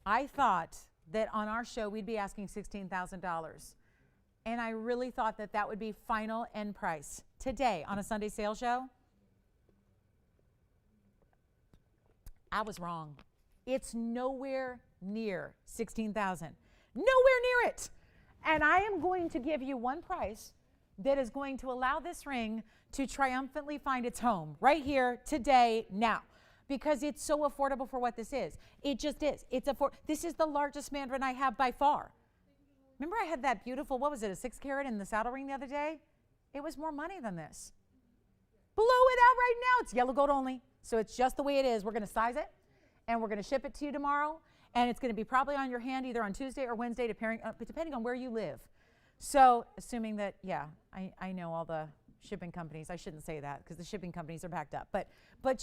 I thought that on our show we'd be asking $16,000. And I really thought that that would be final end price. Today, on a Sunday sale show, I was wrong. It's nowhere near $16,000. Nowhere near it. And I am going to give you one price that is going to allow this ring to triumphantly find its home right here, today, now. Because it's so affordable for what this is. It just is. This is the largest mandarin I have by far. Remember I had that beautiful, what was it, a 6 karat in the saddle ring the other day? It was more money than this. Blow it out right now. It's yellow gold only. So it's just the way it is. We're going to size it, and we're going to ship it to you tomorrow. And it's going to be probably on your hand either on Tuesday or Wednesday, depending on where you live. So assuming that, yeah, I know all the shipping companies. I shouldn't say that because the shipping companies are backed up. But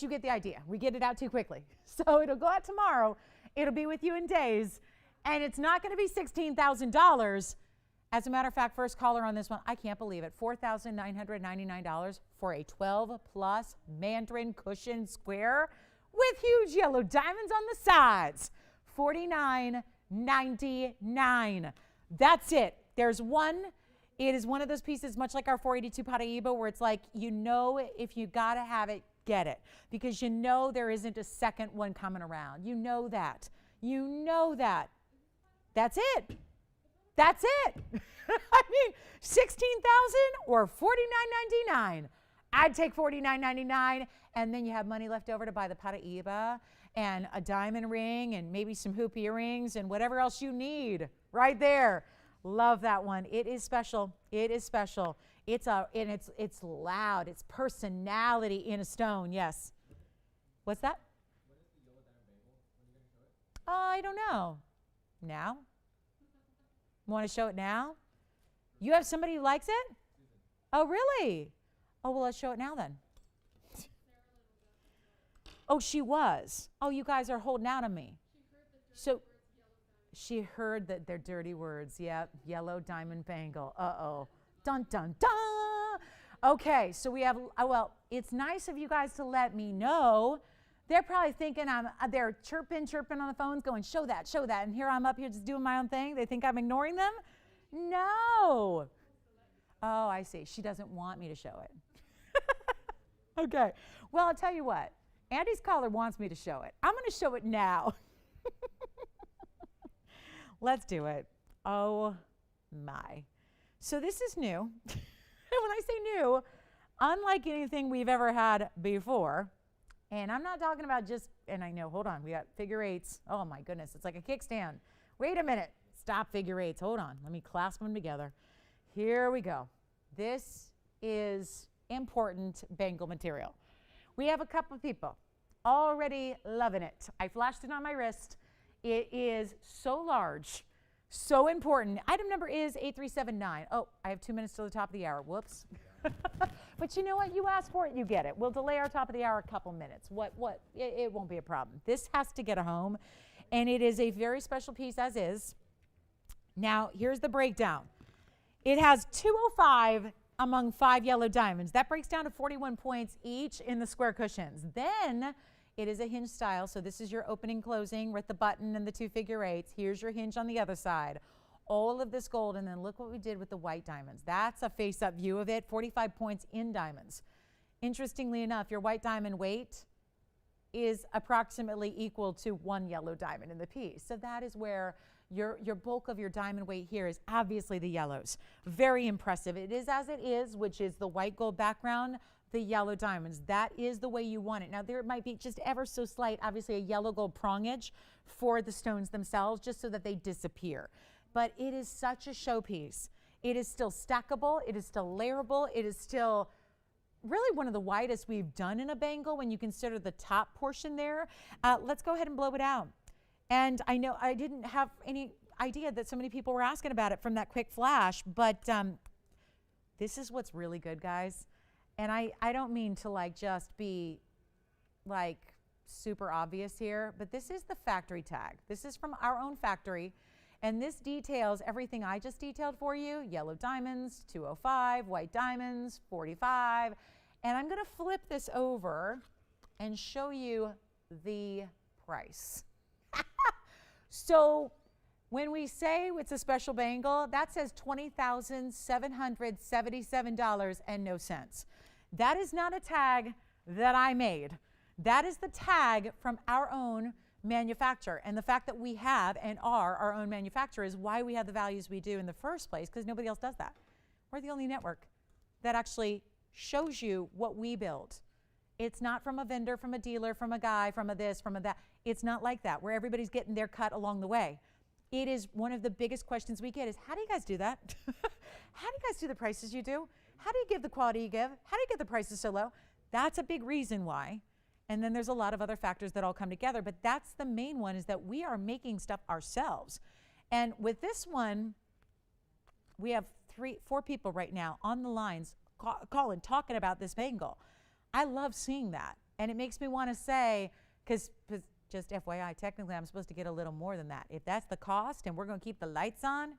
you get the idea. We get it out too quickly. So it'll go out tomorrow. It'll be with you in days. And it's not going to be $16,000. As a matter of fact, first caller on this one, I can't believe it, $4,999 for a 12-plus mandarin cushion square with huge yellow diamonds on the sides. $49.99. That's it. There's one. It is one of those pieces, much like our 482 Paraíba, where it's like, if you got to have it, get it. Because there isn't a second one coming around. You know that. That's it. That's it. I mean, $16,000 or $49.99. I'd take $49.99, and then you have money left over to buy the Paraíba and a diamond ring and maybe some hoop earrings and whatever else you need right there. Love that one. It is special. It is special. It's loud. It's personality in a stone. Yes. What's that? What is the yellow diamond bangle? When are you going to show it? I don't know. Now? Want to show it now? You have somebody who likes it? Susan. Oh, really? Oh, well, let's show it now then. Oh, she was. Oh, you guys are holding out on me. She heard that they're dirty words. Yep, yellow diamond bangle. Uh-oh. Dun, dun, dun. Okay, so we have, well, it's nice of you guys to let me know. They're probably thinking they're chirping on the phones going, show that. And here I'm up here just doing my own thing. They think I'm ignoring them? No. Oh, I see. She doesn't want me to show it. Okay. Well, I'll tell you what. Andy's caller wants me to show it. I'm going to show it now. Let's do it. Oh, my. So this is new. And when I say new, unlike anything we've ever had before, and I'm not talking about and I know, hold on, we got figure eights. Oh, my goodness. It's like a kickstand. Wait a minute. Stop figure eights. Hold on. Let me clasp them together. Here we go. This is important bangle material. We have a couple of people already loving it. I flashed it on my wrist. It is so large, so important. Item number is 8379. Oh, I have 2 minutes till the top of the hour. Whoops. But But you know what? You ask for it, you get it. We'll delay our top of the hour a couple minutes. It won't be a problem. This has to get a home, and it is a very special piece as is. Now, here's the breakdown. It has 205 among 5 yellow diamonds. That breaks down to 41 points each in the square cushions. Then it is a hinge style, so this is your opening, closing with the button and the 2 figure 8s. Here's your hinge on the other side. All of this gold, and then look what we did with the white diamonds. That's a face-up view of it, 45 points in diamonds. Interestingly enough, your white diamond weight is approximately equal to 1 yellow diamond in the piece. So that is where your bulk of your diamond weight here is obviously the yellows. Very impressive. It is as it is, which is the white gold background, the yellow diamonds. That is the way you want it. Now, there might be just ever so slight, obviously, a yellow gold prongage for the stones themselves, just so that they disappear. But it is such a showpiece. It is still stackable. It is still layerable. It is still really one of the widest we've done in a bangle when you consider the top portion there. Let's go ahead and blow it out. And I know I didn't have any idea that so many people were asking about it from that quick flash, but this is what's really good, guys. And I don't mean to just be super obvious here, but this is the factory tag. This is from our own factory. And this details everything I just detailed for you. Yellow diamonds, 205, white diamonds, 45. And I'm gonna flip this over and show you the price. So when we say it's a special bangle, that says $20,777 and no cents. That is not a tag that I made. That is the tag from our own manufacturer. And the fact that we have and are our own manufacturer is why we have the values we do in the first place, because nobody else does that. We're the only network that actually shows you what we build. It's not from a vendor, from a dealer, from a guy, from a this, from a that. It's not like that, where everybody's getting their cut along the way. It is one of the biggest questions we get is, how do you guys do that? How do you guys do the prices you do? How do you give the quality you give? How do you get the prices so low? That's a big reason why. And then there's a lot of other factors that all come together, but that's the main one, is that we are making stuff ourselves. And with this one, we have 4 people right now on the lines calling, talking about this bangle. I love seeing that. And it makes me want to say, because just FYI, technically I'm supposed to get a little more than that. If that's the cost and we're going to keep the lights on,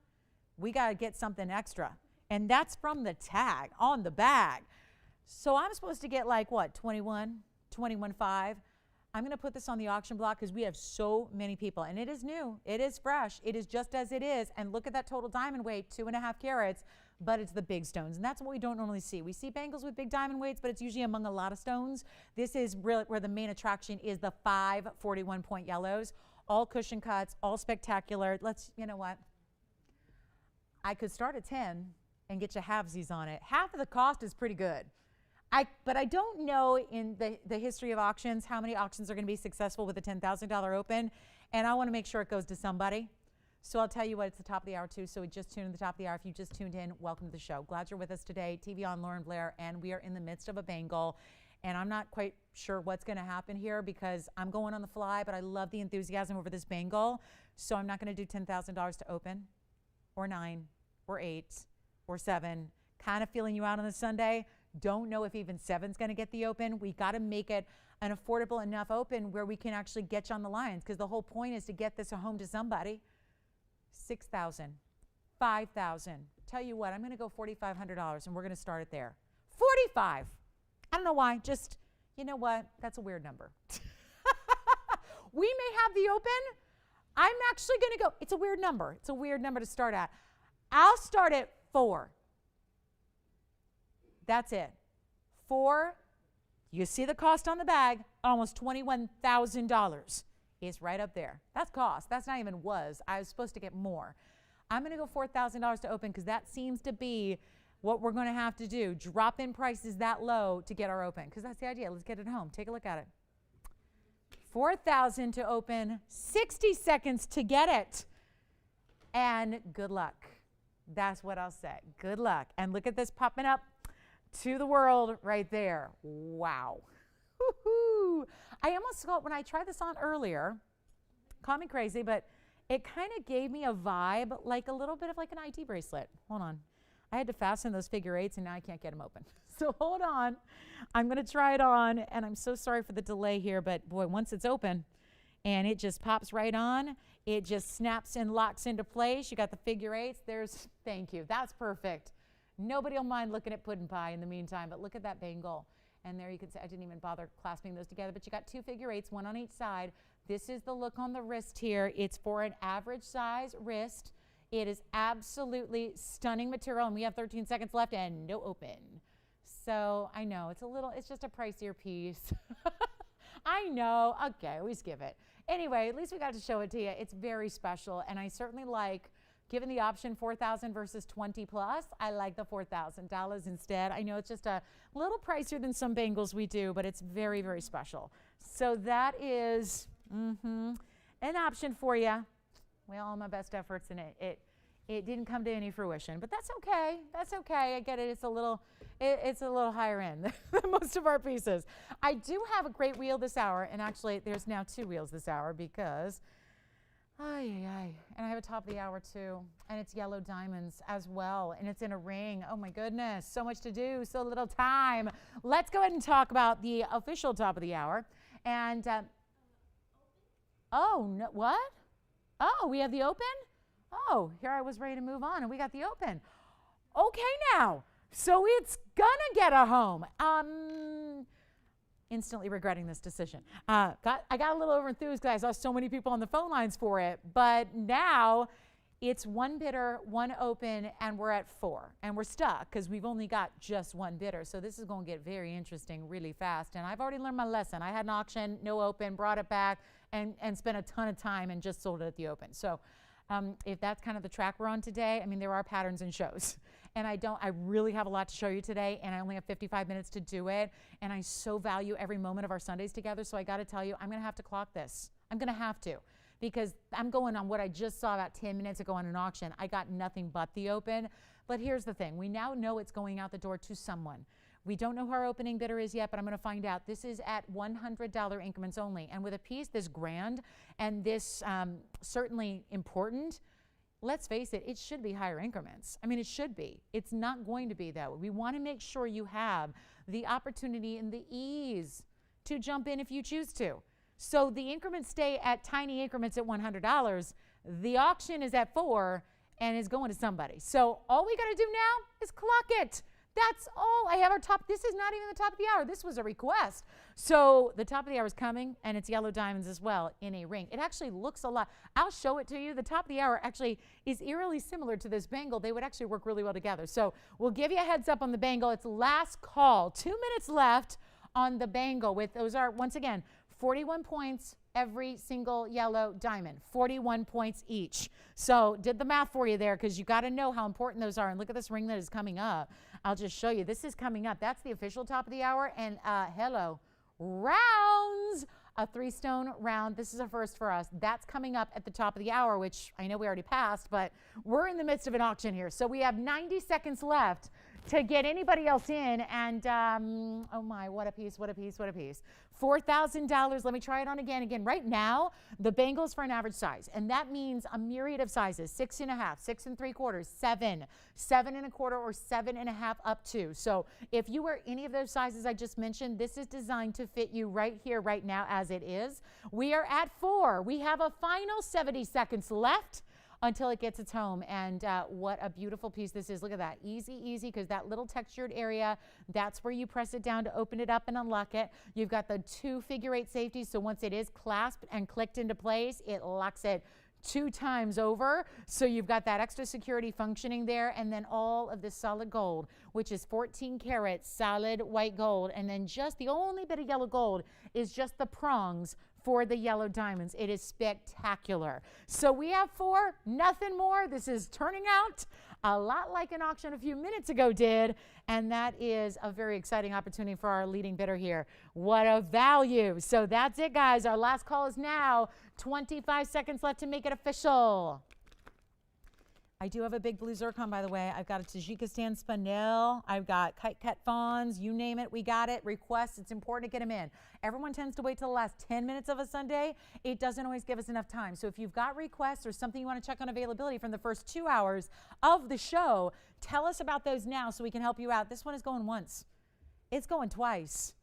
we got to get something extra. And that's from the tag on the bag. So I'm supposed to get what, 21.5. I'm going to put this on the auction block because we have so many people, and it is new, it is fresh, it is just as it is. And look at that total diamond weight, 2.5 carats, but it's the big stones, and that's what we don't normally see. We see bangles with big diamond weights, but it's usually among a lot of stones. This is really where the main attraction is, the 5 41-point yellows, all cushion cuts, all spectacular. You know what? I could start at 10 and get you halvesies on it. Half of the cost is pretty good. But I don't know in the history of auctions how many auctions are going to be successful with a $10,000 open, and I want to make sure it goes to somebody. So I'll tell you what, it's the top of the hour too, so we just tuned in the top of the hour. If you just tuned in, welcome to the show. Glad you're with us today. TVON Lauren Blair, and we are in the midst of a bangle, and I'm not quite sure what's going to happen here because I'm going on the fly, but I love the enthusiasm over this bangle, so I'm not going to do $10,000 to open, or 9, or 8, or 7. Kind of feeling you out on this Sunday. Don't know if even 7's going to get the open. We got to make it an affordable enough open where we can actually get you on the lines, because the whole point is to get this home to somebody. 6,000, 5,000. Tell you what, I'm going to go $4,500, and we're going to start it there. 45. I don't know why. Just, you know what? That's a weird number. We may have the open. I'm actually going to go. It's a weird number. It's a weird number to start at. I'll start at 4. That's it. 4, you see the cost on the bag, almost $21,000 is right up there. That's cost. That's not even was. I was supposed to get more. I'm going to go $4,000 to open because that seems to be what we're going to have to do. Drop in prices that low to get our open, because that's the idea. Let's get it home. Take a look at it. 4,000 to open, 60 seconds to get it. And good luck. That's what I'll say. Good luck. And look at this popping up to the world right there. Wow. Woo-hoo. I almost felt when I tried this on earlier, call me crazy, but it kind of gave me a vibe like a little bit of like an ID bracelet. Hold on. I had to fasten those figure eights, and now I can't get them open. So hold on. I'm going to try it on, and I'm so sorry for the delay here, but boy, once it's open and it just pops right on, it just snaps and locks into place. You got the figure eights. Thank you. That's perfect. Nobody will mind looking at pudding pie in the meantime, but look at that bangle. And there you can see, I didn't even bother clasping those together, but you got 2 figure eights, 1 on each side. This is the look on the wrist here. It's for an average size wrist. It is absolutely stunning material, and we have 13 seconds left and no open. So I know it's just a pricier piece. I know. Okay, always give it. Anyway, at least we got to show it to you. It's very special, and I certainly like, given the option $4,000 versus 20 plus, I like the $4,000 instead. I know it's just a little pricier than some bangles we do, but it's very, very special. So that is an option for you. Well, all my best efforts, and it didn't come to any fruition, but that's okay. That's okay. I get it. It's a little higher end than most of our pieces. I do have a great reel this hour, and actually, there's now 2 reels this hour because, and I have a top of the hour too, and it's yellow diamonds as well, and it's in a ring. Oh my goodness, so much to do, so little time. Let's go ahead and talk about the official top of the hour, and oh no, what? Oh, we have the open? Oh, here I was ready to move on, and we got the open. Okay now, so it's gonna get a home. Instantly regretting this decision. I got a little overenthused because I saw so many people on the phone lines for it, but now it's 1 bidder, 1 open, and we're at 4, and we're stuck because we've only got just 1 bidder. So this is going to get very interesting really fast, and I've already learned my lesson. I had an auction, no open, brought it back, and spent a ton of time and just sold it at the open. So if that's kind of the track we're on today, I mean, there are patterns and shows. And I really have a lot to show you today, and I only have 55 minutes to do it. And I so value every moment of our Sundays together. So I got to tell you, I'm going to have to clock this. I'm going to have to, because I'm going on what I just saw about 10 minutes ago on an auction. I got nothing but the open. But here's the thing. We now know it's going out the door to someone. We don't know who our opening bidder is yet, but I'm going to find out. This is at $100 increments only. And with a piece this grand and this certainly important, let's face it, it should be higher increments. I mean, it should be. It's not going to be, though. We want to make sure you have the opportunity and the ease to jump in if you choose to. So the increments stay at tiny increments at $100. The auction is at 4 and is going to somebody. So all we got to do now is clock it. That's all. I have our top. This is not even the top of the hour. This was a request. So the top of the hour is coming, and it's yellow diamonds as well in a ring. It actually looks a lot. I'll show it to you. The top of the hour actually is eerily similar to this bangle. They would actually work really well together. So we'll give you a heads up on the bangle. It's last call. 2 minutes left on the bangle. Those are, once again, 41 points every single yellow diamond, 41 points each. So did the math for you there, because you got to know how important those are. And look at this ring that is coming up. I'll just show you. This is coming up. That's the official top of the hour. And hello, rounds, a 3-stone round. This is a first for us. That's coming up at the top of the hour, which I know we already passed, but we're in the midst of an auction here. So we have 90 seconds left to get anybody else in. And oh my, what a piece, what a piece, what a piece. $4,000. Let me try it on again. Again, right now, the bangle's for an average size. And that means a myriad of sizes, 6.5, 6 3/4, 7, 7 1/4, or 7.5 up to. So if you wear any of those sizes I just mentioned, this is designed to fit you right here, right now, as it is. We are at 4. We have a final 70 seconds left until it gets its home. And what a beautiful piece this is. Look at that. Easy, easy, because that little textured area, that's where you press it down to open it up and unlock it. You've got the 2 figure-8 safeties, so once it is clasped and clicked into place, it locks it 2 times over. So you've got that extra security functioning there, and then all of this solid gold, which is 14 karat solid white gold. And then just the only bit of yellow gold is just the prongs for the yellow diamonds. It is spectacular. So we have 4, nothing more. This is turning out a lot like an auction a few minutes ago did, and that is a very exciting opportunity for our leading bidder here. What a value. So that's it, guys. Our last call is now. 25 seconds left to make it official. I do have a big blue zircon, by the way. I've got a Tajikistan spandrel. I've got kite cut fawns. You name it, we got it. Requests, it's important to get them in. Everyone tends to wait till the last 10 minutes of a Sunday. It doesn't always give us enough time. So if you've got requests or something you want to check on availability from the first 2 hours of the show, tell us about those now so we can help you out. This one is going once. It's going twice.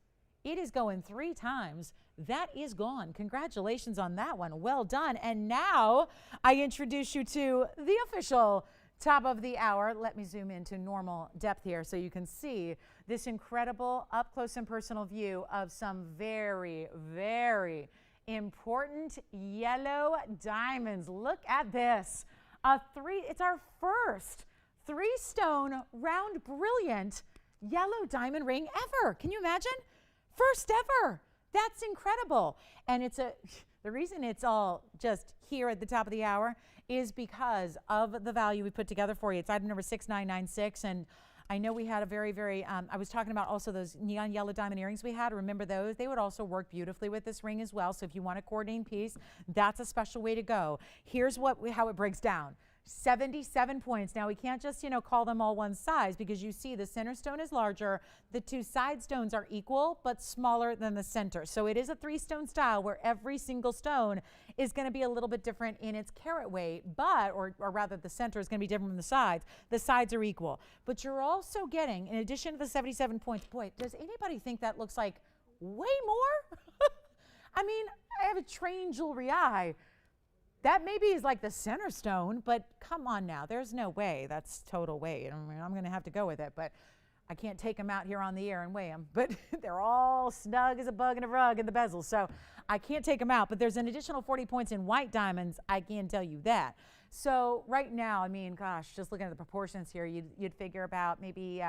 It is going 3 times. That is gone. Congratulations on that one. Well done. And now I introduce you to the official top of the hour. Let me zoom into normal depth here so you can see this incredible up close and personal view of some very, very important yellow diamonds. Look at this. It's our first 3-stone round brilliant yellow diamond ring ever. Can you imagine? First ever. That's incredible. And the reason it's all just here at the top of the hour is because of the value we put together for you. It's item number 6996. And I know we had a very, very, I was talking about also those neon yellow diamond earrings we had. Remember those? They would also work beautifully with this ring as well. So if you want a coordinating piece, that's a special way to go. Here's how it breaks down. 77 points. Now we can't just, call them all one size because you see the center stone is larger. The 2 side stones are equal but smaller than the center. So it is a 3-stone style where every single stone is going to be a little bit different in its carat weight, or rather the center is going to be different from the sides. The sides are equal. But you're also getting, in addition to the 77 points, boy, does anybody think that looks like way more? I mean, I have a trained jewelry eye. That maybe is like the center stone, but come on now. There's no way that's total weight. I mean, I'm going to have to go with it, but I can't take them out here on the air and weigh them. But they're all snug as a bug in a rug in the bezel, so I can't take them out. But there's an additional 40 points in white diamonds. I can tell you that. So right now, I mean, gosh, just looking at the proportions here, you'd figure about maybe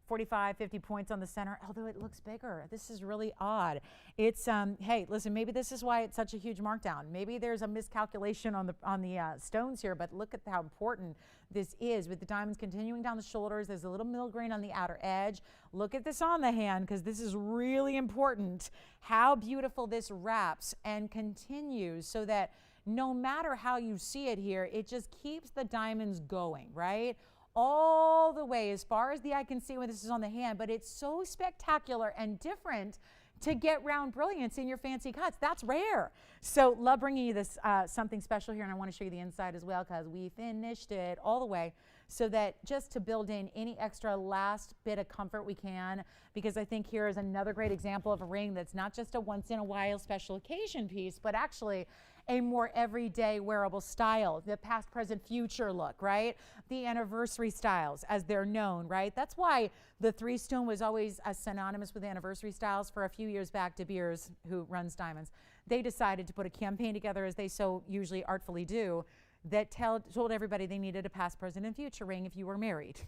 45, 50 points on the center, although it looks bigger. This is really odd. It's, hey, listen, maybe this is why it's such a huge markdown. Maybe there's a miscalculation on the stones here, but look at how important this is with the diamonds continuing down the shoulders. There's a little mill grain on the outer edge. Look at this on the hand because this is really important. How beautiful this wraps and continues so that no matter how you see it here, it just keeps the diamonds going, right? All the way as far as the eye can see when this is on the hand, but it's so spectacular and different to get round brilliance in your fancy cuts. That's rare. So love bringing you this something special here, and I want to show you the inside as well because we finished it all the way so that just to build in any extra last bit of comfort we can, because I think here is another great example of a ring that's not just a once in a while special occasion piece, but actually a more everyday wearable style, the past, present, future look, right? The anniversary styles as they're known, right? That's why the 3-stone was always synonymous with anniversary styles. For a few years back, De Beers, who runs diamonds, they decided to put a campaign together, as they so usually artfully do, that told everybody they needed a past, present, and future ring if you were married.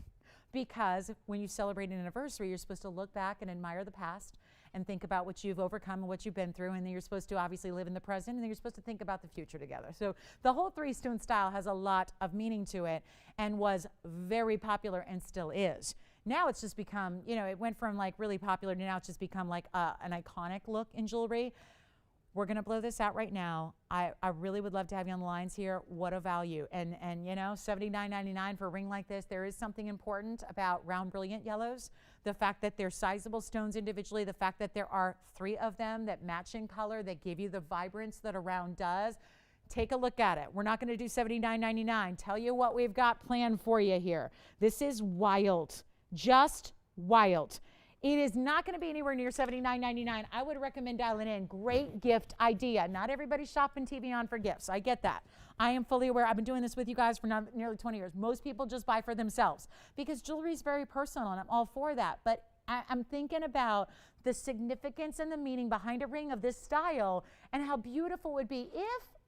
Because when you celebrate an anniversary, you're supposed to look back and admire the past and think about what you've overcome and what you've been through, and then you're supposed to obviously live in the present, and then you're supposed to think about the future together. So the whole 3-stone style has a lot of meaning to it and was very popular and still is. Now it's just become, it went from like really popular to now it's just become like an iconic look in jewelry. We're going to blow this out right now. I really would love to have you on the lines here. What a value. And $79.99 for a ring like this. There is something important about round brilliant yellows. The fact that they're sizable stones individually, the fact that there are 3 of them that match in color, that give you the vibrance that a round does. Take a look at it. We're not going to do $79.99. Tell you what we've got planned for you here. This is wild. Just wild. It is not going to be anywhere near $79.99. I would recommend dialing in. Great gift idea. Not everybody's shopping TVON for gifts. I get that. I am fully aware. I've been doing this with you guys for nearly 20 years. Most people just buy for themselves because jewelry is very personal, and I'm all for that. But I'm thinking about the significance and the meaning behind a ring of this style and how beautiful it would be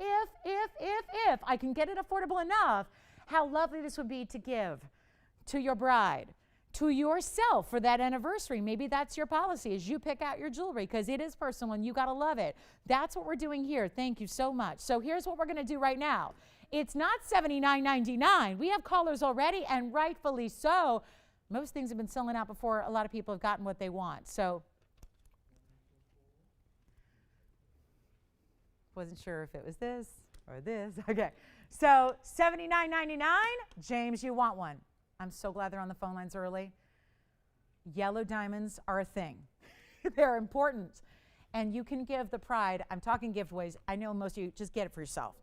if I can get it affordable enough, how lovely this would be to give to your bride, to yourself for that anniversary. Maybe that's your policy, is you pick out your jewelry because it is personal and you got to love it. That's what we're doing here. Thank you so much. So here's what we're going to do right now. It's not $79.99. We have callers already, and rightfully so. Most things have been selling out before a lot of people have gotten what they want. So wasn't sure if it was this or this. Okay. So $79.99. James, you want one. I'm so glad they're on the phone lines early. Yellow diamonds are a thing. They're important. And you can give the pride. I'm talking giveaways. I know most of you just get it for yourself.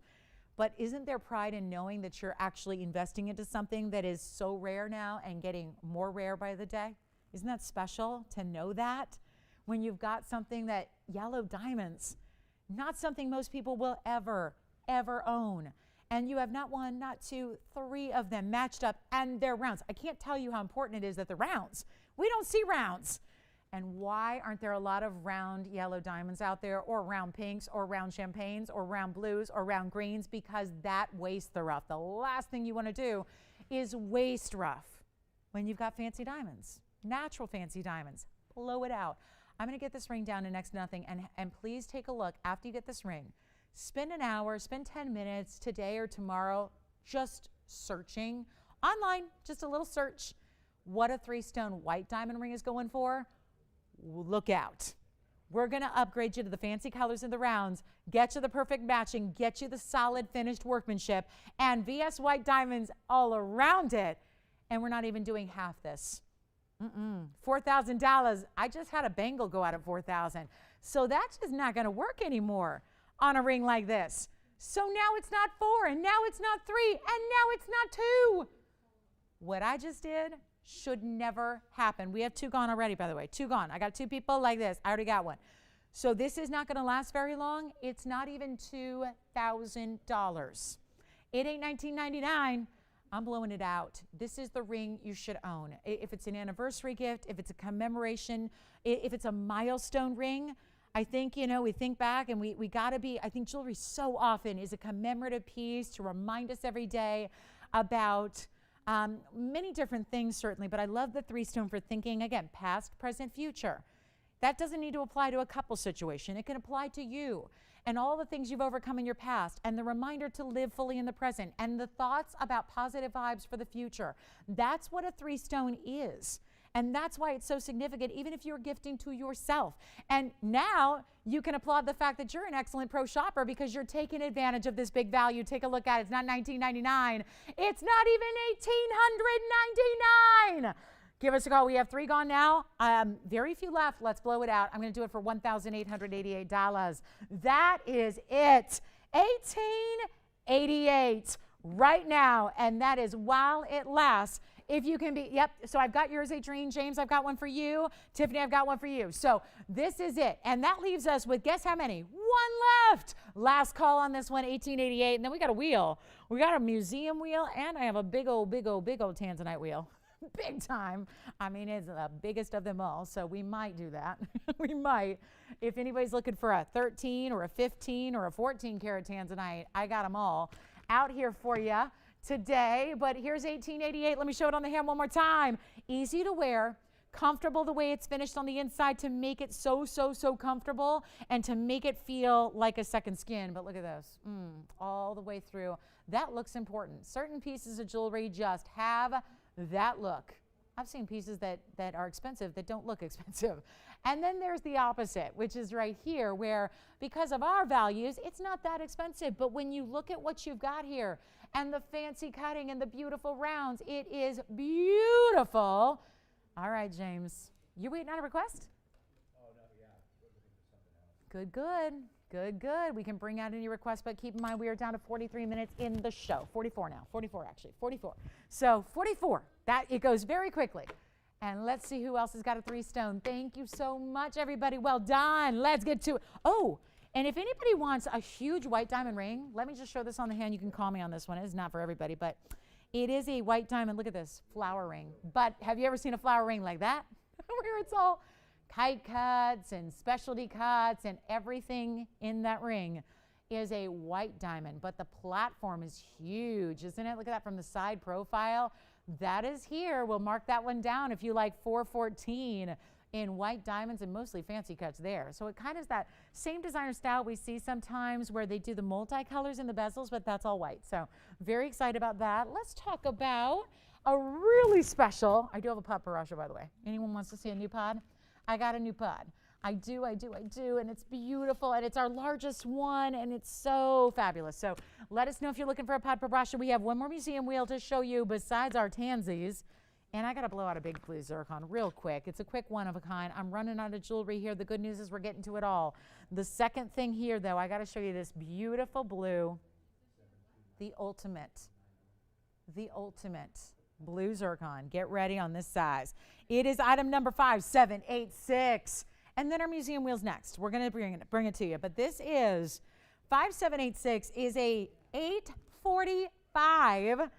But isn't there pride in knowing that you're actually investing into something that is so rare now and getting more rare by the day? Isn't that special to know that? When you've got something that yellow diamonds, not something most people will ever own. And you have not one, not two, three of them matched up, and they're rounds. I can't tell you how important it is that they're rounds. We don't see rounds. And why aren't there a lot of round yellow diamonds out there, or round pinks, or round champagnes, or round blues, or round greens? Because that wastes the rough. The last thing you want to do is waste rough when you've got fancy diamonds, natural fancy diamonds. Blow it out. I'm going to get this ring down to next to nothing, and please take a look after you get this ring. Spend an hour, spend 10 minutes today or tomorrow just searching online, just a little search, what a 3-stone white diamond ring is going for. Look out. We're going to upgrade you to the fancy colors in the rounds, get you the perfect matching, get you the solid finished workmanship, and VS white diamonds all around it. And we're not even doing half this. $4,000. I just had a bangle go out at $4,000. So that's just not going to work anymore on a ring like this. So now it's not 4, and now it's not 3, and now it's not 2. What I just did should never happen. We have 2 gone already, by the way. 2 gone. I got 2 people like this. I already got one. So this is not going to last very long. It's not even $2,000. It ain't $19.99. I'm blowing it out. This is the ring you should own. If it's an anniversary gift, if it's a commemoration, if it's a milestone ring, I think, we think back and we got to be, I think jewelry so often is a commemorative piece to remind us every day about many different things, certainly, but I love the 3-stone for thinking, again, past, present, future. That doesn't need to apply to a couple situation. It can apply to you and all the things you've overcome in your past, and the reminder to live fully in the present, and the thoughts about positive vibes for the future. That's what a 3-stone is. And that's why it's so significant, even if you're gifting to yourself. And now you can applaud the fact that you're an excellent pro shopper because you're taking advantage of this big value. Take a look at it. It's not $19.99. It's not even $1,899. Give us a call. We have 3 gone now. Very few left. Let's blow it out. I'm going to do it for $1,888. That is it. $1,888 right now. And that is while it lasts. If you can be, yep, so I've got yours, Adrienne. James, I've got one for you. Tiffany, I've got one for you. So this is it. And that leaves us with, guess how many? 1 left. Last call on this one, $1,888. And then we got a wheel. We got a museum wheel, and I have a big old tanzanite wheel. Big time. I mean, it's the biggest of them all, so we might do that. We might. If anybody's looking for a 13 or a 15 or a 14 karat tanzanite, I got them all out here for you today. But here's $1,888. Let me show it on the hand one more time. Easy to wear, comfortable the way it's finished on the inside to make it so comfortable and to make it feel like a second skin. But look at this, all the way through. That looks important. Certain pieces of jewelry just have that look. I've seen pieces that are expensive that don't look expensive. And then there's the opposite, which is right here, where because of our values, it's not that expensive. But when you look at what you've got here and the fancy cutting and the beautiful rounds, it is beautiful. All right, James, you waiting on a request? Oh, no, yeah. We're looking for something else. Good. We can bring out any requests, but keep in mind we are down to 43 minutes in the show. 44 now. 44, actually. 44. So 44. It goes very quickly. And let's see who else has got a 3-stone. Thank you so much, everybody. Well done. Let's get to it. Oh, and if anybody wants a huge white diamond ring, let me just show this on the hand. You can call me on this one. It's not for everybody, but it is a white diamond. Look at this flower ring. But have you ever seen a flower ring like that? Where it's all kite cuts and specialty cuts, and everything in that ring is a white diamond. But the platform is huge, isn't it? Look at that from the side profile. That is here. We'll mark that one down if you like 414 in white diamonds and mostly fancy cuts there. So it kind of is that same designer style we see sometimes where they do the multicolors in the bezels, but that's all white. So very excited about that. Let's talk about a really special, I do have a pod Parasha, by the way. Anyone wants to see a new pod? I got a new pod. I do, and it's beautiful, and it's our largest one, and it's so fabulous. So let us know if you're looking for a pot brasha. We have one more museum wheel to show you besides our tansies, and I got to blow out a big blue zircon real quick. It's a quick one of a kind. I'm running out of jewelry here. The good news is we're getting to it all. The second thing here, though, I got to show you this beautiful blue, the ultimate blue zircon. Get ready on this size. It is item number 5786. And then our museum wheel's next. We're going to bring it to you. But this is 5786 is a 845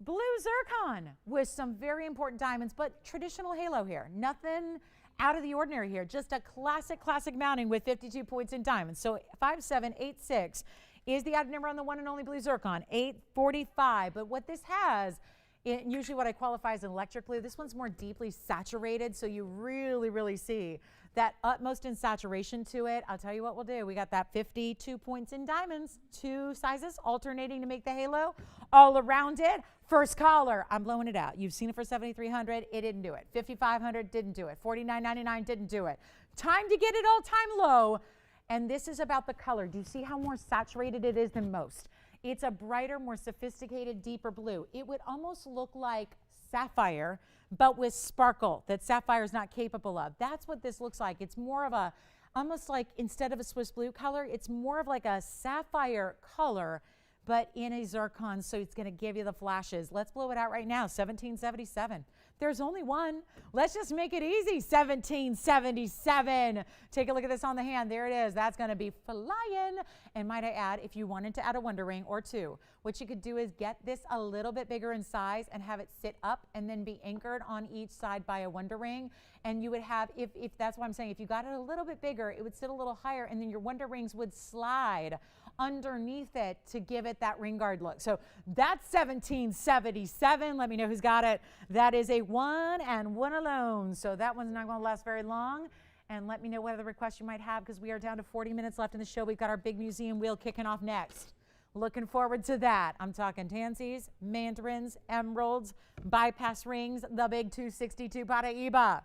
blue zircon with some very important diamonds, but traditional halo here. Nothing out of the ordinary here. Just a classic mounting with 52 points in diamonds. So 5786 is the item number on the one and only blue zircon, 845. But what this has, usually what I qualify as an electric blue, this one's more deeply saturated, so you really see that utmost in saturation to it. I'll tell you what we'll do. We got that 52 points in diamonds, 2 sizes alternating to make the halo all around it. First caller, I'm blowing it out. You've seen it for 7,300, it didn't do it. 5,500 didn't do it. 49.99 didn't do it. Time to get it all-time low. And this is about the color. Do you see how more saturated it is than most? It's a brighter, more sophisticated, deeper blue. It would almost look like sapphire, but with sparkle that sapphire is not capable of. That's what this looks like. It's more of a, almost like instead of a Swiss blue color, it's more of like a sapphire color, but in a zircon, so it's gonna give you the flashes. Let's blow it out right now, 1777. There's only one. Let's just make it easy, 1777. Take a look at this on the hand. There it is. That's going to be flying. And might I add, if you wanted to add a wonder ring or two, what you could do is get this a little bit bigger in size and have it sit up and then be anchored on each side by a wonder ring. And you would have, if that's what I'm saying, if you got it a little bit bigger, it would sit a little higher, and then your wonder rings would slide underneath it to give it that ring guard look. So that's 1777. Let me know who's got it. That is a one and one alone. So that one's not going to last very long. And let me know what other requests you might have, because we are down to 40 minutes left in the show. We've got our big museum wheel kicking off next. Looking forward to that. I'm talking tansies, mandarins, emeralds, bypass rings, the big 262 Paraiba.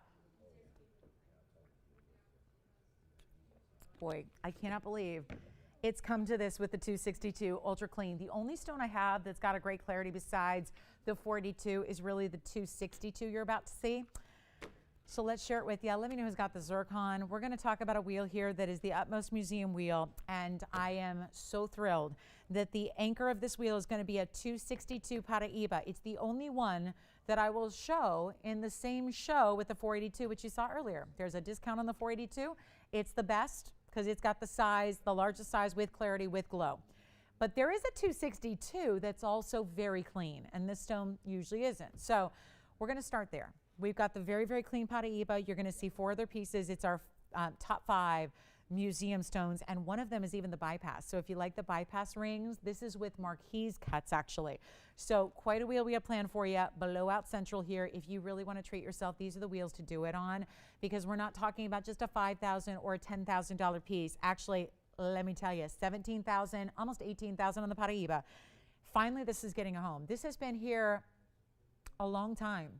Boy, I cannot believe it's come to this with the 262 Ultra Clean. The only stone I have that's got a great clarity besides the 482 is really the 262 you're about to see. So let's share it with you. Let me know who's got the zircon. We're going to talk about a wheel here that is the utmost museum wheel, and I am so thrilled that the anchor of this wheel is going to be a 262 Paraiba. It's the only one that I will show in the same show with the 482, which you saw earlier. There's a discount on the 482. It's the best because it's got the size, the largest size with clarity, with glow. But there is a 262 that's also very clean, and this stone usually isn't. So we're going to start there. We've got the very clean Paraiba. You're going to see 4 other pieces. It's our top 5 museum stones, and one of them is even the bypass. So if you like the bypass rings, this is with marquise cuts actually. So quite a wheel we have planned for you below out central here. If you really want to treat yourself, these are the wheels to do it on, because we're not talking about just a $5,000 or a $10,000 piece. Actually, let me tell you, $17,000, almost $18,000 on the Paraiba. Finally, this is getting a home. This has been here a long time.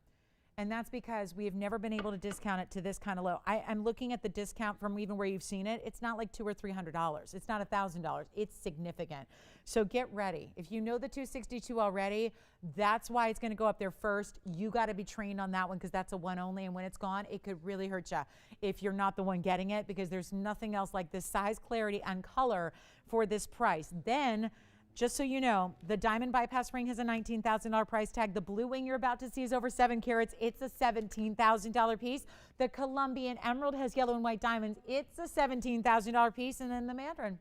And that's because we have never been able to discount it to this kind of low. I'm looking at the discount from even where you've seen it. It's not like $200 or $300. It's not $1,000. It's significant. So get ready. If you know the 262 already, that's why it's going to go up there first. You got to be trained on that one, because that's a one only. And when it's gone, it could really hurt you if you're not the one getting it, because there's nothing else like this size, clarity, and color for this price. Then, just so you know, the diamond bypass ring has a $19,000 price tag. The blue wing you're about to see is over 7 carats. It's a $17,000 piece. The Colombian emerald has yellow and white diamonds. It's a $17,000 piece. And then the mandarin,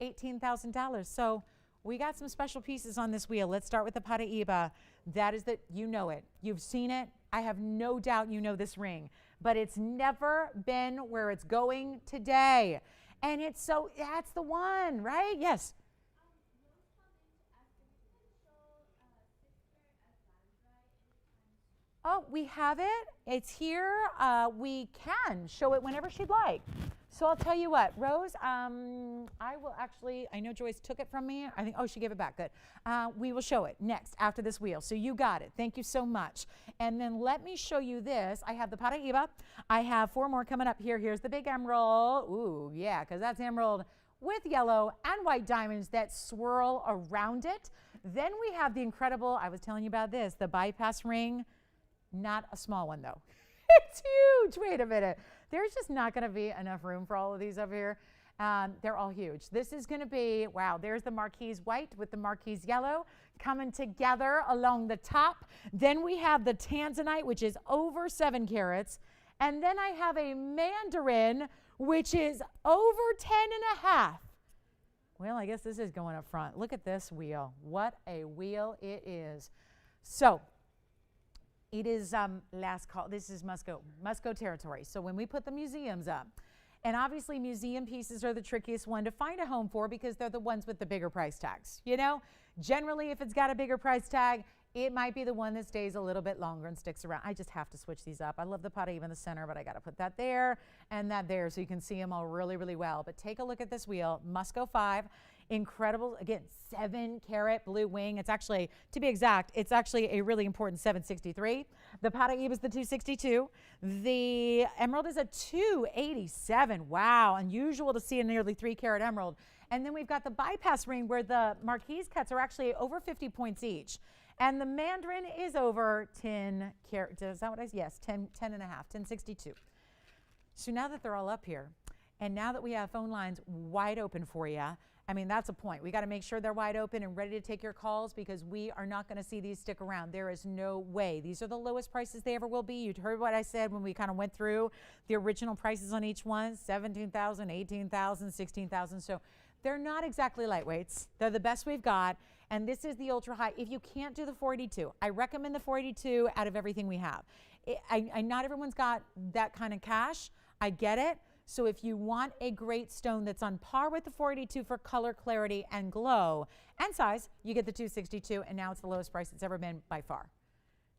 $18,000. So we got some special pieces on this wheel. Let's start with the Paraiba. That is that, you know it. You've seen it. I have no doubt you know this ring. But it's never been where it's going today. And it's so, that's the one, right? Yes. Oh, we have it. It's here. We can show it whenever she'd like. So I'll tell you what, Rose, I will actually, I know Joyce took it from me. I think, oh, she gave it back. Good. We will show it next after this wheel. So you got it. Thank you so much. And then let me show you this. I have the Paraiba. I have 4 more coming up here. Here's the big emerald. Ooh, yeah, because that's emerald with yellow and white diamonds that swirl around it. Then we have the incredible, I was telling you about this, the bypass ring. Not a small one, though. It's huge. Wait a minute. There's just not going to be enough room for all of these up here. They're all huge. This is going to be, wow, there's the Marquise white with the Marquise yellow coming together along the top. Then we have the Tanzanite, which is over 7 carats. And then I have a Mandarin, which is over 10 and a half. Well, I guess this is going up front. Look at this wheel. What a wheel it is. So it is last call. This is must go territory. So when we put the museums up, and obviously museum pieces are the trickiest one to find a home for because they're the ones with the bigger price tags. You know, generally if it's got a bigger price tag, it might be the one that stays a little bit longer and sticks around. I just have to switch these up. I love the Paraiba in the center, but I got to put that there and that there so you can see them all really, really well. But take a look at this wheel. Must go 5. Incredible, again, 7 carat blue wing. It's actually, to be exact, it's actually a really important 763. The Paraiba is the 262. The emerald is a 287. Wow, unusual to see a nearly 3 carat emerald. And then we've got the bypass ring where the Marquise cuts are actually over 50 points each. And the Mandarin is over 10 carat, is that what I said? Yes, 10 and a half, 1062. So now that they're all up here, and now that we have phone lines wide open for you, I mean, that's a point. We got to make sure they're wide open and ready to take your calls because we are not going to see these stick around. There is no way. These are the lowest prices they ever will be. You'd heard what I said when we kind of went through the original prices on each one, 17,000, 18,000, 16,000. So they're not exactly lightweights. They're the best we've got. And this is the ultra high. If you can't do the 482, I recommend the 482 out of everything we have. Not everyone's got that kind of cash. I get it. So if you want a great stone that's on par with the 482 for color, clarity, and glow and size, you get the 262, and now it's the lowest price it's ever been by far.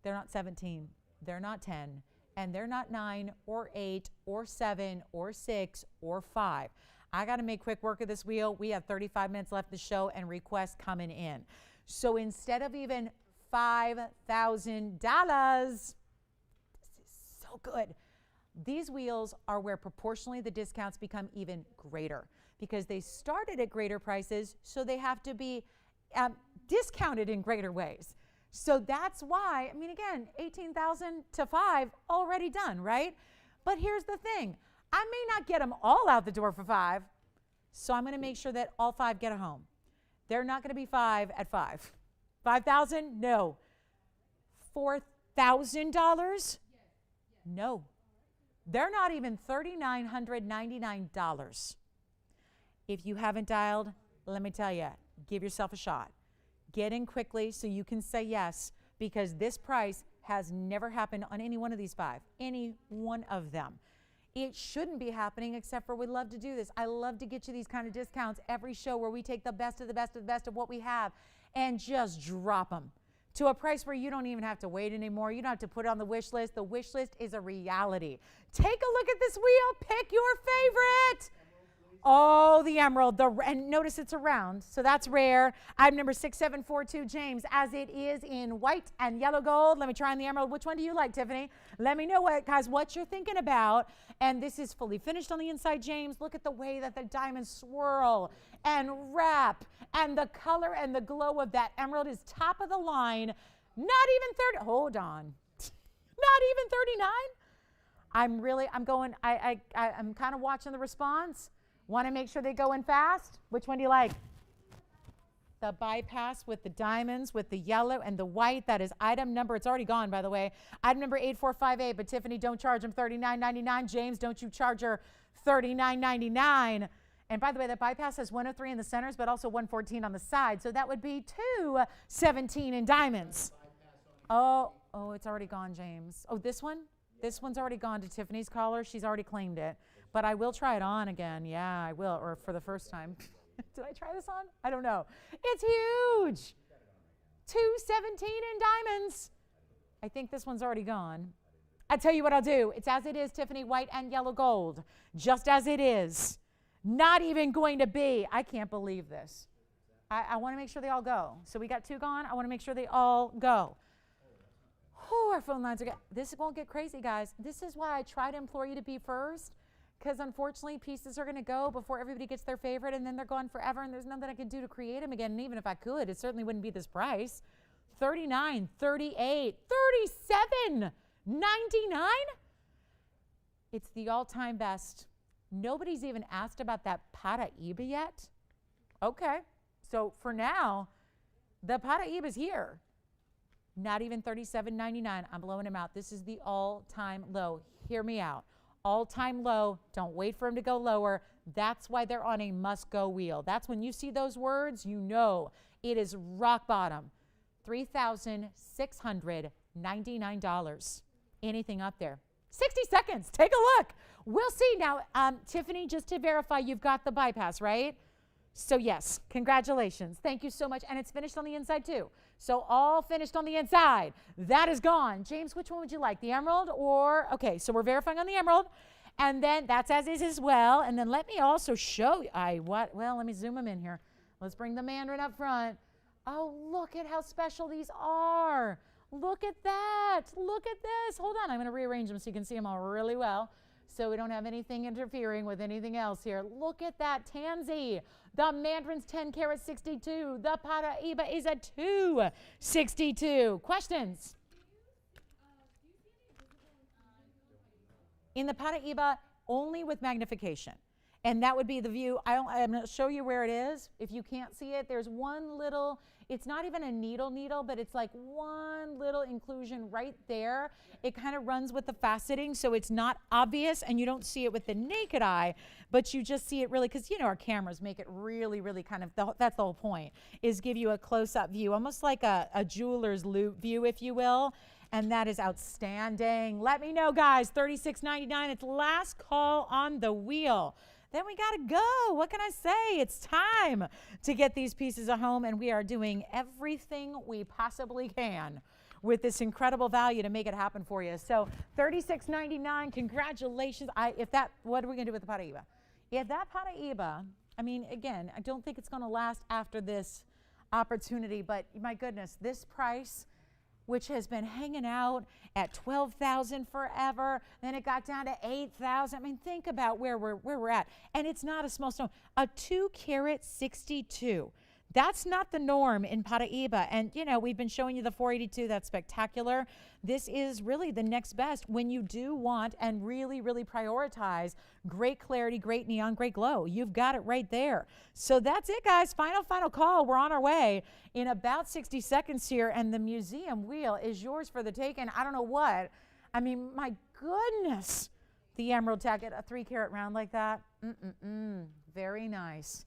They're not 17, they're not 10, and they're not 9 or 8 or 7 or 6 or 5. I got to make quick work of this wheel. We have 35 minutes left of the show and requests coming in. So instead of even $5,000, this is so good. These wheels are where proportionally the discounts become even greater because they started at greater prices, so they have to be discounted in greater ways. So that's why, I mean, again, 18,000 to 5 already done, right? But here's the thing. I may not get them all out the door for 5, so I'm going to make sure that all 5 get a home. They're not going to be 5 at 5. 5,000? No. $4,000? No. They're not even $3,999. If you haven't dialed, let me tell you, give yourself a shot. Get in quickly so you can say yes, because this price has never happened on any one of these 5, any one of them. It shouldn't be happening except for we love to do this. I love to get you these kind of discounts every show where we take the best of the best of the best of what we have and just drop them to a price where you don't even have to wait anymore. You don't have to put it on the wish list. The wish list is a reality. Take a look at this wheel. Pick your favorite. Oh, the emerald. And notice it's a round, so that's rare. Item number 6742, James, as it is in white and yellow gold. Let me try on the emerald. Which one do you like, Tiffany? Let me know, what you're thinking about. And this is fully finished on the inside, James. Look at the way that the diamonds swirl and wrap. And the color and the glow of that emerald is top of the line. Not even 30. Hold on. Not even 39. I'm kind of watching the response. Want to make sure they go in fast? Which one do you like? The bypass with the diamonds, with the yellow and the white. That is item number, it's already gone, by the way. Item number 8458, but Tiffany, don't charge them $39.99. James, don't you charge her $39.99. And by the way, that bypass has 103 in the centers, but also 114 on the side. So that would be 217 in diamonds. Oh, it's already gone, James. Oh, this one? This one's already gone to Tiffany's caller. She's already claimed it. But I will try it on again. Yeah, I will, or for the first time. Did I try this on? I don't know. It's huge. 217 in diamonds. I think this one's already gone. I tell you what I'll do. It's as it is, Tiffany, white and yellow gold. Just as it is. Not even going to be. I can't believe this. I want to make sure they all go. So we got 2 gone. I want to make sure they all go. Whew, our phone lines are this won't get crazy, guys. This is why I try to implore you to be first, because unfortunately pieces are going to go before everybody gets their favorite, and then they're gone forever, and there's nothing I can do to create them again. And even if I could, it certainly wouldn't be this price. $39, $38, $37, $99. It's the all-time best. Nobody's even asked about that Paraíba yet. Okay, so for now, the Paraíba's here. Not even $37.99. I'm blowing him out. This is the all-time low. Hear me out. All-time low. Don't wait for him to go lower. That's why they're on a must-go wheel. That's when you see those words, you know it is rock bottom. $3,699. Anything up there. 60 seconds. Take a look. We'll see. Now, Tiffany, just to verify, you've got the bypass, right? So, yes, congratulations. Thank you so much. And it's finished on the inside, too. So, all finished on the inside. That is gone. James, which one would you like? The emerald or? Okay, so we're verifying on the emerald. And then that's as is as well. And then let me also show you. Well, let me zoom them in here. Let's bring the mandarin up front. Oh, look at how special these are. Look at that. Look at this. Hold on. I'm going to rearrange them so you can see them all really well, so we don't have anything interfering with anything else here. Look at that tansy. The mandarin's 10 karat 62. The Paraíba is a 262. Questions? In the Paraíba, only with magnification. And that would be the view. I'm going to show you where it is. If you can't see it, there's one little, it's not even a needle, but it's like one little inclusion right there. It kind of runs with the faceting, so it's not obvious, and you don't see it with the naked eye, but you just see it really, because, you know, our cameras make it really, really kind of, that's the whole point, is give you a close-up view, almost like a jeweler's loop view, if you will. And that is outstanding. Let me know, guys. $36.99. It's last call on the wheel. Then we got to go. What can I say? It's time to get these pieces at home, and we are doing everything we possibly can with this incredible value to make it happen for you. So $36.99. Congratulations. What are we going to do with the Paraíba? If that Paraíba, I mean, again, I don't think it's going to last after this opportunity, but my goodness, this price, which has been hanging out at $12,000 forever. Then it got down to $8,000. I mean, think about where we're at. And it's not a small stone. A 2 karat 62. That's not the norm in Paraíba. And, you know, we've been showing you the 482. That's spectacular. This is really the next best when you do want and really, really prioritize great clarity, great neon, great glow. You've got it right there. So that's it, guys. Final call. We're on our way in about 60 seconds here, and the museum wheel is yours for the taking. I don't know what. I mean, my goodness. The emerald tag at a 3 karat round like that. Very nice.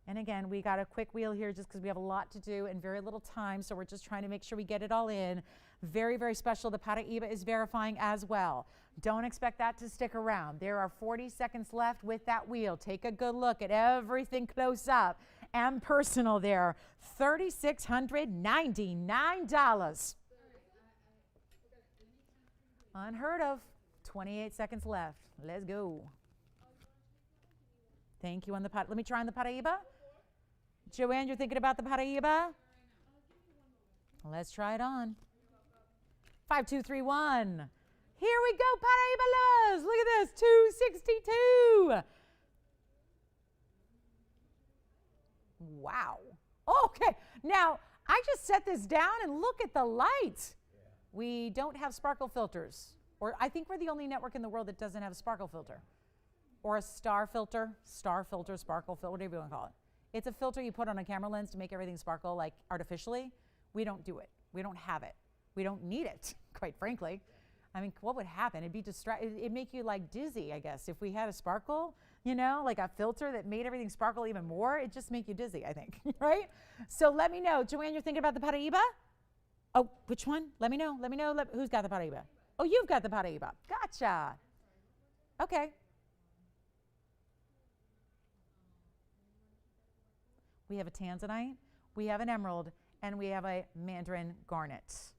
And again, we got a quick wheel here just because we have a lot to do and very little time, so we're just trying to make sure we get it all in. Very, very special. The Paraíba is verifying as well. Don't expect that to stick around. There are 40 seconds left with that wheel. Take a good look at everything close up and personal there. $3,699. Unheard of. 28 seconds left. Let's go. Thank you on the pot. Let me try on the Paraíba. Joanne, you're thinking about the Paraíba? Let's try it on. 5231. Here we go, Paraíba loves. Look at this, 262. Wow. Okay, now I just set this down and look at the lights. We don't have sparkle filters. Or I think we're the only network in the world that doesn't have a sparkle filter. Or a star filter, sparkle filter, whatever you want to call it. It's a filter you put on a camera lens to make everything sparkle like artificially. We don't do it. We don't have it. We don't need it, quite frankly. I mean, what would happen? It'd be it'd make you like dizzy, I guess. If we had a sparkle, you know, like a filter that made everything sparkle even more, it'd just make you dizzy, I think, right? So let me know. Joanne, you're thinking about the Paraíba? Oh, which one? Let me know. Who's got the Paraíba? Oh, you've got the Paraíba. Gotcha. Okay. We have a tanzanite, we have an emerald, and we have a mandarin garnet.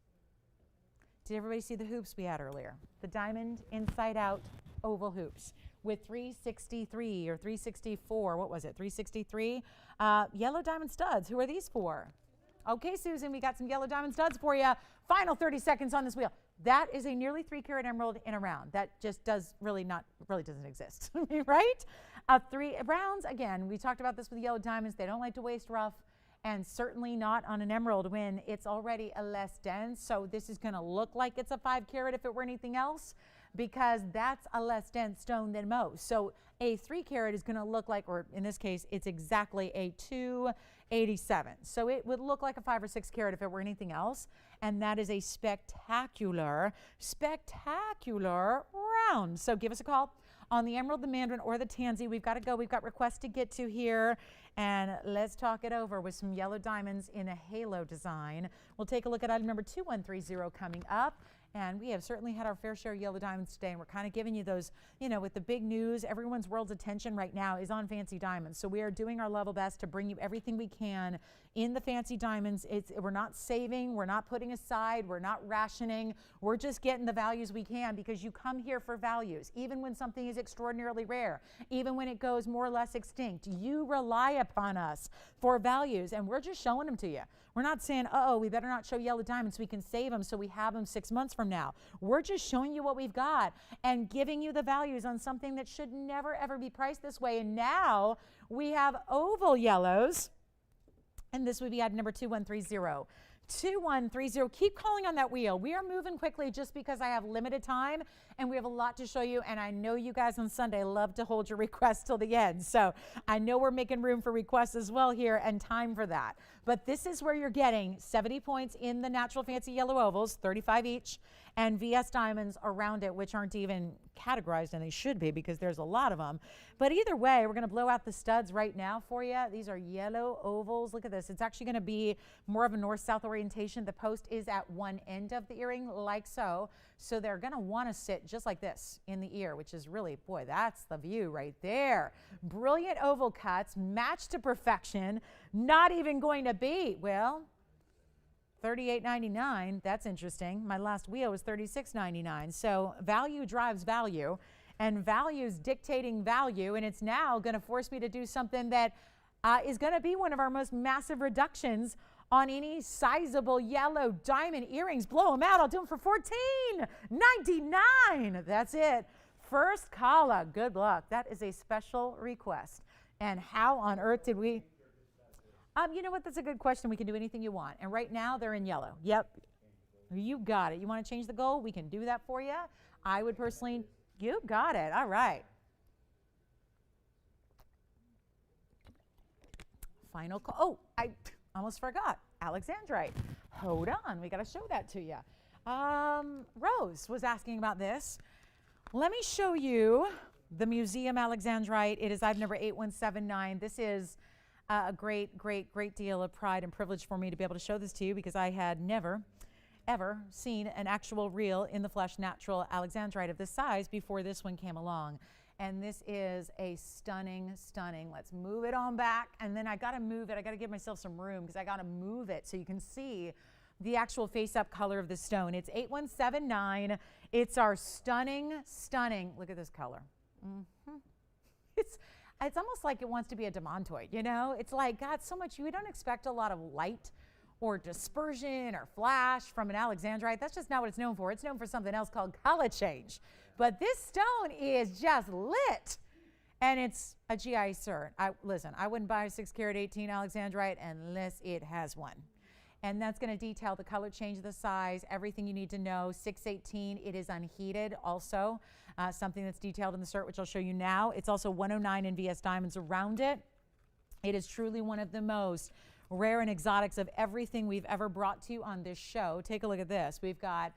Did everybody see the hoops we had earlier? The diamond inside out oval hoops with 363 or 364, what was it, 363 yellow diamond studs. Who are these for? Okay, Susan, we got some yellow diamond studs for you. Final 30 seconds on this wheel. That is a nearly 3-carat emerald in a round. That just really doesn't exist, right? 3 rounds, again, we talked about this with yellow diamonds. They don't like to waste rough, and certainly not on an emerald when it's already a less dense. So this is going to look like it's a 5-carat if it were anything else, because that's a less dense stone than most. So a 3-carat is going to look like, or in this case, it's exactly a 287. So it would look like a 5 or 6 carat if it were anything else. And that is a spectacular, spectacular round. So give us a call on the emerald, the mandarin, or the tansy. We've got to go. We've got requests to get to here. And let's talk it over with some yellow diamonds in a halo design. We'll take a look at item number 2130 coming up. And we have certainly had our fair share of yellow diamonds today, and we're kind of giving you those, with the big news, everyone's world's attention right now is on fancy diamonds. So we are doing our level best to bring you everything we can in the fancy diamonds. We're not saving, we're not putting aside, we're not rationing. We're just getting the values we can, because you come here for values. Even when something is extraordinarily rare, even when it goes more or less extinct, you rely upon us for values, and we're just showing them to you. We're not saying, uh-oh, we better not show yellow diamonds so we can save them so we have them 6 months from now. We're just showing you what we've got and giving you the values on something that should never, ever be priced this way. And now we have oval yellows, and this would be item number 2130. 2130. Keep calling on that wheel. We are moving quickly just because I have limited time and we have a lot to show you, and I know you guys on Sunday love to hold your requests till the end. So I know we're making room for requests as well here and time for that. But this is where you're getting 70 points in the natural fancy yellow ovals, 35 each, and VS diamonds around it, which aren't even categorized, and they should be because there's a lot of them. But either way, we're going to blow out the studs right now for you. These are yellow ovals. Look at this. It's actually going to be more of a north-south orientation. The post is at one end of the earring, like so. So they're going to want to sit just like this in the ear, which is really, boy, that's the view right there. Brilliant oval cuts, matched to perfection. Not even going to be, well, $38.99. That's interesting. My last wheel was $36.99. So value drives value, and value's dictating value, and it's now going to force me to do something that is going to be one of our most massive reductions on any sizable yellow diamond earrings. Blow them out. I'll do them for $14.99. That's it. First caller. Good luck. That is a special request. And how on earth did we... you know what? That's a good question. We can do anything you want. And right now, they're in yellow. Yep. You got it. You want to change the goal? We can do that for you. I would personally... You got it. All right. Final call. Oh, I almost forgot. Alexandrite. Hold on. We got to show that to you. Rose was asking about this. Let me show you the Museum Alexandrite. It is item number 8179. This is a great deal of pride and privilege for me to be able to show this to you, because I had never, ever seen an actual real in the flesh natural Alexandrite of this size before this one came along. And this is a stunning, let's move it on back. And then I got to move it. I got to give myself some room because I got to move it so you can see the actual face-up color of the stone. It's 8179. It's our stunning, look at this color. It's almost like it wants to be a demontoid, It's like, God, so much, we don't expect a lot of light or dispersion or flash from an Alexandrite. That's just not what it's known for. It's known for something else called color change. But this stone is just lit, and it's a GI cert. Listen, I wouldn't buy a 6-carat 18 Alexandrite unless it has one. And that's going to detail the color change, the size, everything you need to know. 618, it is unheated also, something that's detailed in the cert, which I'll show you now. It's also 109 in VS diamonds around it. It is truly one of the most rare and exotics of everything we've ever brought to you on this show. Take a look at this. We've got,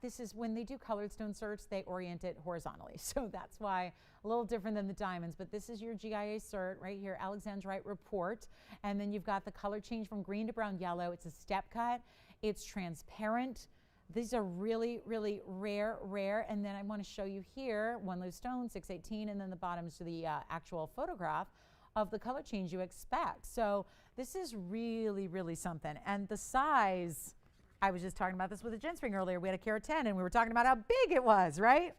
this is when they do colored stone certs, they orient it horizontally. So that's why a little different than the diamonds, but this is your GIA cert right here, Alexandrite report. And then you've got the color change from green to brown yellow. It's a step cut. It's transparent. These are really rare. And then I want to show you here, one loose stone, 618, and then the bottom is the actual photograph of the color change you expect. So this is really something. And the size, I was just talking about this with a Jen Spring earlier. We had a carat 10 and we were talking about how big it was, right?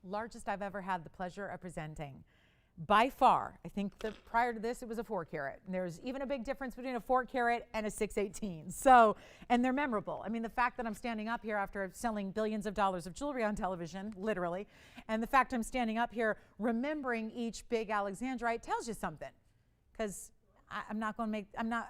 Largest I've ever had the pleasure of presenting. By far, I think that prior to this, it was a 4 carat. And there's even a big difference between a 4 carat and a 618. So, and they're memorable. I mean, the fact that I'm standing up here after selling billions of dollars of jewelry on television, literally, and the fact I'm standing up here remembering each big Alexandrite tells you something. Because I'm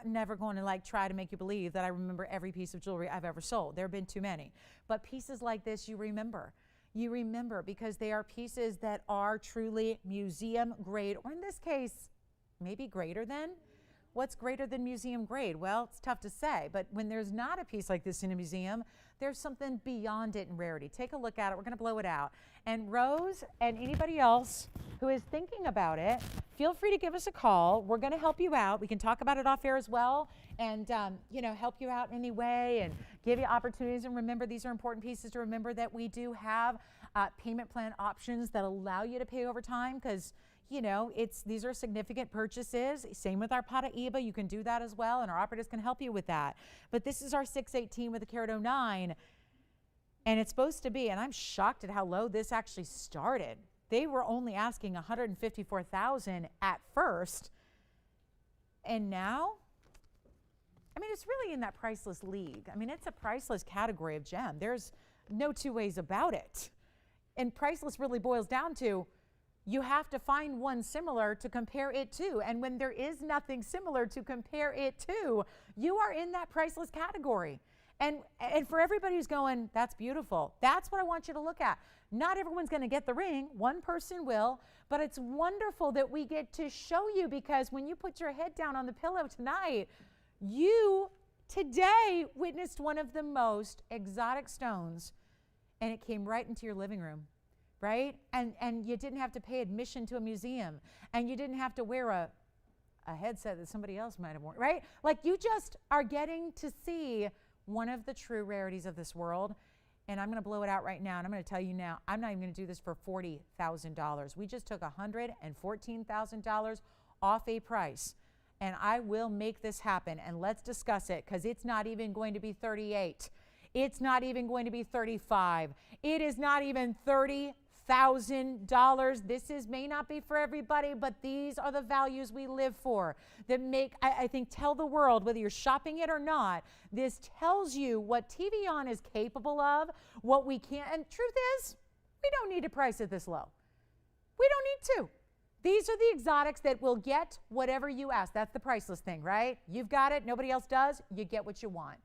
never going to like try to make you believe that I remember every piece of jewelry I've ever sold. There have been too many. But pieces like this, you remember. You remember because they are pieces that are truly museum grade, or in this case, maybe greater than. What's greater than museum grade? Well, it's tough to say, but when there's not a piece like this in a museum, there's something beyond it in rarity. Take a look at it. We're going to blow it out. And Rose and anybody else who is thinking about it, feel free to give us a call. We're going to help you out. We can talk about it off air as well and, help you out in any way and give you opportunities. And remember, these are important pieces to remember that we do have payment plan options that allow you to pay over time because these are significant purchases. Same with our Paraiba. You can do that as well, and our operators can help you with that. But this is our 618 with a carat 09, and it's supposed to be, and I'm shocked at how low this actually started. They were only asking $154,000 at first, and now, I mean, it's really in that priceless league. I mean, it's a priceless category of gem. There's no two ways about it. And priceless really boils down to you have to find one similar to compare it to. And when there is nothing similar to compare it to, you are in that priceless category. And for everybody who's going, that's beautiful, that's what I want you to look at. Not everyone's going to get the ring. One person will. But it's wonderful that we get to show you because when you put your head down on the pillow tonight, you today witnessed one of the most exotic stones, and it came right into your living room. Right? And you didn't have to pay admission to a museum, and you didn't have to wear a headset that somebody else might have worn, right? Like you just are getting to see one of the true rarities of this world. And I'm going to blow it out right now, and I'm going to tell you now, I'm not even going to do this for $40,000. We just took $114,000 off a price, and I will make this happen, and let's discuss it because it's not even going to be 38. It's not even going to be 35. It is not even $30,000. This may not be for everybody, but these are the values we live for that make, I think, tell the world, whether you're shopping it or not, this tells you what TVON is capable of, what we can, and truth is, we don't need to price it this low. We don't need to. These are the exotics that will get whatever you ask. That's the priceless thing, right? You've got it, nobody else does, you get what you want.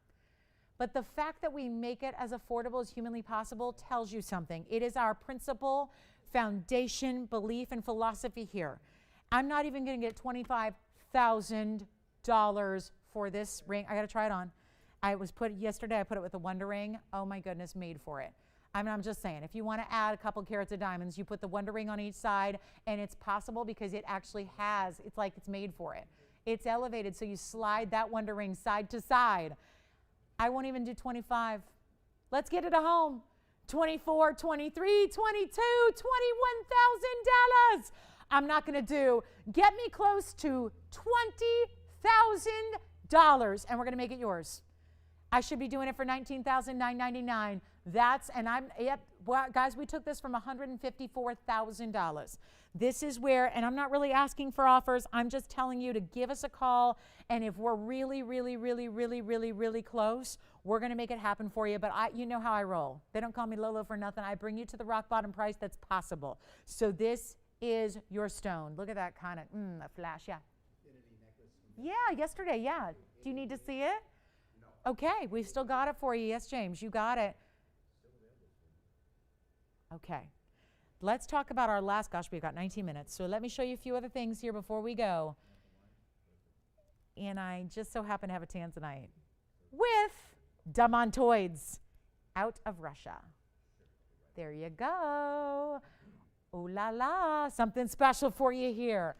But the fact that we make it as affordable as humanly possible tells you something. It is our principle, foundation, belief, and philosophy here. I'm not even going to get $25,000 for this ring. I got to try it on. Yesterday I put it with a Wonder Ring. Oh my goodness, made for it. I'm just saying, if you want to add a couple carats of diamonds, you put the Wonder Ring on each side, and it's possible because it actually has, it's like it's made for it. It's elevated, so you slide that Wonder Ring side to side. I won't even do 25. Let's get it a home. 24, 23, 22, $21,000. I'm not going to do. Get me close to $20,000, and we're going to make it yours. I should be doing it for $19,999. Guys, we took this from $154,000. This is where, and I'm not really asking for offers. I'm just telling you to give us a call. And if we're really, really, really, really, really, really close, we're going to make it happen for you. But you know how I roll. They don't call me Lolo for nothing. I bring you to the rock bottom price that's possible. So this is your stone. Look at that kind of, a flash, yeah. Yeah, yesterday, yeah. Do you need to see it? No. Okay, we've still got it for you. Yes, James, you got it. Okay. Let's talk about our last, gosh, we've got 19 minutes. So let me show you a few other things here before we go. And I just so happen to have a tanzanite with diamantoids out of Russia. There you go. Ooh la la, something special for you here.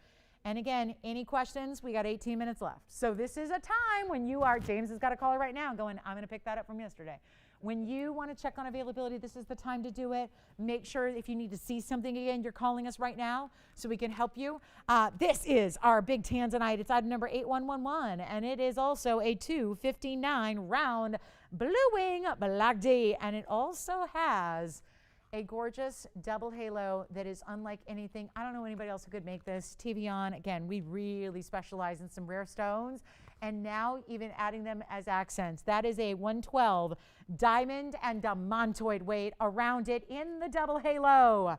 And again, any questions? We got 18 minutes left. So this is a time when you are, James has got a caller right now going, I'm going to pick that up from yesterday. When you want to check on availability, this is the time to do it. Make sure if you need to see something again, you're calling us right now so we can help you. This is our big Tanzanite. It's item number 8111, and it is also a 259 round blue wing black D, and it also has a gorgeous double halo that is unlike anything. I don't know anybody else who could make this. TVON, again, we really specialize in some rare stones, and now even adding them as accents. That is a 112 diamond and diamantoid weight around it in the double halo.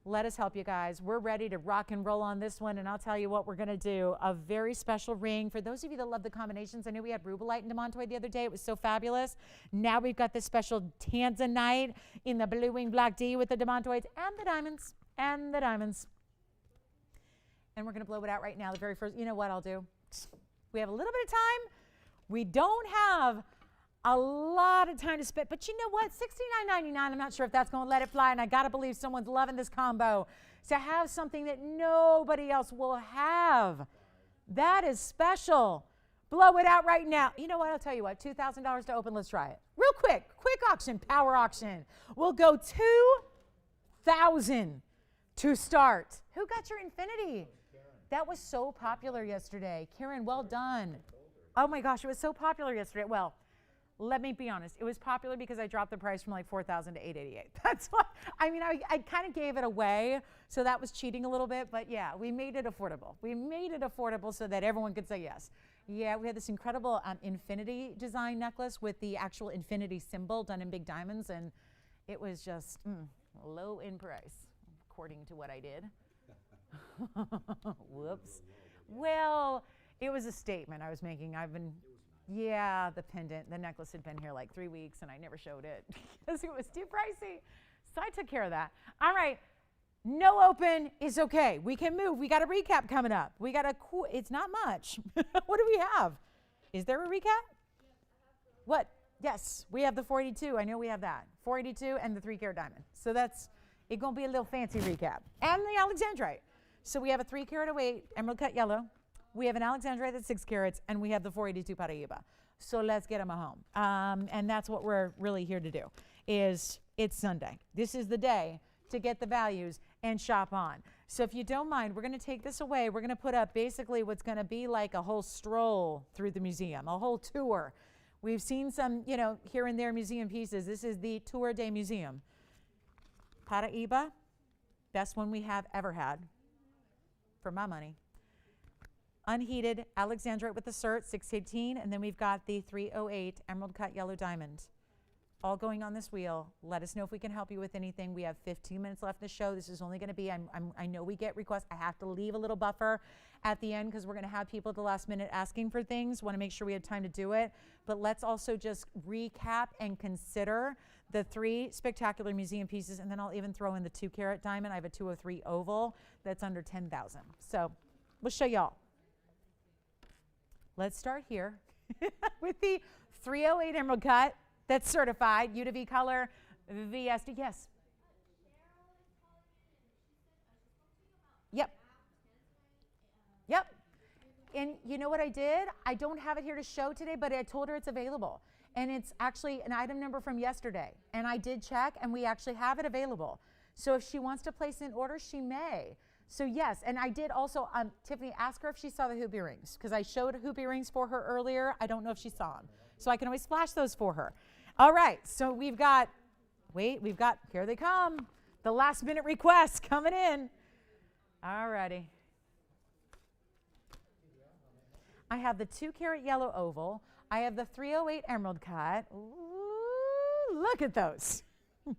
Let us help you guys. We're ready to rock and roll on this one, and I'll tell you what we're going to do. A very special ring. For those of you that love the combinations, I know we had rubelite and diamantoid the other day. It was so fabulous. Now we've got this special Tanzanite in the blue wing black D with the diamantoids and the diamonds. And we're going to blow it out right now. The very first, you know what I'll do? We have a little bit of time. We don't have a lot of time to spend, but you know what? $69.99. I'm not sure if that's going to let it fly, and I got to believe someone's loving this combo. To have something that nobody else will have, that is special. Blow it out right now. You know what? I'll tell you what. $2,000 to open. Let's try it. Real quick auction, power auction. We'll go $2,000 to start. Who got your infinity? That was so popular yesterday. Karen, well done. Oh my gosh, it was so popular yesterday. Well, let me be honest. It was popular because I dropped the price from like $4,000 to $888. That's what, I mean, I kind of gave it away, so that was cheating a little bit, but yeah, we made it affordable. We made it affordable so that everyone could say yes. Yeah, we had this incredible infinity design necklace with the actual infinity symbol done in big diamonds, and it was just low in price, according to what I did. Whoops. Well, it was a statement I was making. Yeah, the pendant, the necklace had been here like 3 weeks, and I never showed it because it was too pricey. So I took care of that. All right, no open is okay. We can move. We got a recap coming up. We got it's not much. What do we have? Is there a recap? What? Yes, we have the 482. I know we have that. 482 and the 3-carat diamond. So it's going to be a little fancy recap. And the Alexandrite. So we have a 3-carat weight emerald cut yellow. We have an Alexandrite that's 6 carats, and we have the 482 Paraíba. So let's get them home. And that's what we're really here to do, it's Sunday. This is the day to get the values and shop on. So if you don't mind, we're going to take this away. We're going to put up basically what's going to be like a whole stroll through the museum, a whole tour. We've seen some, here and there museum pieces. This is the Tour de Museum. Paraíba, best one we have ever had, for my money. Unheated Alexandrite with the cert, 618, and then we've got the 308 emerald cut yellow diamond. All going on this wheel. Let us know if we can help you with anything. We have 15 minutes left in the show. This is only going to be, I know we get requests. I have to leave a little buffer at the end because we're going to have people at the last minute asking for things. Want to make sure we have time to do it. But let's also just recap and consider the 3 spectacular museum pieces, and then I'll even throw in the 2-carat diamond. I have a 203 oval that's under 10,000. So we'll show y'all. Let's start here with the 308 emerald cut that's certified, U to V color, VSD. Yes. Yep. And you know what I did? I don't have it here to show today, but I told her it's available. And it's actually an item number from yesterday. And I did check, and we actually have it available. So if she wants to place an order, she may. So yes, and I did also, Tiffany, ask her if she saw the hoop earrings, because I showed hoop earrings for her earlier. I don't know if she saw them. So I can always flash those for her. All right, so we've got, here they come. The last minute requests coming in. All righty. I have the 2-carat yellow oval. I have the 308 emerald cut. Ooh, look at those.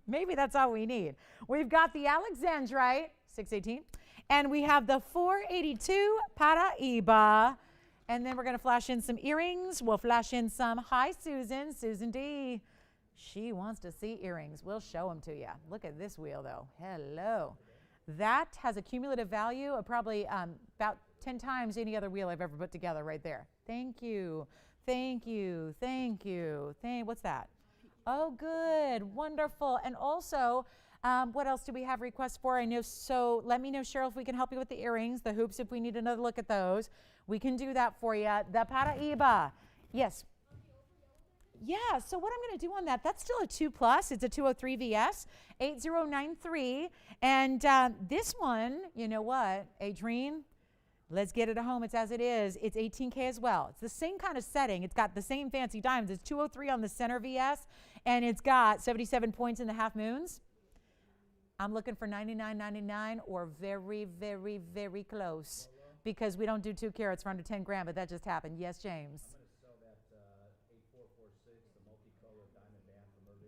Maybe that's all we need. We've got the Alexandrite, 618. And we have the 482 Paraíba. And then we're going to flash in some earrings. We'll flash in some, hi, Susan D. She wants to see earrings. We'll show them to you. Look at this wheel, though. Hello. That has a cumulative value of probably about 10 times any other wheel I've ever put together right there. Thank you. What's that? Oh, good. Wonderful. And also, What else do we have requests for? I know, so let me know, Cheryl, if we can help you with the earrings, the hoops, if we need another look at those. We can do that for you. The Paraiba. Yes. Yeah, so what I'm going to do on that, that's still a 2+. It's a 203 VS, 8093. And this one, you know what, Adrienne, let's get it at home. It's as it is. It's 18K as well. It's the same kind of setting. It's got the same fancy diamonds. It's 203 on the center VS, and it's got 77 points in the half moons. I'm looking for $99.99 or very, very, very close, because we don't do 2 carats for under 10 grand, but that just happened. Yes, James.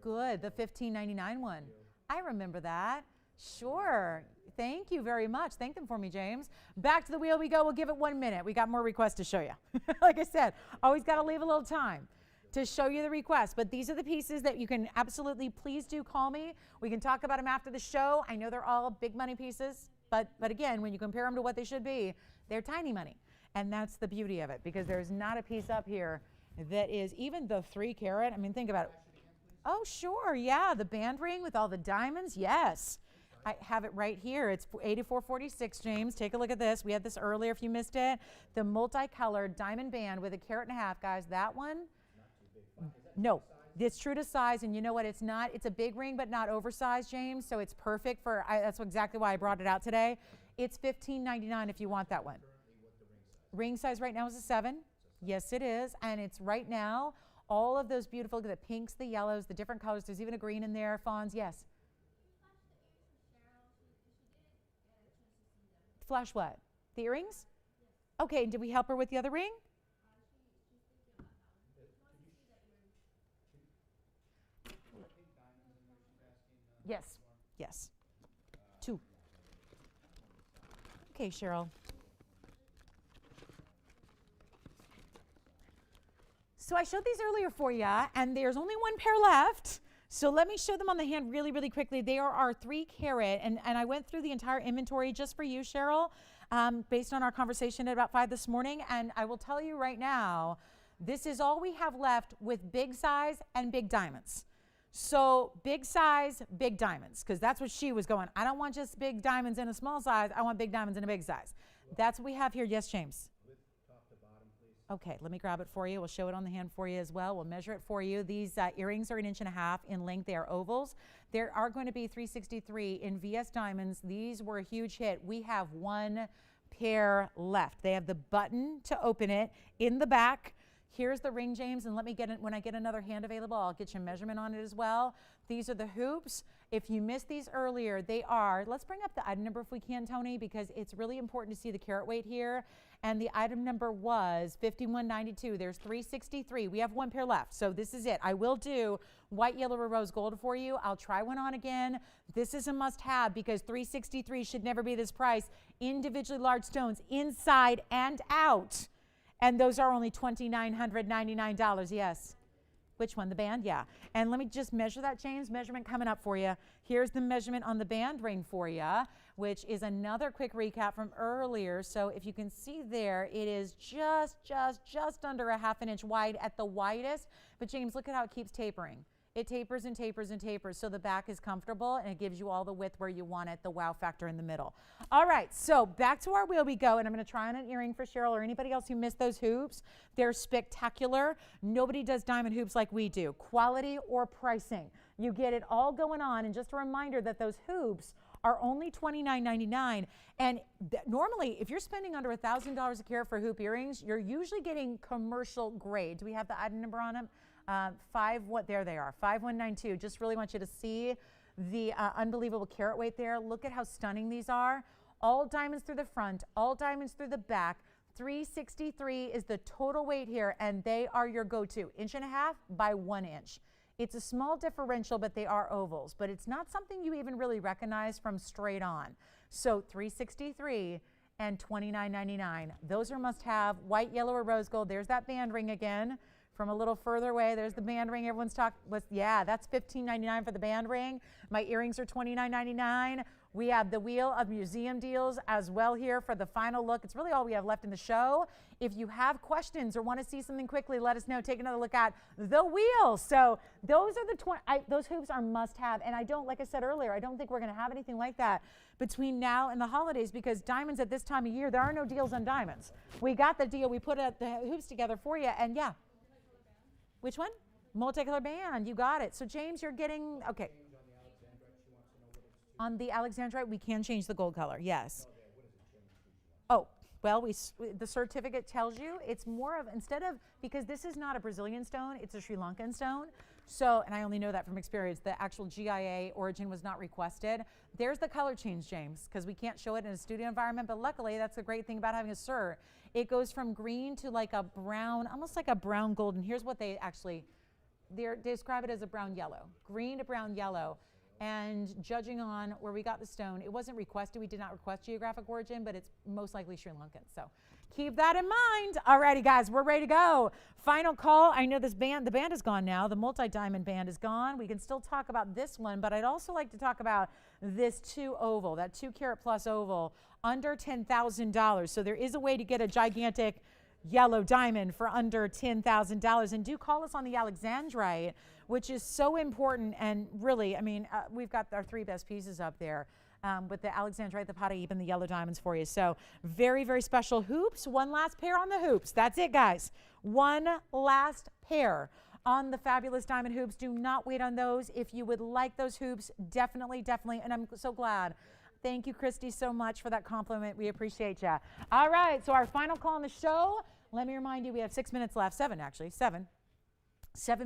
Good, the $15.99 one. I remember that. Sure. Thank you very much. Thank them for me, James. Back to the wheel we go. We'll give it 1 minute. We got more requests to show you. Like I said, always got to leave a little time to show you the requests. But these are the pieces that you can absolutely, please do call me. We can talk about them after the show. I know they're all big money pieces, but again, when you compare them to what they should be, they're tiny money. And that's the beauty of it, because there's not a piece up here that is even the 3 carat. I mean, think about it. Oh, sure. Yeah. The band ring with all the diamonds. Yes. I have it right here. It's 8446, James. Take a look at this. We had this earlier if you missed it. The multicolored diamond band with a 1.5 carat, guys. That one? No. It's true to size, and you know what? It's not. It's a big ring, but not oversized, James. So it's perfect for, that's exactly why I brought it out today. It's $15.99 if you want that one. Ring size right now is a 7. Yes, it is. And it's right now. All of those beautiful, the pinks, the yellows, the different colors. There's even a green in there. Fawns, yes. Flash what? The earrings? Okay, did we help her with the other ring? Yes, yes. 2. Okay, Cheryl. So I showed these earlier for you, and there's only 1 pair left. So let me show them on the hand really, really quickly. They are our 3 carat, and I went through the entire inventory just for you, Cheryl, based on our conversation at about 5 this morning. And I will tell you right now, this is all we have left with big size and big diamonds. So big size, big diamonds, because that's what she was going. I don't want just big diamonds in a small size. I want big diamonds in a big size. That's what we have here. Yes, James. Okay, let me grab it for you. We'll show it on the hand for you as well. We'll measure it for you. These earrings are 1.5 inches in length. They are ovals. There are going to be 363 in VS diamonds. These were a huge hit. We have 1 pair left. They have the button to open it in the back. Here's the ring, James, and let me get it when I get another hand available. I'll get you a measurement on it as well. These are the hoops. If you missed these earlier, they are, let's bring up the item number if we can, Tony, because it's really important to see the carat weight here. And the item number was 5192. There's 363. We have 1 pair left, so this is it. I will do white, yellow, or rose gold for you. I'll try one on again. This is a must-have because 363 should never be this price. Individually large stones inside and out. And those are only $2,999. Yes. Which one? The band? Yeah. And let me just measure that, James. Measurement coming up for you. Here's the measurement on the band ring for you, which is another quick recap from earlier. So if you can see there, it is just under a 1/2 inch wide at the widest. But James, look at how it keeps tapering. It tapers and tapers and tapers, so the back is comfortable and it gives you all the width where you want it, the wow factor in the middle. All right, so back to our wheel we go, and I'm gonna try on an earring for Cheryl or anybody else who missed those hoops. They're spectacular. Nobody does diamond hoops like we do. Quality or pricing. You get it all going on, and just a reminder that those hoops are only $29.99. And normally, if you're spending under $1,000 a carat for hoop earrings, you're usually getting commercial grade. Do we have the item number on them? There they are, 5192. Just really want you to see the unbelievable carat weight there. Look at how stunning these are. All diamonds through the front, all diamonds through the back. 363 is the total weight here, and they are your go-to. 1.5 inches by 1 inch. It's a small differential, but they are ovals, but it's not something you even really recognize from straight on. So 363 and $29.99. Those are must-have. White, yellow, or rose gold. There's that band ring again. From a little further away, there's the band ring everyone's talking with. Yeah, that's $15.99 for the band ring. My earrings are $29.99. We have the Wheel of Museum deals as well here for the final look. It's really all we have left in the show. If you have questions or want to see something quickly, let us know. Take another look at the wheel. So those are the those hoops are must have. And I don't, like I said earlier, I don't think we're going to have anything like that between now and the holidays, because diamonds at this time of year, there are no deals on diamonds. We got the deal. We put the hoops together for you. And yeah. Which one? Multicolor band. You got it. So James, you're getting, okay. On the Alexandrite, we can change the gold color, yes. Oh, well, the certificate tells you it's more of, instead of, because this is not a Brazilian stone, it's a Sri Lankan stone. So, and I only know that from experience, the actual GIA origin was not requested. There's the color change, James, because we can't show it in a studio environment, but luckily, that's the great thing about having a cert. It goes from green to like a brown, almost like a brown gold, and here's what they actually, they describe it as a brown yellow, green to brown yellow. And judging on where we got the stone, it wasn't requested. We did not request geographic origin, but it's most likely Sri Lankan. So keep that in mind. Alrighty, guys, we're ready to go. Final call. I know this band, the band is gone now. The multi-diamond band is gone. We can still talk about this one, but I'd also like to talk about this 2 oval, that 2 carat plus oval, under $10,000. So there is a way to get a gigantic yellow diamond for under $10,000. And do call us on the Alexandrite, which is so important. And really, I mean, we've got our 3 best pieces up there with the Alexandrite, the Paraíba, and the yellow diamonds for you. So very, very special hoops. One last pair on the hoops. That's it, guys. One last pair on the fabulous diamond hoops. Do not wait on those. If you would like those hoops, definitely, definitely. And I'm so glad. Thank you, Christy, so much for that compliment. We appreciate you. All right, so our final call on the show. Let me remind you, we have 6 minutes left. 7, actually. 7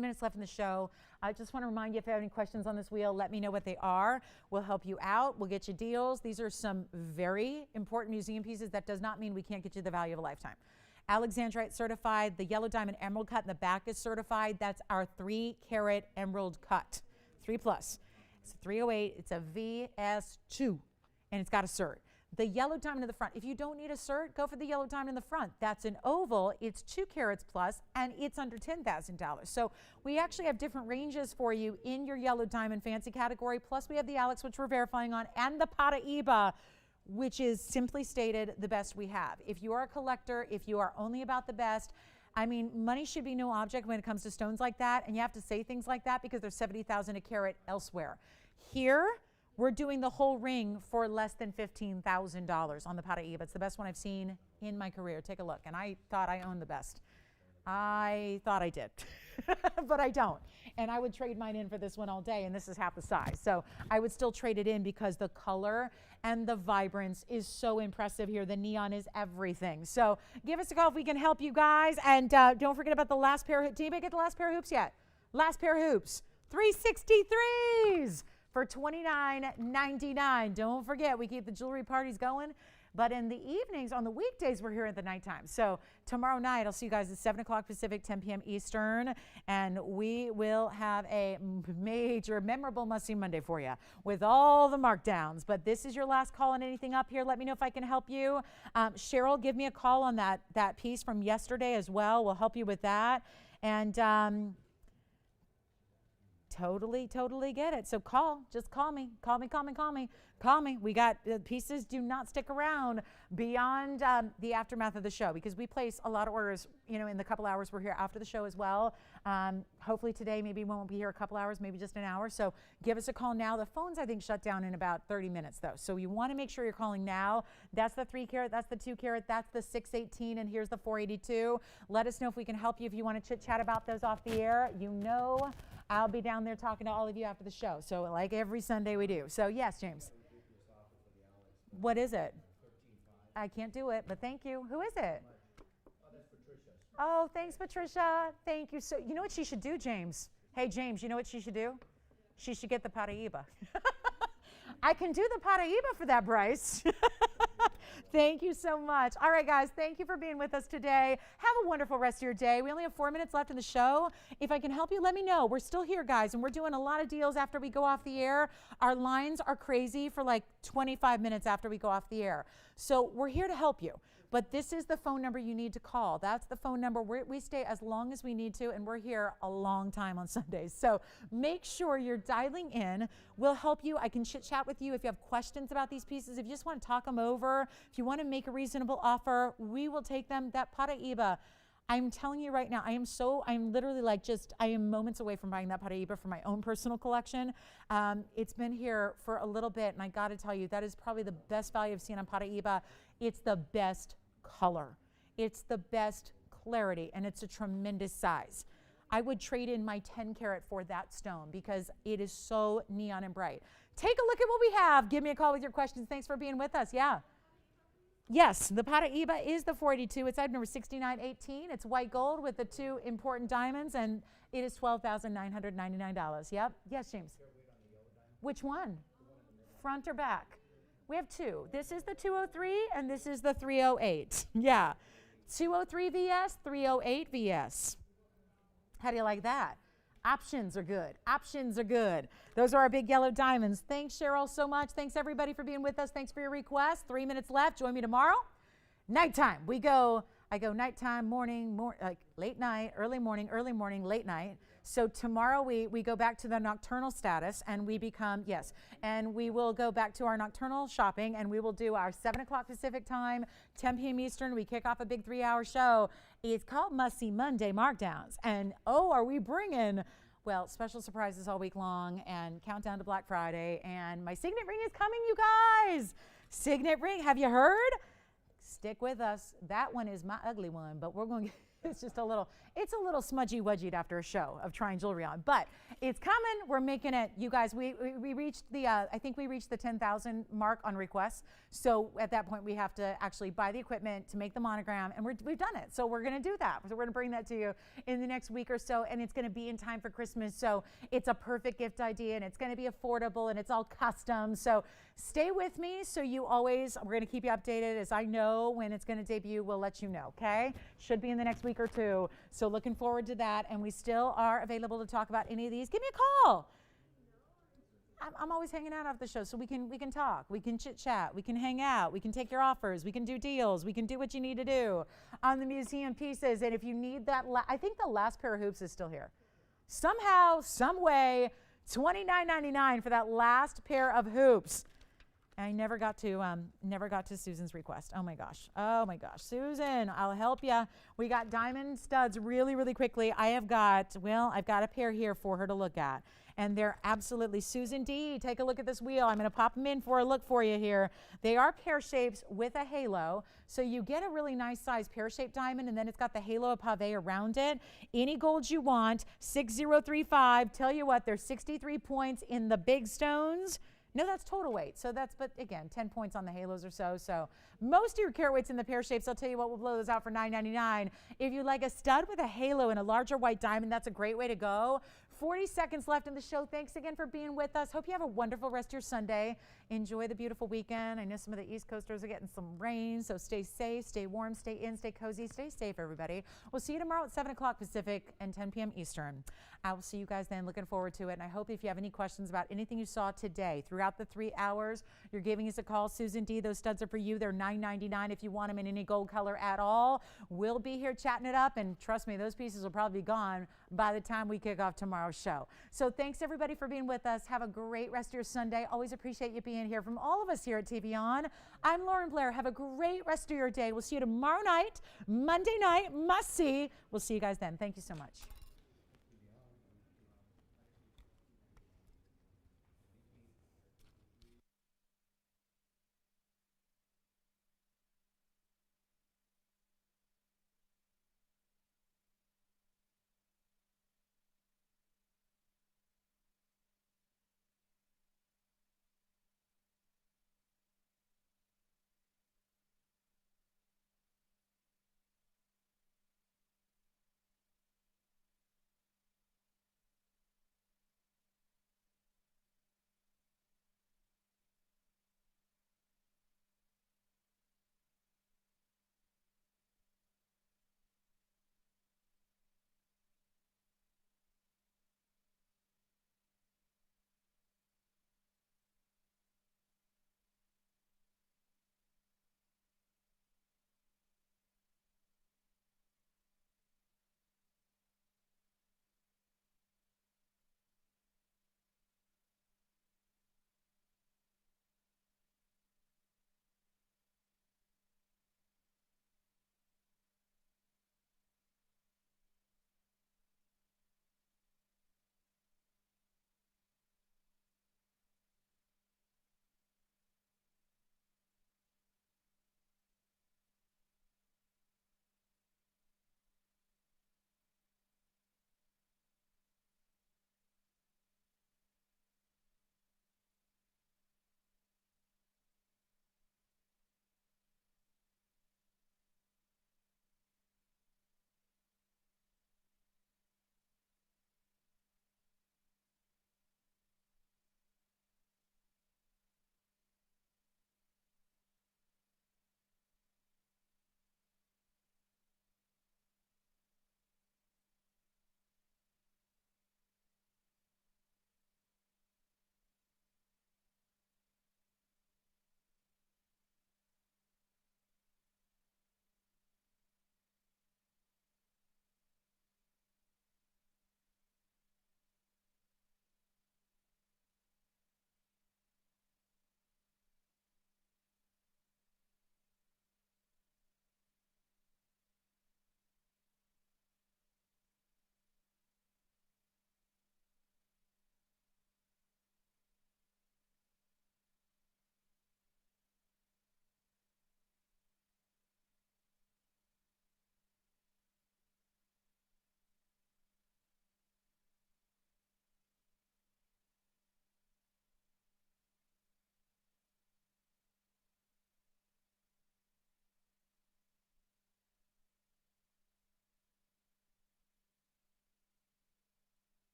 minutes left in the show. I just want to remind you, if you have any questions on this wheel, let me know what they are. We'll help you out. We'll get you deals. These are some very important museum pieces. That does not mean we can't get you the value of a lifetime. Alexandrite certified. The yellow diamond emerald cut in the back is certified. That's our 3 carat emerald cut. 3 plus. It's a 308. It's a VS2. And it's got a cert. The yellow diamond in the front, if you don't need a cert, go for the yellow diamond in the front. That's an oval. It's 2 carats plus, and it's under $10,000. So we actually have different ranges for you in your yellow diamond fancy category. Plus we have the Alex, which we're verifying on, and the Paraíba, which is simply stated the best we have. If you are a collector, if you are only about the best, I mean, money should be no object when it comes to stones like that. And you have to say things like that because there's $70,000 a carat elsewhere. Here, we're doing the whole ring for less than $15,000 on the Paraíba. It's the best one I've seen in my career. Take a look. And I thought I owned the best. I thought I did, but I don't. And I would trade mine in for this one all day, and this is half the size. So I would still trade it in because the color and the vibrance is so impressive here. The neon is everything. So give us a call if we can help you guys. And don't forget about the last pair. Did anybody get the last pair of hoops yet? Last pair of hoops. 363s. For $29.99. Don't forget, we keep the jewelry parties going. But in the evenings, on the weekdays, we're here at the nighttime. So tomorrow night, I'll see you guys at 7 o'clock Pacific, 10 p.m. Eastern. And we will have a major, memorable Must-See Monday for you with all the markdowns. But this is your last call on anything up here. Let me know if I can help you. Cheryl, give me a call on that piece from yesterday as well. We'll help you with that. And totally get it. So just call me. Call me. We got pieces do not stick around beyond the aftermath of the show, because we place a lot of orders, in the couple hours we're here after the show as well. Hopefully today, maybe we won't be here a couple hours, maybe just an hour. So give us a call now. The phones, I think, shut down in about 30 minutes though. So you want to make sure you're calling now. That's the 3 carat, that's the 2 carat, that's the 618, and here's the 482. Let us know if we can help you. If you want to chit chat about those off the air, I'll be down there talking to all of you after the show. So like every Sunday we do. So yes, James. What is it? I can't do it, but thank you. Who is it? That's Patricia. Oh, thanks, Patricia. Thank you. So you know what she should do, James? Hey, James, you know what she should do? She should get the Paraíba. I can do the Paraíba for that, Bryce. Thank you so much. All right, guys, thank you for being with us today. Have a wonderful rest of your day. We only have 4 minutes left in the show. If I can help you, let me know. We're still here, guys, and we're doing a lot of deals after we go off the air. Our lines are crazy for like 25 minutes after we go off the air. So we're here to help you. But this is the phone number you need to call. That's the phone number. We stay as long as we need to, and we're here a long time on Sundays. So make sure you're dialing in. We'll help you. I can chit-chat with you if you have questions about these pieces. If you just want to talk them over, if you want to make a reasonable offer, we will take them. That Paraíba, I'm telling you right now, I'm literally like I am moments away from buying that Paraíba for my own personal collection. It's been here for a little bit, and I got to tell you, that is probably the best value I've seen on Paraíba. It's the best color. It's the best clarity, and it's a tremendous size. I would trade in my 10 carat for that stone because it is so neon and bright. Take a look at what we have. Give me a call with your questions. Thanks for being with us. Yeah. Yes, the Paraíba is the 482. It's item number 6918. It's white gold with the 2 important diamonds, and it is $12,999. Yep. Yes, James. Which one? Front or back? We have 2. This is the 203, and this is the 308. Yeah. 203 VS, 308 VS. How do you like that? Options are good. Options are good. Those are our big yellow diamonds. Thanks, Cheryl, so much. Thanks, everybody, for being with us. Thanks for your request. 3 minutes left. Join me tomorrow. Nighttime. I go nighttime, morning, like late night, early morning, late night. So tomorrow we go back to the nocturnal status, and we become, yes, and we will go back to our nocturnal shopping, and we will do our 7 o'clock Pacific time, 10 p.m. Eastern. We kick off a big 3-hour show. It's called Must See Monday Markdowns. And are we bringing, well, special surprises all week long and countdown to Black Friday. And my signet ring is coming, you guys. Signet ring, have you heard? Stick with us. That one is my ugly one, but we're going to it's a little smudgy wudgied after a show of trying jewelry on, but it's coming. We're making it, you guys. We reached the I think we reached the 10,000 mark on requests. So at that point, we have to actually buy the equipment to make the monogram, and we've done it. So we're going to do that. So we're going to bring that to you in the next week or so, and it's going to be in time for Christmas. So it's a perfect gift idea, and it's going to be affordable, and it's all custom. So stay with me. So we're going to keep you updated. As I know when it's going to debut, we'll let you know. Okay? Should be in the next week or 2. So looking forward to that, and we still are available to talk about any of these. Give me a call. I'm always hanging out after the show, so we can talk, we can chit chat, we can hang out, we can take your offers, we can do deals, we can do what you need to do on the museum pieces. And if you need that, I think the last pair of hoops is still here. Somehow, some way, $29.99 for that last pair of hoops. I never got to Susan's request. Oh my gosh, Susan, I'll help you. We got diamond studs really, really quickly. I've got a pair here for her to look at, and they're absolutely, Susan D, take a look at this wheel. I'm going to pop them in for a look for you here. They are pear shapes with a halo, so you get a really nice size pear shaped diamond, and then it's got the halo of pave around it. Any gold you want, 6035. Tell you what, there's 63 points in the big stones. No, that's total weight. But again, 10 points on the halos or so. So most of your carat weights in the pear shapes. I'll tell you what, we'll blow those out for $9.99. If you like a stud with a halo and a larger white diamond, that's a great way to go. 40 seconds left in the show. Thanks again for being with us. Hope you have a wonderful rest of your Sunday. Enjoy the beautiful weekend. I know some of the East Coasters are getting some rain, so stay safe, stay warm, stay in, stay cozy, stay safe, everybody. We'll see you tomorrow at 7 o'clock Pacific and 10 p.m. Eastern. I will see you guys then. Looking forward to it. And I hope if you have any questions about anything you saw today throughout the 3 hours, you're giving us a call. Susan D, those studs are for you. They're $9.99 if you want them in any gold color at all. We'll be here chatting it up, and trust me, those pieces will probably be gone by the time we kick off tomorrow's show. So thanks everybody for being with us. Have a great rest of your Sunday. Always appreciate you being here. From all of us here at TVON, I'm Lauren Blair. Have a great rest of your day. We'll see you tomorrow night, Monday night, must see. We'll see you guys then. Thank you so much.